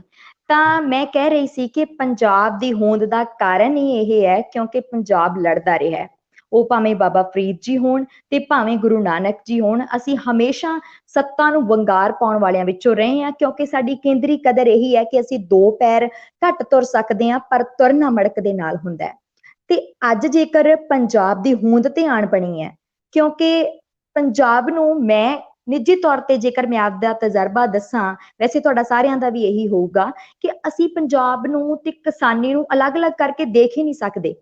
ਤਾਂ ਮੈਂ ਕਹਿ ਰਹੀ ਸੀ ਕਿ ਪੰਜਾਬ ਦੀ ਹੋਂਦ ਦਾ ਕਾਰਨ ਹੀ ਇਹ ਹੈ ਕਿਉਂਕਿ ਪੰਜਾਬ ਲੜਦਾ ਰਿਹਾ ਹੈ। ਉਹ ਭਾਵੇਂ ਬਾਬਾ ਫਰੀਦ ਜੀ ਹੋਣ ਤੇ ਭਾਵੇਂ ਗੁਰੂ ਨਾਨਕ ਜੀ ਹੋਣ, ਅਸੀਂ ਹਮੇਸ਼ਾ ਸੱਤਾ ਨੂੰ ਵੰਗਾਰ ਪਾਉਣ ਵਾਲਿਆਂ ਵਿੱਚੋਂ ਰਹੇ ਹਾਂ, ਕਿਉਂਕਿ ਸਾਡੀ ਕੇਂਦਰੀ ਕਦਰ ਇਹੀ ਹੈ ਕਿ ਅਸੀਂ 2 ਪੈਰ ਘੱਟ ਤੁਰ ਸਕਦੇ ਹਾਂ ਪਰ ਤੁਰਨਾ ਮੜਕ ਦੇ ਨਾਲ ਹੁੰਦਾ ਹੈ। ਤੇ ਅੱਜ ਜੇਕਰ ਪੰਜਾਬ ਦੀ ਹੋਂਦ ਧਿਆਨ ਬਣੀ ਹੈ, ਕਿਉਂਕਿ ਪੰਜਾਬ ਨੂੰ ਮੈਂ ਨਿੱਜੀ ਤੌਰ ਤੇ ਜੇਕਰ ਮੈਂ ਆਪਦਾ ਤਜਰਬਾ ਦੱਸਾਂ, ਵੈਸੇ ਤੁਹਾਡਾ ਸਾਰਿਆਂ ਦਾ ਵੀ ਇਹੀ ਹੋਊਗਾ ਕਿ ਅਸੀਂ ਪੰਜਾਬ ਨੂੰ ਤੇ ਕਿਸਾਨੀ ਨੂੰ ਅਲੱਗ-ਅਲੱਗ ਕਰਕੇ ਦੇਖ ਹੀ ਨਹੀਂ ਸਕਦੇ।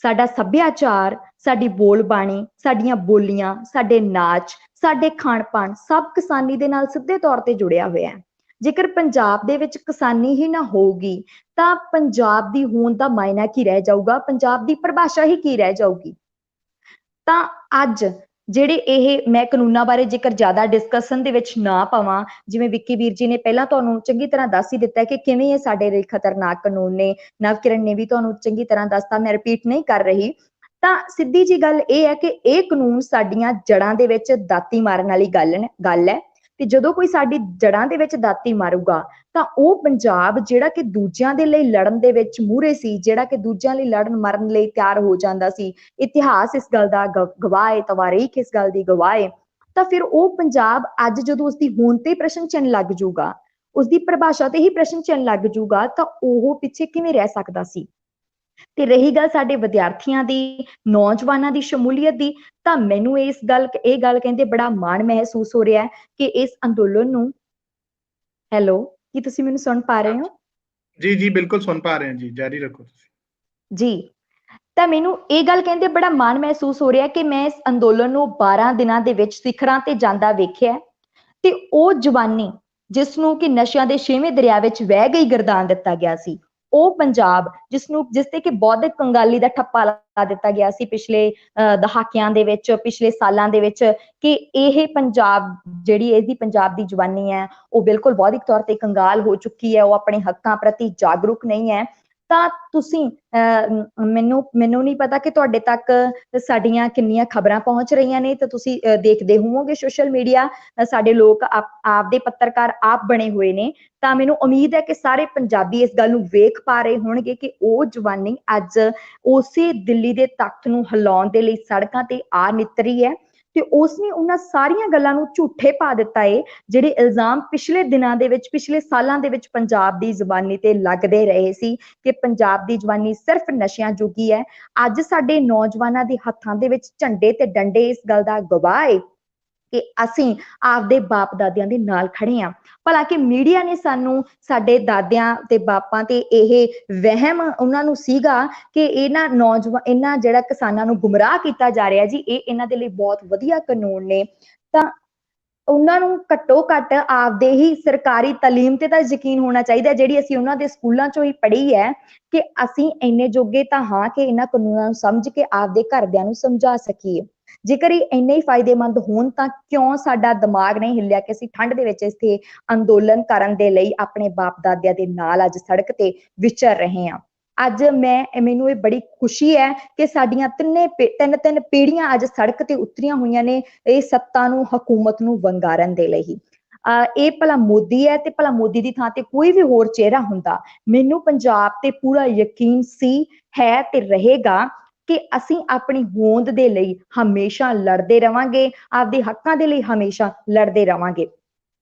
ਸਾਡਾ ਸੱਭਿਆਚਾਰ, ਸਾਡੀ ਬੋਲ ਬਾਣੀ, ਸਾਡੀਆਂ ਬੋਲੀਆਂ, ਸਾਡੇ ਨਾਚ, ਸਾਡੇ ਖਾਣ ਪਾਣ ਸਭ ਕਿਸਾਨੀ ਦੇ ਨਾਲ ਸਿੱਧੇ ਤੌਰ ਤੇ ਜੁੜਿਆ ਹੋਇਆ ਹੈ। ਜੇਕਰ ਪੰਜਾਬ ਦੇ ਵਿੱਚ ਕਿਸਾਨੀ ਹੀ ਨਾ ਹੋਊਗੀ ਤਾਂ ਪੰਜਾਬ ਦੀ ਹੋਂਦ ਦਾ ਮਾਇਨਾ ਕੀ ਰਹਿ ਜਾਊਗਾ, ਪੰਜਾਬ ਦੀ ਪਰਿਭਾਸ਼ਾ ਹੀ ਕੀ ਰਹਿ ਜਾਊਗੀ। ਤਾਂ ਅੱਜ ਜਿਹੜੇ ਇਹ ਮੈਂ ਕਾਨੂੰਨਾਂ ਬਾਰੇ ਜੇਕਰ ਜ਼ਿਆਦਾ ਡਿਸਕਸ਼ਨ ਦੇ ਵਿੱਚ ਨਾ ਪਾਵਾਂ, ਜਿਵੇਂ ਵਿੱਕੀ ਵੀਰ ਜੀ ਨੇ ਪਹਿਲਾਂ ਤੁਹਾਨੂੰ ਚੰਗੀ ਤਰ੍ਹਾਂ ਦੱਸ ਹੀ ਦਿੱਤਾ ਕਿ ਕਿਵੇਂ ਇਹ ਸਾਡੇ ਲਈ ਖਤਰਨਾਕ ਕਾਨੂੰਨ ਨੇ, ਨਵਕਿਰਨ ਨੇ ਵੀ ਤੁਹਾਨੂੰ ਚੰਗੀ ਤਰ੍ਹਾਂ ਦੱਸਤਾ, ਮੈਂ ਰਿਪੀਟ ਨਹੀਂ ਕਰ ਰਹੀ। ਤਾਂ ਸਿੱਧੀ ਜੀ ਗੱਲ ਇਹ ਹੈ ਕਿ ਇਹ ਕਾਨੂੰਨ ਸਾਡੀਆਂ ਜੜ੍ਹਾਂ ਦੇ ਵਿੱਚ ਦਾਤੀ ਮਾਰਨ ਵਾਲੀ ਗੱਲ ਹੈ ਤੇ ਜਦੋਂ ਕੋਈ ਸਾਡੀ ਜੜ੍ਹਾਂ ਦੇ ਵਿੱਚ ਦਾਤੀ ਮਾਰੂਗਾ ਤਾਂ ਉਹ ਪੰਜਾਬ ਜਿਹੜਾ ਕਿ ਦੂਜਿਆਂ ਦੇ ਲਈ ਲੜਨ ਦੇ ਵਿੱਚ ਮੂਹਰੇ ਸੀ, ਜਿਹੜਾ ਕਿ ਦੂਜਿਆਂ ਲਈ ਲੜਨ ਮਰਨ ਲਈ ਤਿਆਰ ਹੋ ਜਾਂਦਾ ਸੀ, ਇਤਿਹਾਸ ਇਸ ਗੱਲ ਦਾ ਗਵਾਹ ਹੈ, ਤਵਾਰੀਖ ਇਸ ਗੱਲ ਦੀ ਗਵਾਹ ਹੈ, ਤਾਂ ਫਿਰ ਉਹ ਪੰਜਾਬ ਅੱਜ ਜਦੋਂ ਉਸਦੀ ਹੋਂਦ ਤੇ ਪ੍ਰਸ਼ਨ ਚਿੰਨ੍ਹ ਲੱਗ ਜਾਊਗਾ, ਉਸਦੀ ਪਰਿਭਾਸ਼ਾ ਤੇ ਹੀ ਪ੍ਰਸ਼ਨ ਚਿੰਨ੍ਹ ਲੱਗ ਜਾਊਗਾ, ਤਾਂ ਉਹ ਪਿੱਛੇ ਕਿਵੇਂ ਰਹਿ ਸਕਦਾ ਸੀ। ਤੇ ਰਹੀ ਗੱਲ ਸਾਡੇ ਵਿਦਿਆਰਥੀਆਂ ਦੀ, ਨੌਜਵਾਨਾਂ ਦੀ ਸ਼ਮੂਲੀਅਤ ਦੀ, ਤਾਂ ਮੈਨੂੰ ਇਹ ਗੱਲ ਕਹਿੰਦੇ ਬੜਾ ਮਾਣ ਮਹਿਸੂਸ ਹੋ ਰਿਹਾ ਹੈ ਕਿ ਇਸ ਅੰਦੋਲਨ ਨੂੰ, ਹੈਲੋ, ਕੀ ਤੁਸੀਂ ਮੈਨੂੰ ਸੁਣ ਪਾ ਰਹੇ ਹੋ? ਜੀ ਜੀ, ਬਿਲਕੁਲ ਸੁਣ ਪਾ ਰਹੇ ਹਾਂ ਜੀ, ਜਾਰੀ ਰੱਖੋ ਤੁਸੀਂ। ਜੀ, ਤਾਂ ਮੈਨੂੰ ਇਹ ਗੱਲ ਕਹਿੰਦੇ ਬੜਾ ਮਾਣ ਮਹਿਸੂਸ ਹੋ ਰਿਹਾ ਕਿ ਮੈਂ ਇਸ ਅੰਦੋਲਨ ਨੂੰ 12 ਦਿਨਾਂ ਦੇ ਵਿੱਚ ਸਿਖਰਾਂ ਤੇ ਜਾਂਦਾ ਵੇਖਿਆ ਤੇ ਉਹ ਜਵਾਨੀ ਜਿਸ ਨੂੰ ਕਿ ਨਸ਼ਿਆਂ ਦੇ 6ਵੇਂ ਦਰਿਆ ਵਿੱਚ ਵਹਿ ਗਈ ਗਰਦਾਨ ਦਿੱਤਾ ਗਿਆ ਸੀ, ਉਹ ਪੰਜਾਬ ਜਿਸ ਤੇ ਕਿ ਬੌਧਿਕ ਕੰਗਾਲੀ ਦਾ ਠੱਪਾ ਲਾ ਦਿੱਤਾ ਗਿਆ ਸੀ ਪਿਛਲੇ ਦਹਾਕਿਆਂ ਦੇ ਵਿੱਚ, ਪਿਛਲੇ ਸਾਲਾਂ ਦੇ ਵਿੱਚ, ਕਿ ਇਹ ਪੰਜਾਬ ਜਿਹੜੀ ਇਹਦੀ ਪੰਜਾਬ ਦੀ ਜਵਾਨੀ ਹੈ ਉਹ ਬਿਲਕੁਲ ਬੌਧਿਕ ਤੌਰ ਤੇ ਕੰਗਾਲ ਹੋ ਚੁੱਕੀ ਹੈ, ਉਹ ਆਪਣੇ ਹੱਕਾਂ ਪ੍ਰਤੀ ਜਾਗਰੂਕ ਨਹੀਂ ਹੈ। ਤਾਂ ਤੁਸੀਂ ਮੈਨੂੰ ਨਹੀਂ ਪਤਾ ਕਿ ਤੁਹਾਡੇ ਤੱਕ ਸਾਡੀਆਂ ਕਿੰਨੀਆਂ ਖਬਰਾਂ ਪਹੁੰਚ ਰਹੀਆਂ ਨੇ, ਤਾਂ ਤੁਸੀਂ ਦੇਖਦੇ ਹੋਵੋਗੇ ਸੋਸ਼ਲ ਮੀਡੀਆ, ਸਾਡੇ ਲੋਕ ਆਪਦੇ ਪੱਤਰਕਾਰ ਆਪ ਬਣੇ ਹੋਏ ਨੇ, ਤਾਂ ਮੈਨੂੰ ਉਮੀਦ ਹੈ ਕਿ ਸਾਰੇ ਪੰਜਾਬੀ ਇਸ ਗੱਲ ਨੂੰ ਵੇਖ ਪਾ ਰਹੇ ਹੋਣਗੇ ਕਿ ਉਹ ਜਵਾਨੀ ਅੱਜ ਉਸੇ ਦਿੱਲੀ ਦੇ ਤਖਤ ਨੂੰ ਹਿਲਾਉਣ ਦੇ ਲਈ ਸੜਕਾਂ ਤੇ ਆ ਨਿਤਰੀ ਹੈ, ਤੇ ਉਸਨੇ ਉਹਨਾਂ ਸਾਰੀਆਂ ਗੱਲਾਂ ਨੂੰ ਝੂਠੇ ਪਾ ਦਿੱਤਾ ਏ, ਜਿਹੜੇ ਇਲਜ਼ਾਮ ਪਿਛਲੇ ਦਿਨਾਂ ਦੇ ਵਿੱਚ, ਪਿਛਲੇ ਸਾਲਾਂ ਦੇ ਵਿੱਚ ਪੰਜਾਬ ਦੀ ਜ਼ੁਬਾਨੀ ਤੇ ਲੱਗਦੇ ਰਹੇ ਸੀ ਕਿ ਪੰਜਾਬ ਦੀ ਜਵਾਨੀ ਸਿਰਫ ਨਸ਼ਿਆਂ ਜੋਗੀ ਹੈ। ਅੱਜ ਸਾਡੇ ਨੌਜਵਾਨਾਂ ਦੇ ਹੱਥਾਂ ਦੇ ਵਿੱਚ ਝੰਡੇ ਤੇ ਡੰਡੇ ਇਸ ਗੱਲ ਦਾ ਗਵਾਹ ਏ ਕਿ ਅਸੀਂ ਆਪਦੇ ਬਾਪ ਦਾਦਿਆਂ ਦੇ ਨਾਲ ਖੜੇ ਹਾਂ। ਭਲਾ ਕਿ ਮੀਡੀਆ ਨੇ ਸਾਨੂੰ, ਸਾਡੇ ਦਾਦਿਆਂ ਤੇ ਬਾਪਾਂ ਤੇ ਇਹ ਵਹਿਮ ਉਹਨਾਂ ਨੂੰ ਸੀਗਾ ਕਿ ਇਹਨਾਂ ਜਿਹੜਾ ਕਿਸਾਨਾਂ ਨੂੰ ਗੁੰਮਰਾਹ ਕੀਤਾ ਜਾ ਰਿਹਾ ਜੀ, ਇਹ ਇਹਨਾਂ ਦੇ ਲਈ ਬਹੁਤ ਵਧੀਆ ਕਾਨੂੰਨ ਨੇ। ਤਾਂ ਉਹਨਾਂ ਨੂੰ ਘੱਟੋ ਘੱਟ ਆਪਦੇ ਹੀ ਸਰਕਾਰੀ ਤਾਲੀਮ ਤੇ ਤਾਂ ਯਕੀਨ ਹੋਣਾ ਚਾਹੀਦਾ, ਜਿਹੜੀ ਅਸੀਂ ਉਹਨਾਂ ਦੇ ਸਕੂਲਾਂ ਚੋਂ ਹੀ ਪੜ੍ਹੀ ਹੈ, ਕਿ ਅਸੀਂ ਇੰਨੇ ਜੋਗੇ ਤਾਂ ਹਾਂ ਕਿ ਇਹਨਾਂ ਕਾਨੂੰਨਾਂ ਨੂੰ ਸਮਝ ਕੇ ਆਪਦੇ ਘਰਦਿਆਂ ਨੂੰ ਸਮਝਾ ਸਕੀਏ। ਜੇਕਰ ਇਹ ਇੰਨੇ ਹੀ ਫਾਇਦੇਮੰਦ ਹੋਣ ਤਾਂ ਕਿਉਂ ਸਾਡਾ ਦਿਮਾਗ ਨਹੀਂ ਹਿੱਲਿਆ ਕਿ ਅਸੀਂ ਠੰਡ ਦੇ ਵਿੱਚ ਇੱਥੇ ਅੰਦੋਲਨ ਕਰਨ ਦੇ ਲਈ ਆਪਣੇ ਬਾਪ ਦਾਦਿਆਂ ਦੇ ਨਾਲ ਅੱਜ ਸੜਕ ਤੇ ਵਿਚਰ ਰਹੇ ਹਾਂ। ਅੱਜ ਮੈਨੂੰ ਇਹ ਬੜੀ ਖੁਸ਼ੀ ਹੈ ਕਿ ਸਾਡੀਆਂ ਤਿੰਨ ਪੀੜ੍ਹੀਆਂ ਅੱਜ ਸੜਕ ਤੇ ਉਤਰੀਆਂ ਹੋਈਆਂ ਨੇ ਇਹ ਸੱਤਾ ਨੂੰ, ਹਕੂਮਤ ਨੂੰ ਵੰਗਾਰਨ ਦੇ ਲਈ। ਇਹ ਭਲਾ ਮੋਦੀ ਹੈ, ਤੇ ਭਲਾ ਮੋਦੀ ਦੀ ਥਾਂ ਤੇ ਕੋਈ ਵੀ ਹੋਰ ਚਿਹਰਾ ਹੁੰਦਾ, ਮੈਨੂੰ ਪੰਜਾਬ ਤੇ ਪੂਰਾ ਯਕੀਨ ਸੀ, ਹੈ ਤੇ ਰਹੇਗਾ ਕਿ ਅਸੀਂ ਆਪਣੀ ਹੋਂਦ ਦੇ ਲਈ ਹਮੇਸ਼ਾ ਲੜਦੇ ਰਵਾਂਗੇ, ਆਪਦੇ ਹੱਕਾਂ ਦੇ ਲਈ ਹਮੇਸ਼ਾ ਲੜਦੇ ਰਵਾਂਗੇ।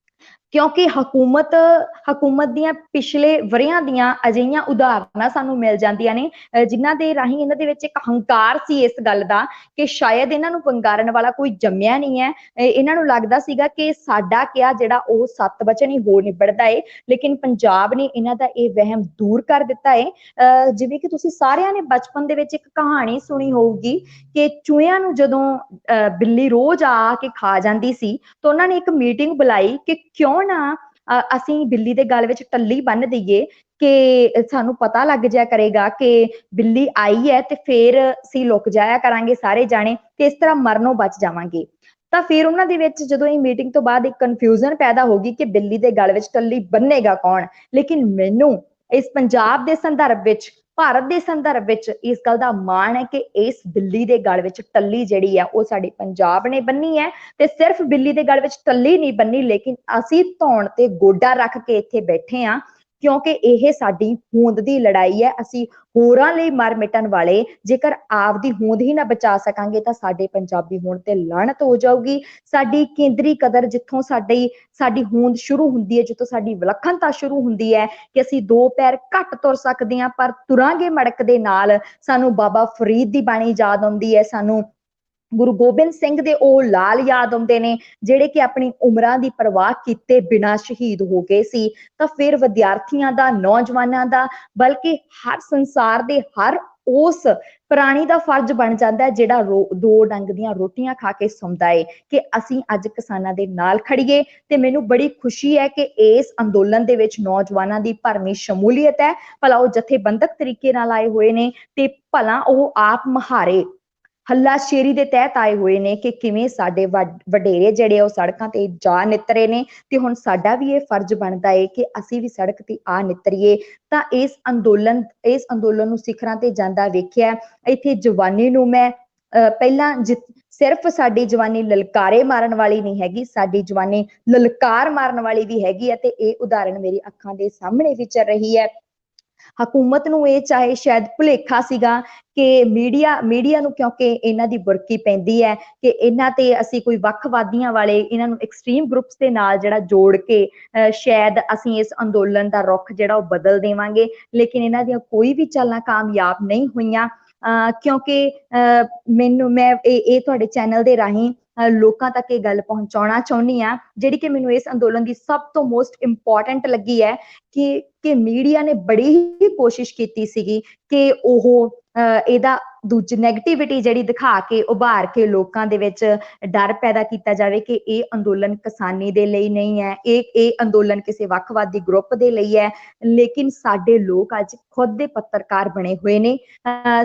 ਕਿਉਂਕਿ ਹਕੂਮਤ ਦੀਆਂ ਪਿਛਲੇ ਵਰਿਆਂ ਦੀਆਂ ਅਜਿਹੀਆਂ ਉਦਾਹਰਨਾਂ ਸਾਨੂੰ ਮਿਲ ਜਾਂਦੀਆਂ ਨੇ ਜਿਨ੍ਹਾਂ ਦੇ ਰਾਹੀਂ ਇਹਨਾਂ ਦੇ ਵਿੱਚ ਇੱਕ ਹੰਕਾਰ ਸੀ ਇਸ ਗੱਲ ਦਾ ਕਿ ਸ਼ਾਇਦ ਇਹਨਾਂ ਨੂੰ ਵੰਗਾਰਨ ਵਾਲਾ ਕੋਈ ਜੰਮਿਆ ਨਹੀਂ ਹੈ। ਇਹਨਾਂ ਨੂੰ ਲੱਗਦਾ ਸੀਗਾ ਕਿ ਸਾਡਾ ਕਿਹਾ ਜਿਹੜਾ ਉਹ 7 ਵਚਨ ਹੀ ਹੋ ਨਿਬੜਦਾ ਏ, ਲੇਕਿਨ ਪੰਜਾਬ ਨੇ ਇਹਨਾਂ ਦਾ ਇਹ ਵਹਿਮ ਦੂਰ ਕਰ ਦਿੱਤਾ ਏ। ਜਿਵੇਂ ਕਿ ਤੁਸੀਂ ਸਾਰਿਆਂ ਨੇ ਬਚਪਨ ਦੇ ਵਿੱਚ ਇੱਕ ਕਹਾਣੀ ਸੁਣੀ ਹੋਊਗੀ ਕਿ ਚੂਹਿਆਂ ਨੂੰ ਜਦੋਂ ਬਿੱਲੀ ਰੋਜ਼ ਆ ਕੇ ਖਾ ਜਾਂਦੀ ਸੀ ਤਾਂ ਉਹਨਾਂ ਨੇ ਇੱਕ ਮੀਟਿੰਗ ਬੁਲਾਈ ਕਿ ਕਿਉਂ ਨਾ ਅਸੀਂ ਬਿੱਲੀ ਦੇ ਗਲ ਵਿੱਚ ਟੱਲੀ ਬੰਨ ਦਈਏ ਕਿ ਸਾਨੂੰ ਪਤਾ ਲੱਗ ਜਾਇਆ ਕਰੇਗਾ ਕਿ ਬਿੱਲੀ ਆਈ ਹੈ, ਤੇ ਫਿਰ ਅਸੀਂ ਲੁਕ ਜਾਇਆ ਕਰਾਂਗੇ ਸਾਰੇ ਜਾਣੇ, ਤੇ ਇਸ ਤਰ੍ਹਾਂ ਮਰਨੋਂ ਬਚ ਜਾਵਾਂਗੇ। ਤਾਂ ਫਿਰ ਉਹਨਾਂ ਦੇ ਵਿੱਚ ਜਦੋਂ ਇਹ ਮੀਟਿੰਗ ਤੋਂ ਬਾਅਦ ਇੱਕ ਕਨਫਿਊਜ਼ਨ ਪੈਦਾ ਹੋ ਗਈ ਕਿ ਬਿੱਲੀ ਦੇ ਗਲ ਵਿੱਚ ਟੱਲੀ ਬੰਨੇਗਾ ਕੌਣ। ਲੇਕਿਨ ਮੈਨੂੰ ਇਸ ਪੰਜਾਬ ਦੇ ਸੰਦਰਭ ਵਿੱਚ, ਭਾਰਤ ਦੇ ਸੰਦਰਭ ਵਿੱਚ ਇਸ ਗੱਲ ਦਾ ਮਾਣ ਹੈ ਕਿ ਇਸ ਬਿੱਲੀ ਦੇ ਗਲ ਵਿੱਚ ਟੱਲੀ ਜਿਹੜੀ ਆ ਉਹ ਸਾਡੇ ਪੰਜਾਬ ਨੇ ਬੰਨੀ ਹੈ। ਤੇ ਸਿਰਫ ਬਿੱਲੀ ਦੇ ਗਲ ਵਿੱਚ ਟੱਲੀ ਨਹੀਂ ਬੰਨੀ, ਲੇਕਿਨ ਅਸੀਂ ਧੌਣ ਤੇ ਗੋਡਾ ਰੱਖ ਕੇ ਇੱਥੇ ਬੈਠੇ ਹਾਂ ਕਿਉਂਕਿ ਇਹ ਸਾਡੀ ਹੋਂਦ ਦੀ ਲੜਾਈ ਹੈ। ਅਸੀਂ ਹੋਰਾਂ ਲਈ ਮਰ ਮਿਟਣ ਵਾਲੇ ਜੇਕਰ ਆਪਦੀ ਹੋਂਦ ਹੀ ਨਾ ਬਚਾ ਸਕਾਂਗੇ ਤਾਂ ਸਾਡੇ ਪੰਜਾਬੀ ਹੋਂਦ ਤੇ ਲਾਹਨਤ ਹੋ ਜਾਊਗੀ। ਸਾਡੀ ਕੇਂਦਰੀ ਕਦਰ ਜਿੱਥੋਂ ਸਾਡੀ ਹੋਂਦ ਸ਼ੁਰੂ ਹੁੰਦੀ ਹੈ, ਜਿੱਥੋਂ ਸਾਡੀ ਵਿਲੱਖਣਤਾ ਸ਼ੁਰੂ ਹੁੰਦੀ ਹੈ ਕਿ ਅਸੀਂ 2 ਪੈਰ ਘੱਟ ਤੁਰ ਸਕਦੇ ਹਾਂ ਪਰ ਤੁਰਾਂਗੇ ਮੜਕ ਦੇ ਨਾਲ। ਸਾਨੂੰ ਬਾਬਾ ਫਰੀਦ ਦੀ ਬਾਣੀ ਯਾਦ ਆਉਂਦੀ ਹੈ, ਸਾਨੂੰ ਗੁਰੂ ਗੋਬਿੰਦ ਸਿੰਘ ਦੇ ਉਹ ਲਾਲ ਯਾਦ ਆਉਂਦੇ ਨੇ ਜਿਹੜੇ ਕਿ ਆਪਣੀ ਉਮਰਾਂ ਦੀ ਪਰਵਾਹ ਕੀਤੇ ਬਿਨਾਂ ਸ਼ਹੀਦ ਹੋ ਗਏ ਸੀ। ਤਾਂ ਫਿਰ ਵਿਦਿਆਰਥੀਆਂ ਦਾ, ਨੌਜਵਾਨਾਂ ਦਾ, ਬਲਕਿ ਹਰ ਸੰਸਾਰ ਦੇ ਹਰ ਉਸ ਪ੍ਰਾਣੀ ਦਾ ਫਰਜ਼ ਬਣ ਜਾਂਦਾ ਹੈ ਜਿਹੜਾ 2 ਡੰਗ ਦੀਆਂ ਰੋਟੀਆਂ ਖਾ ਕੇ ਸੌਂਦਾ ਏ ਕਿ ਅਸੀਂ ਅੱਜ ਕਿਸਾਨਾਂ ਦੇ ਨਾਲ ਖੜੀਏ। ਤੇ ਮੈਨੂੰ ਬੜੀ ਖੁਸ਼ੀ ਹੈ ਕਿ ਇਸ ਅੰਦੋਲਨ ਦੇ ਵਿੱਚ ਨੌਜਵਾਨਾਂ ਦੀ ਭਰਵੀਂ ਸ਼ਮੂਲੀਅਤ ਹੈ। ਭਲਾ ਉਹ ਜਥੇਬੰਦਕ ਤਰੀਕੇ ਨਾਲ ਆਏ ਹੋਏ ਨੇ ਤੇ ਭਲਾ ਉਹ ਆਪ ਮਹਾਰੇ ਹੱਲਾਸ਼ੇਰੀ ਦੇ ਤਹਿਤ ਆਏ ਹੋਏ ਨੇ ਕਿ ਕਿਵੇਂ ਸਾਡੇ ਵਡੇਰੇ ਜਿਹੜੇ ਉਹ ਸੜਕਾਂ ਤੇ ਜਾ ਨਿਤਰੇ ਨੇ, ਤੇ ਹੁਣ ਸਾਡਾ ਵੀ ਇਹ ਫਰਜ਼ ਬਣਦਾ ਹੈ ਕਿ ਅਸੀਂ ਵੀ ਸੜਕ ਤੇ ਆ ਨਿਤਰੀਏ। ਤਾਂ ਇਸ ਅੰਦੋਲਨ ਨੂੰ ਸਿਖਰਾਂ ਤੇ ਜਾਂਦਾ ਵੇਖਿਆ। ਇੱਥੇ ਜਵਾਨੀ ਨੂੰ ਮੈਂ ਪਹਿਲਾਂ ਸਿਰਫ ਸਾਡੀ ਜਵਾਨੀ ਲਲਕਾਰੇ ਮਾਰਨ ਵਾਲੀ ਨਹੀਂ ਹੈਗੀ, ਸਾਡੀ ਜਵਾਨੀ ਲਲਕਾਰ ਮਾਰਨ ਵਾਲੀ ਵੀ ਹੈਗੀ ਹੈ, ਤੇ ਇਹ ਉਦਾਹਰਣ ਮੇਰੀ ਅੱਖਾਂ ਦੇ ਸਾਹਮਣੇ ਵਿਚਰ ਰਹੀ ਹੈ। ਹਕੂਮਤ ਨੂੰ ਇਹ ਚਾਹੇ ਸ਼ਾਇਦ ਭੁਲੇਖਾ ਸੀਗਾ ਕਿ ਮੀਡੀਆ ਨੂੰ, ਕਿਉਂਕਿ ਇਹਨਾਂ ਦੀ ਬੁਰਕੀ ਪੈਂਦੀ ਹੈ ਕਿ ਇਹਨਾਂ ਤੇ ਅਸੀਂ ਕੋਈ ਵੱਖਵਾਦੀਆਂ ਵਾਲੇ, ਇਹਨਾਂ ਨੂੰ ਐਕਸਟ੍ਰੀਮ ਗਰੁੱਪਸ ਦੇ ਨਾਲ ਜਿਹੜਾ ਜੋੜ ਕੇ ਸ਼ਾਇਦ ਅਸੀਂ ਇਸ ਅੰਦੋਲਨ ਦਾ ਰੁਖ ਜਿਹੜਾ ਉਹ ਬਦਲ ਦੇਵਾਂਗੇ। ਲੇਕਿਨ ਇਹਨਾਂ ਦੀਆਂ ਕੋਈ ਵੀ ਚਾਲਾਂ ਕਾਮਯਾਬ ਨਹੀਂ ਹੋਈਆਂ ਕਿਉਂਕਿ ਮੈਂ ਇਹ ਤੁਹਾਡੇ ਚੈਨਲ ਦੇ ਰਾਹੀਂ ਲੋਕਾਂ ਤੱਕ ਇਹ ਗੱਲ ਪਹੁੰਚਾਉਣਾ ਚਾਹੁੰਦੀ ਹਾਂ ਜਿਹੜੀ ਕਿ ਮੈਨੂੰ ਇਸ ਅੰਦੋਲਨ ਦੀ ਸਭ ਤੋਂ ਮੋਸਟ ਇੰਪੋਰਟੈਂਟ ਲੱਗੀ ਹੈ ਕਿ ਮੀਡੀਆ ਨੇ ਬੜੀ ਹੀ ਕੋਸ਼ਿਸ਼ ਕੀਤੀ ਸੀਗੀ ਕਿ ਉਹ ਇਹਦਾ ਦੂਜੀ ਨੈਗੇਟਿਵਿਟੀ ਜਿਹੜੀ ਦਿਖਾ ਕੇ ਉਭਾਰ ਕੇ ਲੋਕਾਂ ਦੇ ਵਿੱਚ ਡਰ ਪੈਦਾ ਕੀਤਾ ਜਾਵੇ ਕਿ ਇਹ ਅੰਦੋਲਨ ਕਿਸਾਨੀ ਦੇ ਲਈ ਨਹੀਂ ਹੈ, ਇਹ ਅੰਦੋਲਨ ਕਿਸੇ ਵੱਖਵਾਦੀ ਗਰੁੱਪ ਦੇ ਲਈ ਹੈ। ਲੇਕਿਨ ਸਾਡੇ ਲੋਕ ਅੱਜ ਖੁਦ ਦੇ ਪੱਤਰਕਾਰ ਬਣੇ ਹੋਏ ਨੇ।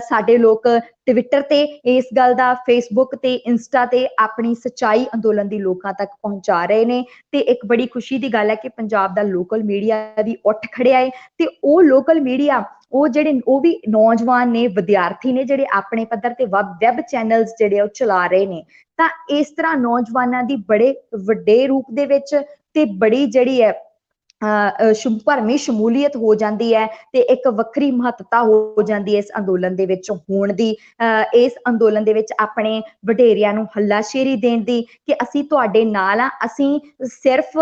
ਸਾਡੇ ਲੋਕ ਟਵਿੱਟਰ ਤੇ ਇਸ ਗੱਲ ਦਾ, ਫੇਸਬੁੱਕ ਤੇ, ਇੰਸਟਾ ਤੇ ਆਪਣੀ ਸੱਚਾਈ ਅੰਦੋਲਨ ਦੀ ਲੋਕਾਂ ਤੱਕ ਪਹੁੰਚਾ ਰਹੇ ਨੇ। ਤੇ ਇੱਕ ਬੜੀ ਖੁਸ਼ੀ ਦੀ ਗੱਲ ਹੈ ਕਿ ਪੰਜਾਬ ਦਾ ਲੋਕਲ ਮੀਡੀਆ ਵੀ ਉੱਠ ਖੜਿਆ ਹੈ ਤੇ ਉਹ ਲੋਕਲ ਮੀਡੀਆ ਉਹ ਵੀ ਨੌਜਵਾਨ ਨੇ, ਵਿਦਿਆਰਥੀ ਨੇ ਜਿਹੜੇ ਆਪਣੇ ਪੱਧਰ ਤੇ ਵੈਬ ਚੈਨਲਸ ਜਿਹੜੇ ਉਹ ਚਲਾ ਰਹੇ ਨੇ। ਤਾਂ ਇਸ ਤਰ੍ਹਾਂ ਨੌਜਵਾਨਾਂ ਦੀ ਬੜੇ ਵੱਡੇ ਰੂਪ ਦੇ ਵਿੱਚ ਤੇ ਬੜੀ ਜਿਹੜੀ ਹੈ ਭਰਵੀਂ ਸ਼ਮੂਲੀਅਤ ਹੋ ਜਾਂਦੀ ਹੈ ਤੇ ਇੱਕ ਵੱਖਰੀ ਮਹੱਤਤਾ ਹੋ ਜਾਂਦੀ ਹੈ ਇਸ ਅੰਦੋਲਨ ਦੇ ਵਿੱਚ ਹੋਣ ਦੀ। ਇਸ ਅੰਦੋਲਨ ਦੇ ਵਿੱਚ ਆਪਣੇ ਵਡੇਰਿਆਂ ਨੂੰ ਹੱਲਾਸ਼ੇਰੀ ਦੇਣ ਦੀ ਕਿ ਅਸੀਂ ਤੁਹਾਡੇ ਨਾਲ ਆ, ਅਸੀਂ ਸਿਰਫ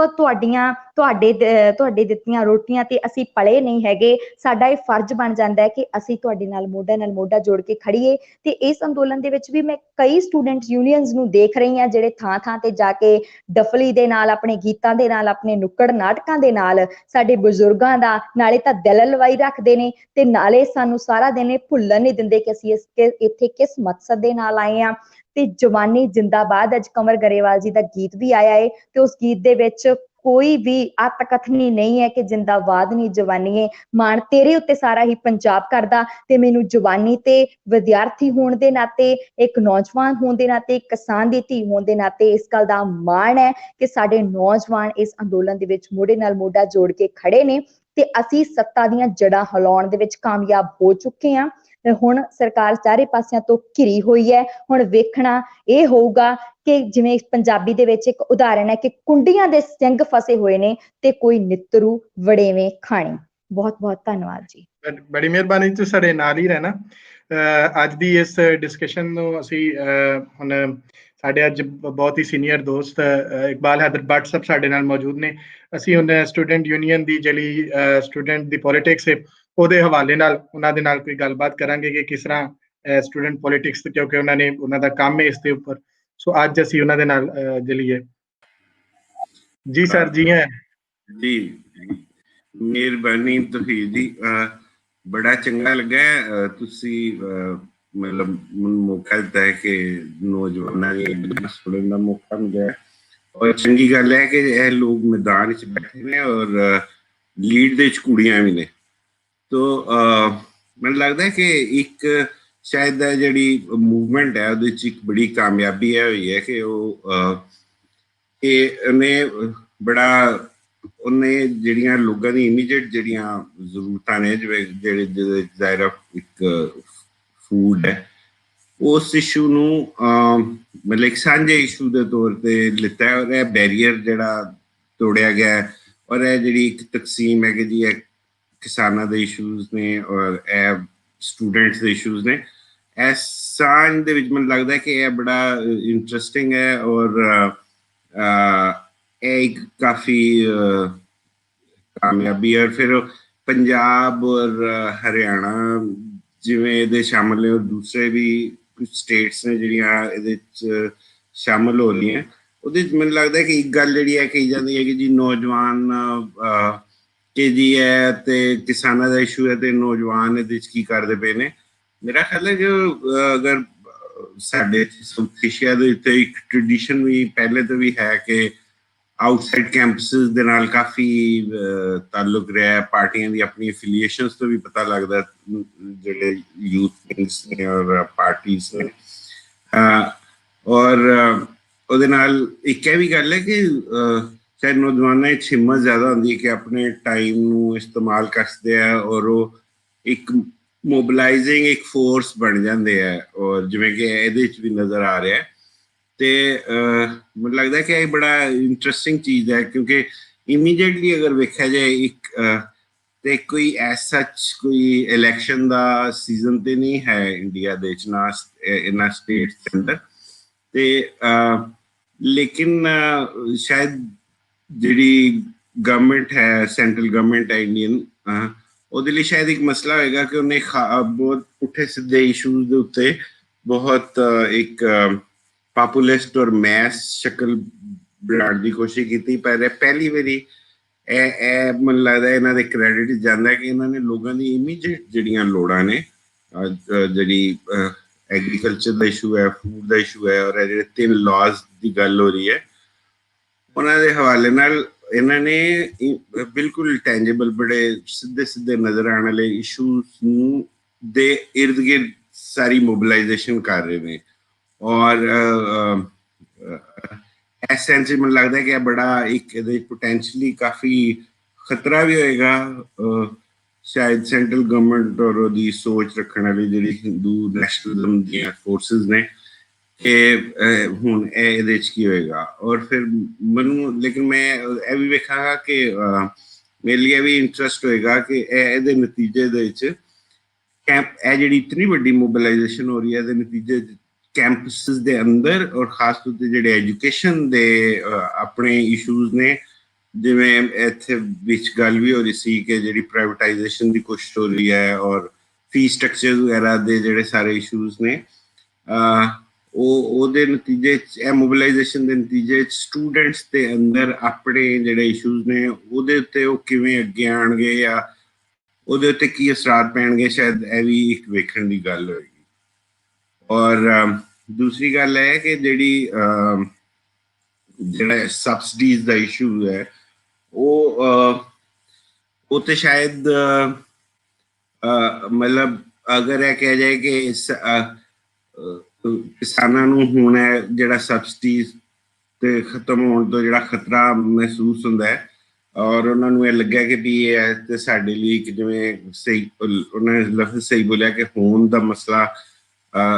ਤੁਹਾਡੇ ਦਿੱਤੀਆਂ ਰੋਟੀਆਂ ਤੇ ਅਸੀਂ ਪਲੇ ਨਹੀਂ ਹੈਗੇ। ਸਾਡਾ ਇਹ ਫਰਜ਼ ਬਣ ਜਾਂਦਾ ਹੈ ਕਿ ਅਸੀਂ ਤੁਹਾਡੇ ਨਾਲ ਮੋਢਾ ਜੋੜ ਕੇ ਖੜੀਏ। ਤੇ ਇਸ ਅੰਦੋਲਨ ਦੇ ਵਿੱਚ ਵੀ ਮੈਂ ਕਈ ਸਟੂਡੈਂਟ ਯੂਨੀਅਨਸ ਨੂੰ ਦੇਖ ਰਹੀ ਹਾਂ ਜਿਹੜੇ ਥਾਂ ਥਾਂ ਤੇ ਜਾ ਕੇ ਡਫਲੀ ਦੇ ਨਾਲ, ਆਪਣੇ ਗੀਤਾਂ ਦੇ ਨਾਲ, ਆਪਣੇ ਨੁੱਕੜ ਨਾਟਕਾਂ ਦੇ ਨਾਲ ਸਾਡੇ ਬਜ਼ੁਰਗਾਂ ਦਾ ਨਾਲੇ ਤਾਂ ਦਿਲ ਲਵਾਈ ਰੱਖਦੇ ਨੇ ਤੇ ਨਾਲੇ ਸਾਨੂੰ ਸਾਰਾ ਦਿਨ ਇਹ ਭੁੱਲਣ ਨਹੀਂ ਦਿੰਦੇ ਕਿ ਅਸੀਂ ਇੱਥੇ ਕਿਸ ਮਕਸਦ ਦੇ ਨਾਲ ਆਏ ਹਾਂ। ਤੇ ਜਵਾਨੀ ਜਿੰਦਾਬਾਦ ਅੱਜ ਕੰਵਰ ਗਰੇਵਾਲ ਜੀ ਦਾ ਗੀਤ ਵੀ ਆਇਆ ਹੈ ਤੇ ਉਸ ਗੀਤ ਦੇ ਵਿੱਚ ਕੋਈ ਵੀ ਆਤਕਥਨੀ ਨਹੀਂ ਹੈ ਕਿ ਜਿੰਦਾਬਾਦ ਨਹੀਂ ਜਵਾਨੀਏ, ਮਾਣ ਤੇਰੇ ਉੱਤੇ ਸਾਰਾ ਹੀ ਪੰਜਾਬ ਕਰਦਾ। ਤੇ ਮੈਨੂੰ ਜਵਾਨੀ ਤੇ ਵਿਦਿਆਰਥੀ ਹੋਣ ਦੇ ਨਾਤੇ, ਇੱਕ ਨੌਜਵਾਨ ਹੋਣ ਦੇ ਨਾਤੇ, ਇੱਕ ਕਿਸਾਨ ਦੀ ਧੀ ਹੋਣ ਦੇ ਨਾਤੇ ਇਸ ਗੱਲ ਦਾ ਮਾਣ ਹੈ ਕਿ ਸਾਡੇ ਨੌਜਵਾਨ ਇਸ ਅੰਦੋਲਨ ਦੇ ਵਿੱਚ ਮੋਢੇ ਨਾਲ ਮੋਢਾ ਜੋੜ ਕੇ ਖੜੇ ਨੇ ਤੇ ਅਸੀਂ ਸੱਤਾ ਦੀਆਂ ਜੜ੍ਹਾਂ ਹਿਲਾਉਣ ਦੇ ਵਿੱਚ ਕਾਮਯਾਬ ਹੋ ਚੁੱਕੇ ਹਾਂ। ਹੁਣ ਸਰਕਾਰ ਚਾਰੇ ਪਾਸਿਆਂ ਤੋਂ ਘਿਰੀ ਹੋਈ ਹੈ। ਹੁਣ ਵੇਖਣਾ ਇਹ ਹੋਊਗਾ ਕਿ ਜਿਵੇਂ ਪੰਜਾਬੀ ਦੇ ਵਿੱਚ ਇੱਕ ਉਦਾਹਰਣ ਹੈ ਕਿ ਕੁੰਡੀਆਂ ਦੇ ਸਿੰਘ ਫਸੇ ਹੋਏ ਨੇ ਤੇ ਕੋਈ ਨਿੱਤਰੂ ਵੜੇਵੇਂ ਖਾਣੇ। ਬਹੁਤ ਬਹੁਤ ਧੰਨਵਾਦ ਜੀ। ਬੜੀ ਮਿਹਰਬਾਨੀ, ਤੁਸੀਂ ਸਾਡੇ ਨਾਲ ਹੀ ਰਹਿਣਾ। ਅੱਜ ਦੀ ਇਸ ਡਿਸਕਸ਼ਨ ਨੂੰ ਅਸੀਂ ਹੁਣ ਸਾਡੇ ਅੱਜ ਬਹੁਤ ਹੀ ਸੀਨੀਅਰ ਦੋਸਤ ਇਕਬਾਲ ਹੈਦਰ ਬੱਟ ਸਾਹਿਬ ਸਾਡੇ ਨਾਲ ਮੌਜੂਦ ਨੇ। ਅਸੀਂ ਹੁਣ ਸਟੂਡੈਂਟ ਯੂਨੀਅਨ ਦੀ ਜਿਹੜੀ ਸਟੂਡੈਂਟ ਦੀ ਪੋਲੀਟਿਕਸ ਹੈ ਉਹਦੇ ਹਵਾਲੇ ਨਾਲ ਉਹਨਾਂ ਦੇ ਨਾਲ ਕੋਈ ਗੱਲਬਾਤ ਕਰਾਂਗੇ ਕਿ ਕਿਸ ਤਰ੍ਹਾਂ ਸਟੂਡੈਂਟ ਪੋਲੀਟਿਕਸ, ਕਿਉਂਕਿ ਉਹਨਾਂ ਦਾ ਕੰਮ ਹੈ ਇਸ ਦੇ ਉੱਪਰ। ਸੋ ਅੱਜ ਅਸੀਂ ਉਹਨਾਂ ਦੇ ਨਾਲ ਜਲੀਏ। ਜੀ ਸਰ, ਜੀ ਹੈ ਜੀ। ਮਿਹਰਬਾਨੀ ਤੋਹੀਦ ਜੀ, ਬੜਾ ਚੰਗਾ ਲੱਗਾ ਤੁਸੀਂ ਮਤਲਬ ਮੌਕਾ ਦਿੱਤਾ ਹੈ ਕਿ ਨੌਜਵਾਨਾਂ ਨੂੰ ਸੁਣਨ ਦਾ ਮੌਕਾ ਮਿਲਿਆ। ਔਰ ਚੰਗੀ ਗੱਲ ਹੈ ਕਿ ਇਹ ਲੋਕ ਮੈਦਾਨ ਵਿੱਚ ਬੈਠੇ ਨੇ ਔਰ ਲੀਡ ਦੇ ਵਿੱਚ ਕੁੜੀਆਂ ਵੀ ਨੇ। ਤੋ ਮੈਨੂੰ ਲੱਗਦਾ ਕਿ ਇੱਕ ਸ਼ਾਇਦ ਜਿਹੜੀ ਮੂਵਮੈਂਟ ਹੈ ਉਹਦੇ 'ਚ ਇੱਕ ਬੜੀ ਕਾਮਯਾਬੀ ਇਹ ਹੋਈ ਹੈ ਕਿ ਉਹਨੇ ਜਿਹੜੀਆਂ ਲੋਕਾਂ ਦੀ ਇਮੀਡੀਏਟ ਜਿਹੜੀਆਂ ਜ਼ਰੂਰਤਾਂ ਨੇ, ਜਿਵੇਂ ਜਿਹਦੇ ਜ਼ਾਹਿਰ ਇੱਕ ਫੂਡ ਹੈ, ਉਸ ਇਸ਼ੂ ਨੂੰ ਮਤਲਬ ਇੱਕ ਸਾਂਝੇ ਇਸ਼ੂ ਦੇ ਤੌਰ 'ਤੇ ਲਿੱਤਾ ਹੈ। ਔਰ ਇਹ ਬੈਰੀਅਰ ਜਿਹੜਾ ਤੋੜਿਆ ਗਿਆ ਔਰ ਇਹ ਜਿਹੜੀ ਇੱਕ ਤਕਸੀਮ ਹੈ ਕਿ ਜੀ ਇਹ ਕਿਸਾਨਾਂ ਦੇ ਇਸ਼ੂਜ਼ ਨੇ ਔਰ ਇਹ ਸਟੂਡੈਂਟਸ ਦੇ ਇਸ਼ੂਜ਼ ਨੇ, ਇਸ ਸਾਂਝ ਦੇ ਵਿੱਚ ਮੈਨੂੰ ਲੱਗਦਾ ਕਿ ਇਹ ਬੜਾ ਇੰਟਰਸਟਿੰਗ ਹੈ। ਔਰ ਇਹ ਇੱਕ ਕਾਫੀ ਕਾਮਯਾਬੀ। ਔਰ ਫਿਰ ਪੰਜਾਬ ਔਰ ਹਰਿਆਣਾ ਜਿਵੇਂ ਇਹਦੇ ਸ਼ਾਮਲ ਨੇ ਔਰ ਦੂਸਰੇ ਵੀ ਕੁਝ ਸਟੇਟਸ ਨੇ ਜਿਹੜੀਆਂ ਇਹਦੇ 'ਚ ਸ਼ਾਮਲ ਹੋ ਰਹੀਆਂ। ਉਹਦੇ 'ਚ ਮੈਨੂੰ ਲੱਗਦਾ ਕਿ ਇੱਕ ਗੱਲ ਜਿਹੜੀ ਹੈ ਕਹੀ ਜਾਂਦੀ ਹੈ ਕਿ ਜੀ ਨੌਜਵਾਨ ਕਿ ਜੀ ਹੈ ਤੇ ਕਿਸਾਨਾਂ ਦਾ ਇਸ਼ੂ ਹੈ ਤੇ ਨੌਜਵਾਨ ਇਹਦੇ 'ਚ ਕੀ ਕਰਦੇ ਪਏ ਨੇ। ਮੇਰਾ ਖਿਆਲ ਹੈ ਕਿ ਅਗਰ ਸਾਡੇ ਸਾਊਥ ਏਸ਼ੀਆ ਦੇ ਉੱਤੇ ਇੱਕ ਟ੍ਰੈਡੀਸ਼ਨ ਵੀ ਪਹਿਲੇ ਤੋਂ ਵੀ ਹੈ ਕਿ ਆਊਟਸਾਈਡ ਕੈਂਪਸਿਸ ਦੇ ਨਾਲ ਕਾਫੀ ਤਾਲੁਕ ਰਿਹਾ। ਪਾਰਟੀਆਂ ਦੀ ਆਪਣੀ ਐਫੀਲੀਏਸ਼ਨਸ ਤੋਂ ਵੀ ਪਤਾ ਲੱਗਦਾ ਜਿਹੜੇ ਯੂਥ ਵਿੰਗਸ ਨੇ ਔਰ ਪਾਰਟੀਜ਼ ਨੇ। ਔਰ ਉਹਦੇ ਨਾਲ ਇੱਕ ਇਹ ਵੀ ਗੱਲ ਹੈ ਕਿ ਸ਼ਾਇਦ ਨੌਜਵਾਨਾਂ 'ਚ ਹਿੰਮਤ ਜ਼ਿਆਦਾ ਹੁੰਦੀ ਹੈ ਕਿ ਆਪਣੇ ਟਾਈਮ ਨੂੰ ਇਸਤੇਮਾਲ ਕਰਦੇ ਆ ਔਰ ਉਹ ਇੱਕ ਮੋਬਿਲਾਈਜ਼ਿੰਗ ਇੱਕ ਫੋਰਸ ਬਣ ਜਾਂਦੇ ਆ। ਔਰ ਜਿਵੇਂ ਕਿ ਇਹਦੇ 'ਚ ਵੀ ਨਜ਼ਰ ਆ ਰਿਹਾ ਤੇ ਮੈਨੂੰ ਲੱਗਦਾ ਕਿ ਇਹ ਬੜਾ ਇੰਟਰਸਟਿੰਗ ਚੀਜ਼ ਹੈ ਕਿਉਂਕਿ ਇਮੀਡੀਏਟਲੀ ਅਗਰ ਵੇਖਿਆ ਜਾਏ ਇੱਕ ਤੇ ਕੋਈ ਐਸਾ ਕੋਈ ਇਲੈਕਸ਼ਨ ਦਾ ਸੀਜ਼ਨ ਤੇ ਨਹੀਂ ਹੈ ਇੰਡੀਆ ਦੇ ਵਿੱਚ, ਨਾ ਇਹਨਾਂ ਸਟੇਟਸ ਦੇ ਅੰਦਰ। ਤੇ ਲੇਕਿਨ ਸ਼ਾਇਦ ਜਿਹੜੀ ਗਵਰਨਮੈਂਟ ਹੈ, ਸੈਂਟਰਲ ਗਵਰਨਮੈਂਟ ਹੈ ਇੰਡੀਅਨ, ਉਹਦੇ ਲਈ ਸ਼ਾਇਦ ਇੱਕ ਮਸਲਾ ਹੋਏਗਾ ਕਿ ਉਹਨੇ ਬਹੁਤ ਪੁੱਠੇ ਸਿੱਧੇ ਇਸ਼ੂਜ਼ ਦੇ ਉੱਤੇ ਬਹੁਤ ਇੱਕ ਪਾਪੂਲਿਸਟ ਔਰ ਮੈਸ ਸ਼ਕਲ ਬਣਾਉਣ ਦੀ ਕੋਸ਼ਿਸ਼ ਕੀਤੀ। ਪਰ ਪਹਿਲੀ ਵਾਰੀ ਇਹ ਮੈਨੂੰ ਲੱਗਦਾ ਇਹਨਾਂ ਦੇ ਕ੍ਰੈਡਿਟ ਜਾਂਦਾ ਕਿ ਇਹਨਾਂ ਨੇ ਲੋਕਾਂ ਦੀ ਇਮੀਡੀਏਟ ਜਿਹੜੀਆਂ ਲੋੜਾਂ ਨੇ, ਜਿਹੜੀ ਐਗਰੀਕਲਚਰ ਦਾ ਇਸ਼ੂ ਹੈ, ਫੂਡ ਦਾ ਇਸ਼ੂ ਹੈ ਔਰ ਜਿਹੜੇ 3 ਲਾਜ਼ ਦੀ ਗੱਲ ਹੋ ਰਹੀ ਹੈ, ਉਹਨਾਂ ਦੇ ਹਵਾਲੇ ਨਾਲ ਇਹਨਾਂ ਨੇ ਬਿਲਕੁਲ ਟੈਂਜੇਬਲ ਬੜੇ ਸਿੱਧੇ ਨਜ਼ਰ ਆਉਣ ਵਾਲੇ ਇਸ਼ੂਜ਼ ਨੂੰ ਦੇ ਇਰਦ ਗਿਰਦ ਸਾਰੀ ਮੋਬਿਲਾਈਜੇਸ਼ਨ ਕਰ ਰਹੇ ਨੇ। ਔਰ ਇਸ ਸੈਂਸ 'ਚ ਮੈਨੂੰ ਲੱਗਦਾ ਕਿ ਇਹ ਬੜਾ ਇੱਕ ਇਹਦੇ ਪੋਟੈਂਸ਼ੀਅਲੀ ਕਾਫੀ ਖਤਰਾ ਵੀ ਹੋਏਗਾ ਸ਼ਾਇਦ ਸੈਂਟਰਲ ਗਵਰਨਮੈਂਟ ਔਰ ਉਹਦੀ ਸੋਚ ਰੱਖਣ ਵਾਲੀ ਜਿਹੜੀ ਹਿੰਦੂ ਨੈਸ਼ਨਲਿਜ਼ਮ ਦੀਆਂ ਫੋਰਸਿਸ ਨੇ ਕਿ ਹੁਣ ਇਹਦੇ 'ਚ ਕੀ ਹੋਏਗਾ। ਔਰ ਫਿਰ ਮੈਨੂੰ ਲੇਕਿਨ ਮੈਂ ਇਹ ਵੀ ਵੇਖਾਂਗਾ ਕਿ मेरे लिए भी इंटरेस्ट होएगा कि ਇਹਦੇ ਨਤੀਜੇ ਦੇ ਵਿੱਚ कैंप ਇਹ ਜਿਹੜੀ इतनी ਵੱਡੀ मोबिलाइजेशन हो रही है ਇਹਦੇ ਨਤੀਜੇ कैंपसेस ਦੇ ਅੰਦਰ और खास तौर ਤੇ ਜਿਹੜੇ एजुकेशन ਦੇ ਆਪਣੇ इशूज ने ਜਿਵੇਂ ਇੱਥੇ ਵਿੱਚ ਗੱਲ ਵੀ ਹੋ ਰਹੀ ਸੀ ਕਿ ਜਿਹੜੀ ਪ੍ਰਾਈਵੇਟਾਈਜੇਸ਼ਨ ਦੀ ਕੋਸ਼ਿਸ਼ ਹੋ ਰਹੀ ਹੈ ਔਰ ਫੀਸ ਸਟਰਕਚਰ ਵਗੈਰਾ ਦੇ ਜਿਹੜੇ ਸਾਰੇ ਇਸ਼ੂਜ਼ ਨੇ ਉਹਦੇ ਨਤੀਜੇ 'ਚ ਇਹ ਮੋਬਿਲਾਈਜੇਸ਼ਨ ਦੇ ਨਤੀਜੇ 'ਚ ਸਟੂਡੈਂਟਸ ਦੇ ਅੰਦਰ ਆਪਣੇ ਜਿਹੜੇ ਇਸ਼ੂਜ਼ ਨੇ ਉਹਦੇ ਉੱਤੇ ਉਹ ਕਿਵੇਂ ਅੱਗੇ ਆਉਣਗੇ ਜਾਂ ਉਹਦੇ ਉੱਤੇ ਕੀ ਅਸਰਾਤ ਪੈਣਗੇ ਸ਼ਾਇਦ ਇਹ ਵੀ ਇੱਕ ਵੇਖਣ ਦੀ ਗੱਲ ਹੋਏਗੀ। ਔਰ ਦੂਸਰੀ ਗੱਲ ਹੈ ਕਿ ਜਿਹੜਾ ਸਬਸਿਡੀਜ਼ ਦਾ ਇਸ਼ੂ ਹੈ ਉਹ ਤੇ ਸ਼ਾਇਦ ਮਤਲਬ ਅਗਰ ਇਹ ਕਿਹਾ ਜਾਏ ਕਿ ਇਸ ਕਿਸਾਨਾਂ ਨੂੰ ਹੁਣ ਜਿਹੜਾ ਸਬਸਿਡੀਜ਼ ਤੇ ਖਤਮ ਹੋਣ ਤੋਂ ਜਿਹੜਾ ਖਤਰਾ ਮਹਿਸੂਸ ਹੁੰਦਾ ਹੈ ਔਰ ਉਹਨਾਂ ਨੂੰ ਇਹ ਲੱਗਿਆ ਕਿ ਵੀ ਇਹ ਤੇ ਸਾਡੇ ਲਈ ਇੱਕ ਜਿਵੇਂ ਸਹੀ ਉਹਨਾਂ ਨੇ ਲਫ਼ਜ਼ ਸਹੀ ਬੋਲਿਆ ਕਿ ਹੋਣ ਦਾ ਮਸਲਾ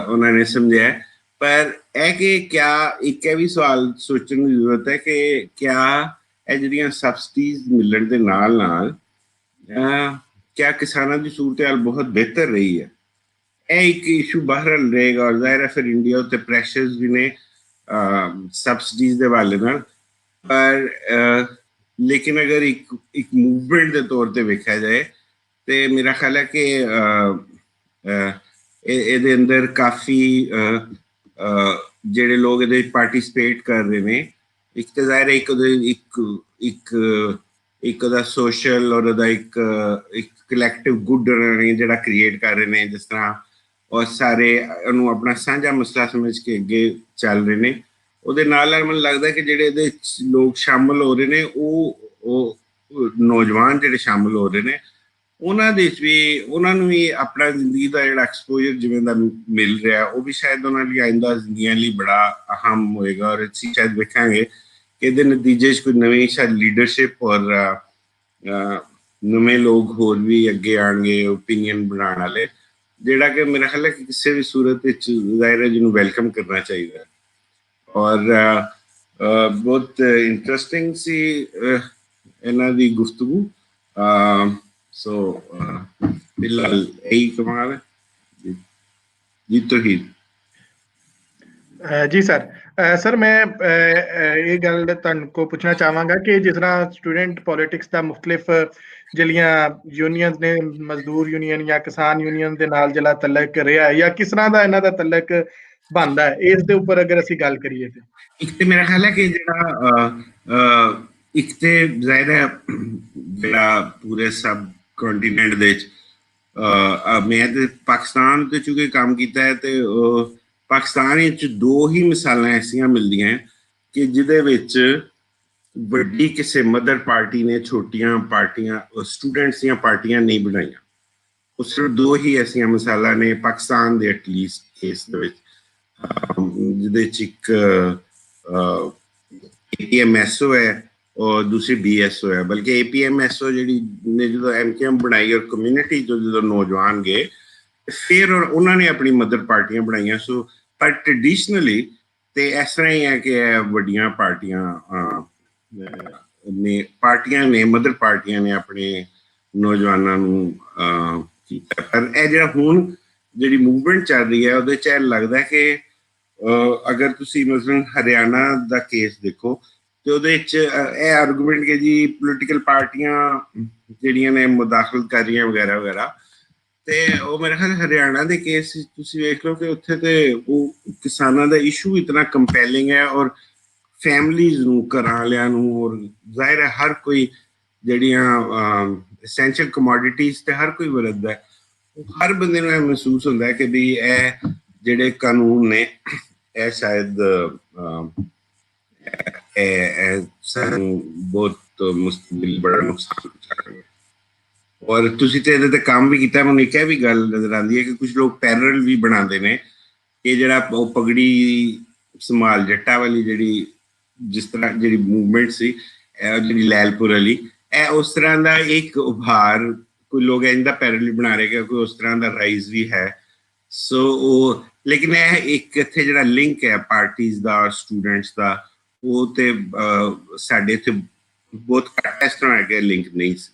ਉਹਨਾਂ ਨੇ ਸਮਝਿਆ। ਪਰ ਇਹ ਕਿ ਕਿਆ ਇੱਕ ਇਹ ਵੀ ਸਵਾਲ ਸੋਚਣ ਦੀ ਜ਼ਰੂਰਤ ਹੈ ਕਿ ਕਿਆ ਇਹ ਜਿਹੜੀਆਂ ਸਬਸਿਡੀਜ਼ ਮਿਲਣ ਦੇ ਨਾਲ ਨਾਲ ਕਿਆ ਕਿਸਾਨਾਂ ਦੀ ਸੂਰਤ-ਹਾਲ ਬਹੁਤ ਬਿਹਤਰ ਰਹੀ ਹੈ। ਇਹ ਇੱਕ ਇਸ਼ੂ ਬਹਰਹਾਲ ਰਹੇਗਾ ਔਰ ਜ਼ਾਹਿਰ ਹੈ ਫਿਰ ਇੰਡੀਆ ਉੱਤੇ ਪ੍ਰੈਸ਼ਰਸ ਵੀ ਨੇ ਸਬਸਿਡੀਜ਼ ਦੇ ਹਵਾਲੇ ਨਾਲ। ਪਰ ਲੇਕਿਨ ਅਗਰ ਇੱਕ ਮੂਵਮੈਂਟ ਦੇ ਤੌਰ 'ਤੇ ਵੇਖਿਆ ਜਾਏ ਤਾਂ ਮੇਰਾ ਖਿਆਲ ਹੈ ਕਿ ਇਹਦੇ ਅੰਦਰ ਕਾਫੀ ਜਿਹੜੇ ਲੋਕ ਇਹਦੇ ਪਾਰਟੀਸਪੇਟ ਕਰ ਰਹੇ ਨੇ ਇੱਕ ਤਾਂ ਜ਼ਾਹਿਰ ਹੈ ਇੱਕ ਉਹਦਾ ਸੋਸ਼ਲ ਔਰ ਉਹਦਾ ਇੱਕ ਕਲੈਕਟਿਵ ਗੁੱਡ ਨੇ ਜਿਹੜਾ ਕ੍ਰੀਏਟ ਕਰ ਰਹੇ ਨੇ ਜਿਸ ਤਰ੍ਹਾਂ ਔਰ ਸਾਰੇ ਉਹਨੂੰ ਆਪਣਾ ਸਾਂਝਾ ਮਸਲਾ ਸਮਝ ਕੇ ਅੱਗੇ ਚੱਲ ਰਹੇ ਨੇ। ਉਹਦੇ ਨਾਲ ਨਾਲ ਮੈਨੂੰ ਲੱਗਦਾ ਕਿ ਜਿਹੜੇ ਇਹਦੇ ਲੋਕ ਸ਼ਾਮਲ ਹੋ ਰਹੇ ਨੇ ਉਹ ਨੌਜਵਾਨ ਜਿਹੜੇ ਸ਼ਾਮਲ ਹੋ ਰਹੇ ਨੇ ਉਹਨਾਂ ਦੇ ਵਿੱਚ ਵੀ ਉਹਨਾਂ ਨੂੰ ਵੀ ਆਪਣਾ ਜ਼ਿੰਦਗੀ ਦਾ ਜਿਹੜਾ ਐਕਸਪੋਜ਼ਰ ਜਿਵੇਂ ਦਾ ਮਿਲ ਰਿਹਾ ਉਹ ਵੀ ਸ਼ਾਇਦ ਉਹਨਾਂ ਲਈ ਆਇੰਦਾ ਜ਼ਿੰਦਗੀਆਂ ਲਈ ਬੜਾ ਅਹਿਮ ਹੋਏਗਾ। ਔਰ ਅਸੀਂ ਸ਼ਾਇਦ ਵੇਖਾਂਗੇ ਕਿ ਇਹਦੇ ਨਤੀਜੇ 'ਚ ਕੋਈ ਨਵੀਂ ਸ਼ਾਇਦ ਲੀਡਰਸ਼ਿਪ ਔਰ ਨਵੇਂ ਲੋਕ ਹੋਰ ਵੀ ਅੱਗੇ ਆਉਣਗੇ ਓਪੀਨੀਅਨ ਬਣਾਉਣ ਵਾਲੇ ਜਿਹੜਾ ਕਿ ਮੇਰਾ ਖਿਆਲ ਹੈ ਕਿ ਕਿਸੇ ਵੀ ਸੂਰਤ ਵਿੱਚ ਜ਼ਾਹਿਰ ਹੈ ਜਿਹਨੂੰ ਵੈਲਕਮ ਕਰਨਾ ਚਾਹੀਦਾ। ਔਰ ਬਹੁਤ ਇੰਟਰਸਟਿੰਗ ਸੀ ਇਹਨਾਂ ਦੀ ਗੁਫ਼ਤਗੂ। ਸੋ ਫਿਲਹਾਲ ਇਹੀ ਕਮਾਲ ਹੈ ਜੀ ਤੋਹੀਦ ਜੀ ਸਰ। ਸਰ ਮੈਂ ਇਹ ਗੱਲ ਤੁਹਾਨੂੰ ਕੋ ਪੁੱਛਣਾ ਚਾਹਾਂਗਾ ਕਿ ਜਿਸ ਤਰ੍ਹਾਂ ਸਟੂਡੈਂਟ ਪੋਲਿਟਿਕਸ ਦਾ ਮੁਖਤਲਿਫ ਜਿਹੜੀਆਂ ਯੂਨੀਅਨਸ ਨੇ ਮਜ਼ਦੂਰ ਯੂਨੀਅਨ ਜਾਂ ਕਿਸਾਨ ਯੂਨੀਅਨ ਦੇ ਨਾਲ ਜਿਹੜਾ ਤਲਕ ਰਿਹਾ ਜਾਂ ਕਿਸ ਤਰ੍ਹਾਂ ਦਾ ਇਹਨਾਂ ਦਾ ਤਲਕ ਬਣਦਾ ਹੈ ਇਸ ਦੇ ਉੱਪਰ ਅਗਰ ਅਸੀਂ ਗੱਲ ਕਰੀਏ ਤੇ ਇੱਕ ਤੇ ਮੇਰਾ ਖਿਆਲ ਹੈ ਕਿ ਜਿਹੜਾ ਇੱਕ ਤੇ ਜ਼ਾਹਿਰ ਜਿਹੜਾ ਪੂਰੇ ਸਬ ਕੰਟੀਨੈਂਟ ਦੇ ਵਿੱਚ ਮੈਂ ਤੇ ਪਾਕਿਸਤਾਨ ਤੇ ਚੁੱਕੇ ਕੰਮ ਕੀਤਾ ਹੈ ਤੇ ਪਾਕਿਸਤਾਨ ਵਿੱਚ ਦੋ ਹੀ ਮਿਸਾਲਾਂ ਐਸੀਆਂ ਮਿਲਦੀਆਂ ਕਿ ਜਿਹਦੇ ਵਿੱਚ ਵੱਡੀ ਕਿਸੇ ਮਦਰ ਪਾਰਟੀ ਨੇ ਛੋਟੀਆਂ ਪਾਰਟੀਆਂ ਸਟੂਡੈਂਟਸ ਦੀਆਂ ਪਾਰਟੀਆਂ ਨਹੀਂ ਬਣਾਈਆਂ। ਉਹ ਸਿਰਫ ਦੋ ਹੀ ਐਸੀਆਂ ਮਿਸਾਲਾਂ ਨੇ ਪਾਕਿਸਤਾਨ ਦੇ ਐਟਲੀਸਟ ਕੇਸ ਦੇ ਵਿੱਚ ਜਿਹਦੇ 'ਚ ਇੱਕ APMSO ਹੈ ਔਰ ਦੂਸਰੀ BSO ਹੈ। ਬਲਕਿ APMSO ਜਿਹੜੀ ਨੇ ਜਦੋਂ MKM ਬਣਾਈ ਔਰ ਕਮਿਊਨਿਟੀ ਤੋਂ ਜਦੋਂ ਨੌਜਵਾਨ ਗਏ ਫਿਰ ਉਹਨਾਂ ਨੇ ਆਪਣੀ ਮਦਰ ਪਾਰਟੀਆਂ ਬਣਾਈਆਂ। ਸੋ ਪਰ ਟ੍ਰੈਡੀਸ਼ਨਲੀ ਤੇ ਇਸ ਤਰ੍ਹਾਂ ਹੀ ਹੈ ਕਿ ਵੱਡੀਆਂ ਪਾਰਟੀਆਂ ਨੇ ਮਦਰ ਪਾਰਟੀਆਂ ਨੇ ਆਪਣੇ ਨੌਜਵਾਨਾਂ ਨੂੰ ਕੀਤਾ। ਪਰ ਇਹ ਜਿਹੜਾ ਹੁਣ ਜਿਹੜੀ ਮੂਵਮੈਂਟ ਚੱਲ ਰਹੀ ਹੈ ਉਹਦੇ 'ਚ ਇਹ ਲੱਗਦਾ ਕਿ ਅਗਰ ਤੁਸੀਂ ਮਸਲਨ ਹਰਿਆਣਾ ਦਾ ਕੇਸ ਦੇਖੋ ਤੇ ਉਹਦੇ 'ਚ ਇਹ ਆਰਗੂਮੈਂਟ ਕਿ ਜੀ ਪੋਲੀਟੀਕਲ ਪਾਰਟੀਆਂ ਜਿਹੜੀਆਂ ਨੇ ਮੁਦਾਖਲਤ ਕਰ ਰਹੀਆਂ ਵਗੈਰਾ ਵਗੈਰਾ ਤੇ ਉਹ ਮੇਰੇ ਖਿਆਲ ਹਰਿਆਣਾ ਦੇ ਕੇਸ ਤੁਸੀਂ ਵੇਖ ਲਓ ਕਿ ਉੱਥੇ ਤੇ ਉਹ ਕਿਸਾਨਾਂ ਦਾ ਇਸ਼ੂ ਇਤਨਾ ਕੰਪੈਲਿੰਗ ਹੈ ਔਰ ਫੈਮਲੀਜ਼ ਨੂੰ ਘਰਾਂ ਵਾਲਿਆਂ ਨੂੰ ਔਰ ਜ਼ਾਹਿਰ ਹੈ ਹਰ ਕੋਈ ਜਿਹੜੀਆਂ ਐਸੈਂਸ਼ੀਅਲ ਕਮੋਡਿਟੀਜ਼ ਤੇ ਹਰ ਕੋਈ ਵਰਤਦਾ ਹੈ। ਹਰ ਬੰਦੇ ਨੂੰ ਇਹ ਮਹਿਸੂਸ ਹੁੰਦਾ ਹੈ ਕਿ ਵੀ ਇਹ ਜਿਹੜੇ ਕਾਨੂੰਨ ਨੇ ਇਹ ਸ਼ਾਇਦ ਸਾਨੂੰ ਬਹੁਤ ਮੁਸ਼ਕਿਲ ਬੜਾ ਨੁਕਸਾਨ ਪਹੁੰਚਾਉਣਗੇ। ਔਰ ਤੁਸੀਂ ਤੇ ਇਹਦੇ ਤੇ ਕੰਮ ਵੀ ਕੀਤਾ ਮੈਨੂੰ ਇੱਕ ਇਹ ਵੀ ਗੱਲ ਨਜ਼ਰ ਆਉਂਦੀ ਹੈ ਕਿ ਕੁਝ ਲੋਕ ਪੈਰਲ ਵੀ ਬਣਾਉਂਦੇ ਨੇ ਕਿ ਜਿਹੜਾ ਉਹ ਪਗੜੀ ਸੰਭਾਲ ਜੱਟਾਂ ਵਾਲੀ ਜਿਹੜੀ ਜਿਸ ਤਰ੍ਹਾਂ ਜਿਹੜੀ ਮੂਵਮੈਂਟ ਸੀ ਜਿਹੜੀ ਲੈਲਪੁਰ ਵਾਲੀ ਇਹ ਉਸ ਤਰ੍ਹਾਂ ਦਾ ਇੱਕ ਉਭਾਰ ਕੋਈ ਲੋਕ ਇਹਦਾ ਪੈਰਲ ਬਣਾ ਰਹੇ ਕਿ ਕੋਈ ਉਸ ਤਰ੍ਹਾਂ ਦਾ ਰਾਈਜ਼ ਵੀ ਹੈ। ਸੋ ਉਹ ਲੇਕਿਨ ਇਹ ਇੱਕ ਇੱਥੇ ਜਿਹੜਾ ਲਿੰਕ ਹੈ ਪਾਰਟੀਜ਼ ਦਾ ਸਟੂਡੈਂਟਸ ਦਾ ਉਹ ਤੇ ਸਾਡੇ ਇੱਥੇ ਬਹੁਤ ਘੱਟ ਇਸ ਤਰ੍ਹਾਂ ਹੈਗਾ, ਲਿੰਕ ਨਹੀਂ ਸੀ।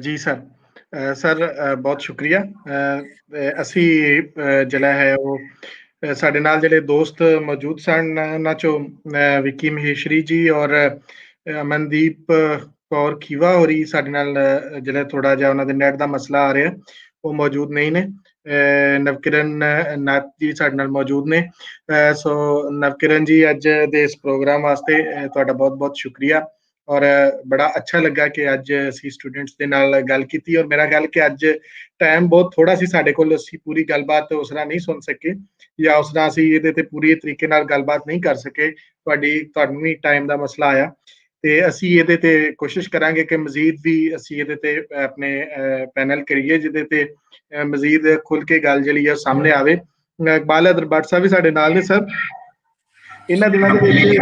ਜੀ ਸਰ, ਸਰ ਬਹੁਤ ਸ਼ੁਕਰੀਆ। ਅਸੀਂ ਜਿਹੜਾ ਹੈ ਉਹ ਸਾਡੇ ਨਾਲ ਜਿਹੜੇ ਦੋਸਤ ਮੌਜੂਦ ਸਨ ਉਹਨਾਂ ਚੋਂ ਵਿੱਕੀ ਮਹੇਸ਼ਰੀ ਜੀ ਔਰ ਅਮਨਦੀਪ ਕੌਰ ਖੀਵਾ ਹੋਰੀ ਸਾਡੇ ਨਾਲ ਜਿਹੜਾ ਥੋੜਾ ਜਿਹਾ ਉਹਨਾਂ ਦੇ ਨੈਟ ਦਾ ਮਸਲਾ ਆ ਰਿਹਾ ਉਹ ਮੌਜੂਦ ਨਹੀਂ ਨੇ। ਨਵਕਿਰਨ ਨਾਥ ਜੀ ਸਾਡੇ ਨਾਲ ਮੌਜੂਦ ਨੇ। ਸੋ ਨਵਕਿਰਨ ਜੀ, ਅੱਜ ਦੇ ਇਸ ਪ੍ਰੋਗਰਾਮ ਵਾਸਤੇ ਤੁਹਾਡਾ ਬਹੁਤ ਬਹੁਤ ਸ਼ੁਕਰੀਆ ਔਰ ਬੜਾ ਅੱਛਾ ਲੱਗਾ ਕਿ ਅੱਜ ਅਸੀਂ ਸਟੂਡੈਂਟਸ ਦੇ ਨਾਲ ਗੱਲ ਕੀਤੀ। ਔਰ ਮੇਰਾ ਗੱਲ ਕਿ ਅੱਜ ਟਾਈਮ ਬਹੁਤ ਥੋੜਾ ਸੀ ਸਾਡੇ ਕੋਲ, ਅਸੀਂ ਪੂਰੀ ਗੱਲਬਾਤ ਉਸ ਤਰ੍ਹਾਂ ਨਹੀਂ ਸੁਣ ਸਕੇ ਜਾਂ ਉਸ ਤਰ੍ਹਾਂ ਅਸੀਂ ਇਹਦੇ ਤੇ ਪੂਰੀ ਤਰੀਕੇ ਨਾਲ ਗੱਲਬਾਤ ਨਹੀਂ ਕਰ ਸਕੇ। ਤੁਹਾਨੂੰ ਵੀ ਟਾਈਮ ਦਾ ਮਸਲਾ ਆਇਆ ਤੇ ਅਸੀਂ ਇਹਦੇ ਤੇ ਕੋਸ਼ਿਸ਼ ਕਰਾਂਗੇ ਕਿ ਮਜ਼ੀਦ ਵੀ ਅਸੀਂ ਇਹਦੇ ਤੇ ਆਪਣੇ ਪੈਨਲ ਕਰੀਏ ਜਿਹਦੇ ਤੇ ਮਜ਼ੀਦ ਖੁੱਲ ਕੇ ਗੱਲ ਜਿਹੜੀ ਹੈ ਸਾਹਮਣੇ ਆਵੇ। ਇਕਬਾਲ ਦਰਬਾਰ ਸਾਹਿਬ ਵੀ ਸਾਡੇ ਨਾਲ ਨੇ ਸਰ। ਇਹਨਾਂ ਦਿਨਾਂ ਦੇ ਵਿੱਚ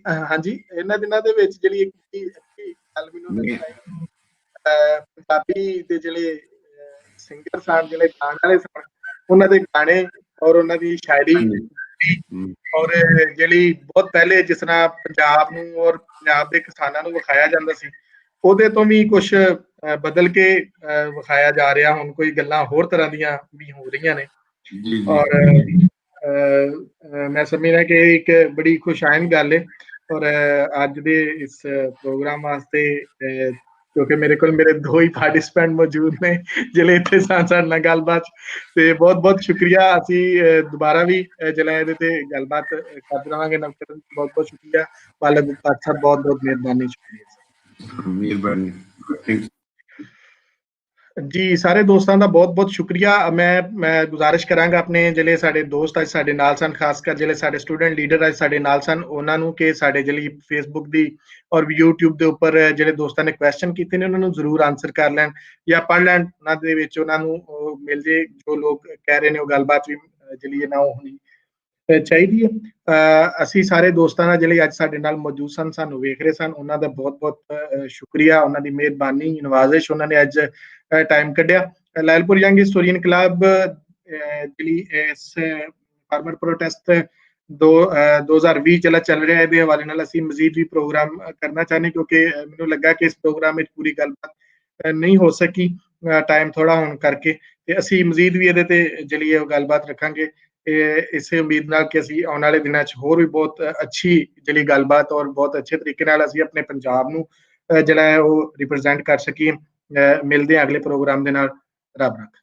ਹਾਂਜੀ, ਇਹਨਾਂ ਦਿਨਾਂ ਦੇ ਵਿੱਚ ਜਿਹੜੀ ਅੱਛੀ ਗੱਲ ਮੈਨੂੰ ਨਜ਼ਰ ਆਈ, ਪੰਜਾਬੀ ਦੇ ਜਿਹੜੇ ਸਿੰਗਰ ਸਨ, ਜਿਹੜੇ ਗਾਣ ਵਾਲੇ ਸਨ, ਉਹਨਾਂ ਦੇ ਗਾਣੇ ਔਰ ਉਹਨਾਂ ਦੀ ਸ਼ਾਇਰੀ ਔਰ ਜਿਹੜੀ ਬਹੁਤ ਪਹਿਲੇ ਜਿਸ ਤਰ੍ਹਾਂ ਪੰਜਾਬ ਨੂੰ ਔਰ ਪੰਜਾਬ ਦੇ ਕਿਸਾਨਾਂ ਨੂੰ ਵਿਖਾਇਆ ਜਾਂਦਾ ਸੀ, ਉਹਦੇ ਤੋਂ ਵੀ ਕੁਝ ਬਦਲ ਕੇ ਵਿਖਾਇਆ ਜਾ ਰਿਹਾ। ਹੁਣ ਕੋਈ ਗੱਲਾਂ ਹੋਰ ਤਰ੍ਹਾਂ ਦੀਆਂ ਵੀ ਹੋ ਰਹੀਆਂ ਨੇ ਔਰ ਮੈਂ ਸਮਝਦਾ ਕਿ ਇੱਕ ਬੜੀ ਖੁਸ਼ਾਇਨ ਗੱਲ ਹੈ। ਔਰ ਅੱਜ ਦੇ ਇਸ ਪ੍ਰੋਗਰਾਮ ਵਾਸਤੇ ਕਿਉਂਕਿ ਮੇਰੇ ਕੋਲ ਮੇਰੇ ਦੋ ਹੀ ਪਾਰਟਿਸਪੈਂਟ ਮੌਜੂਦ ਨੇ ਜਿਹੜੇ ਇੱਥੇ ਸਾਡੇ ਨਾਲ ਗੱਲਬਾਤ, ਤੇ ਬਹੁਤ ਬਹੁਤ ਸ਼ੁਕਰੀਆ। ਅਸੀਂ ਦੁਬਾਰਾ ਵੀ ਜਿਹੜਾ ਇਹਦੇ ਤੇ ਗੱਲਬਾਤ ਕਰਦੇ ਰਹਾਂਗੇ। ਨਵਕਰਨ ਬਹੁਤ ਬਹੁਤ ਸ਼ੁਕਰੀਆ। ਬਾਲਕ ਸਾਹਿਬ ਬਹੁਤ ਬਹੁਤ ਮਿਹਰਬਾਨੀ। ਸ਼ੁਕਰੀਆ ਮਿਹਰਬਾਨੀ ਜੀ। ਸਾਰੇ ਦੋਸਤਾਂ ਦਾ ਬਹੁਤ ਬਹੁਤ ਸ਼ੁਕਰੀਆ। ਮੈਂ ਗੁਜ਼ਾਰਿਸ਼ ਕਰਾਂਗਾ ਆਪਣੇ ਜਿਹੜੇ ਸਾਡੇ ਦੋਸਤ ਅੱਜ ਸਾਡੇ ਨਾਲ ਸਨ, ਖਾਸ ਕਰ ਜਿਹੜੇ ਸਾਡੇ ਸਟੂਡੈਂਟ ਲੀਡਰ ਅੱਜ ਸਾਡੇ ਨਾਲ ਸਨ, ਉਹਨਾਂ ਨੂੰ ਕਿ ਸਾਡੇ ਜਿਹੜੀ ਫੇਸਬੁੱਕ ਦੀ ਔਰ YouTube ਦੇ ਉੱਪਰ ਜਿਹੜੇ ਦੋਸਤਾਂ ਨੇ ਕੁਐਸਚਨ ਕੀਤੇ ਨੇ ਉਹਨਾਂ ਨੂੰ ਜ਼ਰੂਰ ਆਨਸਰ ਕਰ ਲੈਣ ਜਾਂ ਪੜ੍ਹ ਲੈਣ। ਉਹਨਾਂ ਦੇ ਵਿੱਚ ਉਹਨਾਂ ਨੂੰ ਮਿਲ ਜੇ ਜੋ ਲੋਕ ਕਹਿ ਰਹੇ ਨੇ ਉਹ ਗੱਲਬਾਤ ਵੀ ਜਿਹੜੀ ਨਾ ਹੋਣੀ ਚਾਹੀਦੀ ਹੈ। ਅਸੀਂ ਸਾਰੇ ਦੋਸਤਾਂ ਨਾਲ ਜਿਹੜੇ ਅੱਜ ਸਾਡੇ ਨਾਲ ਮੌਜੂਦ ਸਨ, ਸਾਨੂੰ ਵੇਖ ਰਹੇ ਸਨ, ਉਹਨਾਂ ਦਾ ਬਹੁਤ ਬਹੁਤ ਸ਼ੁਕਰੀਆ। ਉਹਨਾਂ ਦੀ ਮਿਹਰਬਾਨੀ, ਨਵਾਜ਼ਿਸ਼, ਉਹਨਾਂ ਨੇ ਅੱਜ ਟਾਈਮ ਕੱਢਿਆ। ਲਾਇਲਪੁਰ ਯੰਗ ਹਿਸਟੋਰੀਅਨ ਕਲੱਬ ਜਿਹੜੀ ਇਸ ਫਾਰਮਰ ਪ੍ਰੋਟੈਸਟ 2020 ਜਿਹੜਾ ਚੱਲ ਰਿਹਾ, ਇਹਦੇ ਹਵਾਲੇ ਨਾਲ ਅਸੀਂ ਮਜ਼ੀਦ ਵੀ ਪ੍ਰੋਗਰਾਮ ਕਰਨਾ ਚਾਹੁੰਦੇ, ਕਿਉਂਕਿ ਮੈਨੂੰ ਲੱਗਾ ਕਿ ਇਸ ਪ੍ਰੋਗਰਾਮ ਵਿੱਚ ਪੂਰੀ ਗੱਲਬਾਤ ਨਹੀਂ ਹੋ ਸਕੀ ਟਾਈਮ ਥੋੜਾ ਹੋਣ ਕਰਕੇ, ਤੇ ਅਸੀਂ ਮਜ਼ੀਦ ਵੀ ਇਹਦੇ ਤੇ ਜਿਹੜੀ ਉਹ ਗੱਲਬਾਤ ਰੱਖਾਂਗੇ ਇਸੇ ਉਮੀਦ ਨਾਲ ਕਿ ਅਸੀਂ ਆਉਣ ਵਾਲੇ ਦਿਨਾਂ 'ਚ ਹੋਰ ਵੀ ਬਹੁਤ ਅੱਛੀ ਜਿਹੜੀ ਗੱਲਬਾਤ ਔਰ ਬਹੁਤ ਅੱਛੇ ਤਰੀਕੇ ਨਾਲ ਅਸੀਂ ਆਪਣੇ ਪੰਜਾਬ ਨੂੰ ਜਿਹੜਾ ਹੈ ਉਹ ਰਿਪਰੈਜ਼ੈਂਟ ਕਰ ਸਕੀਏ। ਮਿਲਦੇ ਹਾਂ ਅਗਲੇ ਪ੍ਰੋਗਰਾਮ ਦੇ ਨਾਲ। ਰੱਬ ਰੱਖ।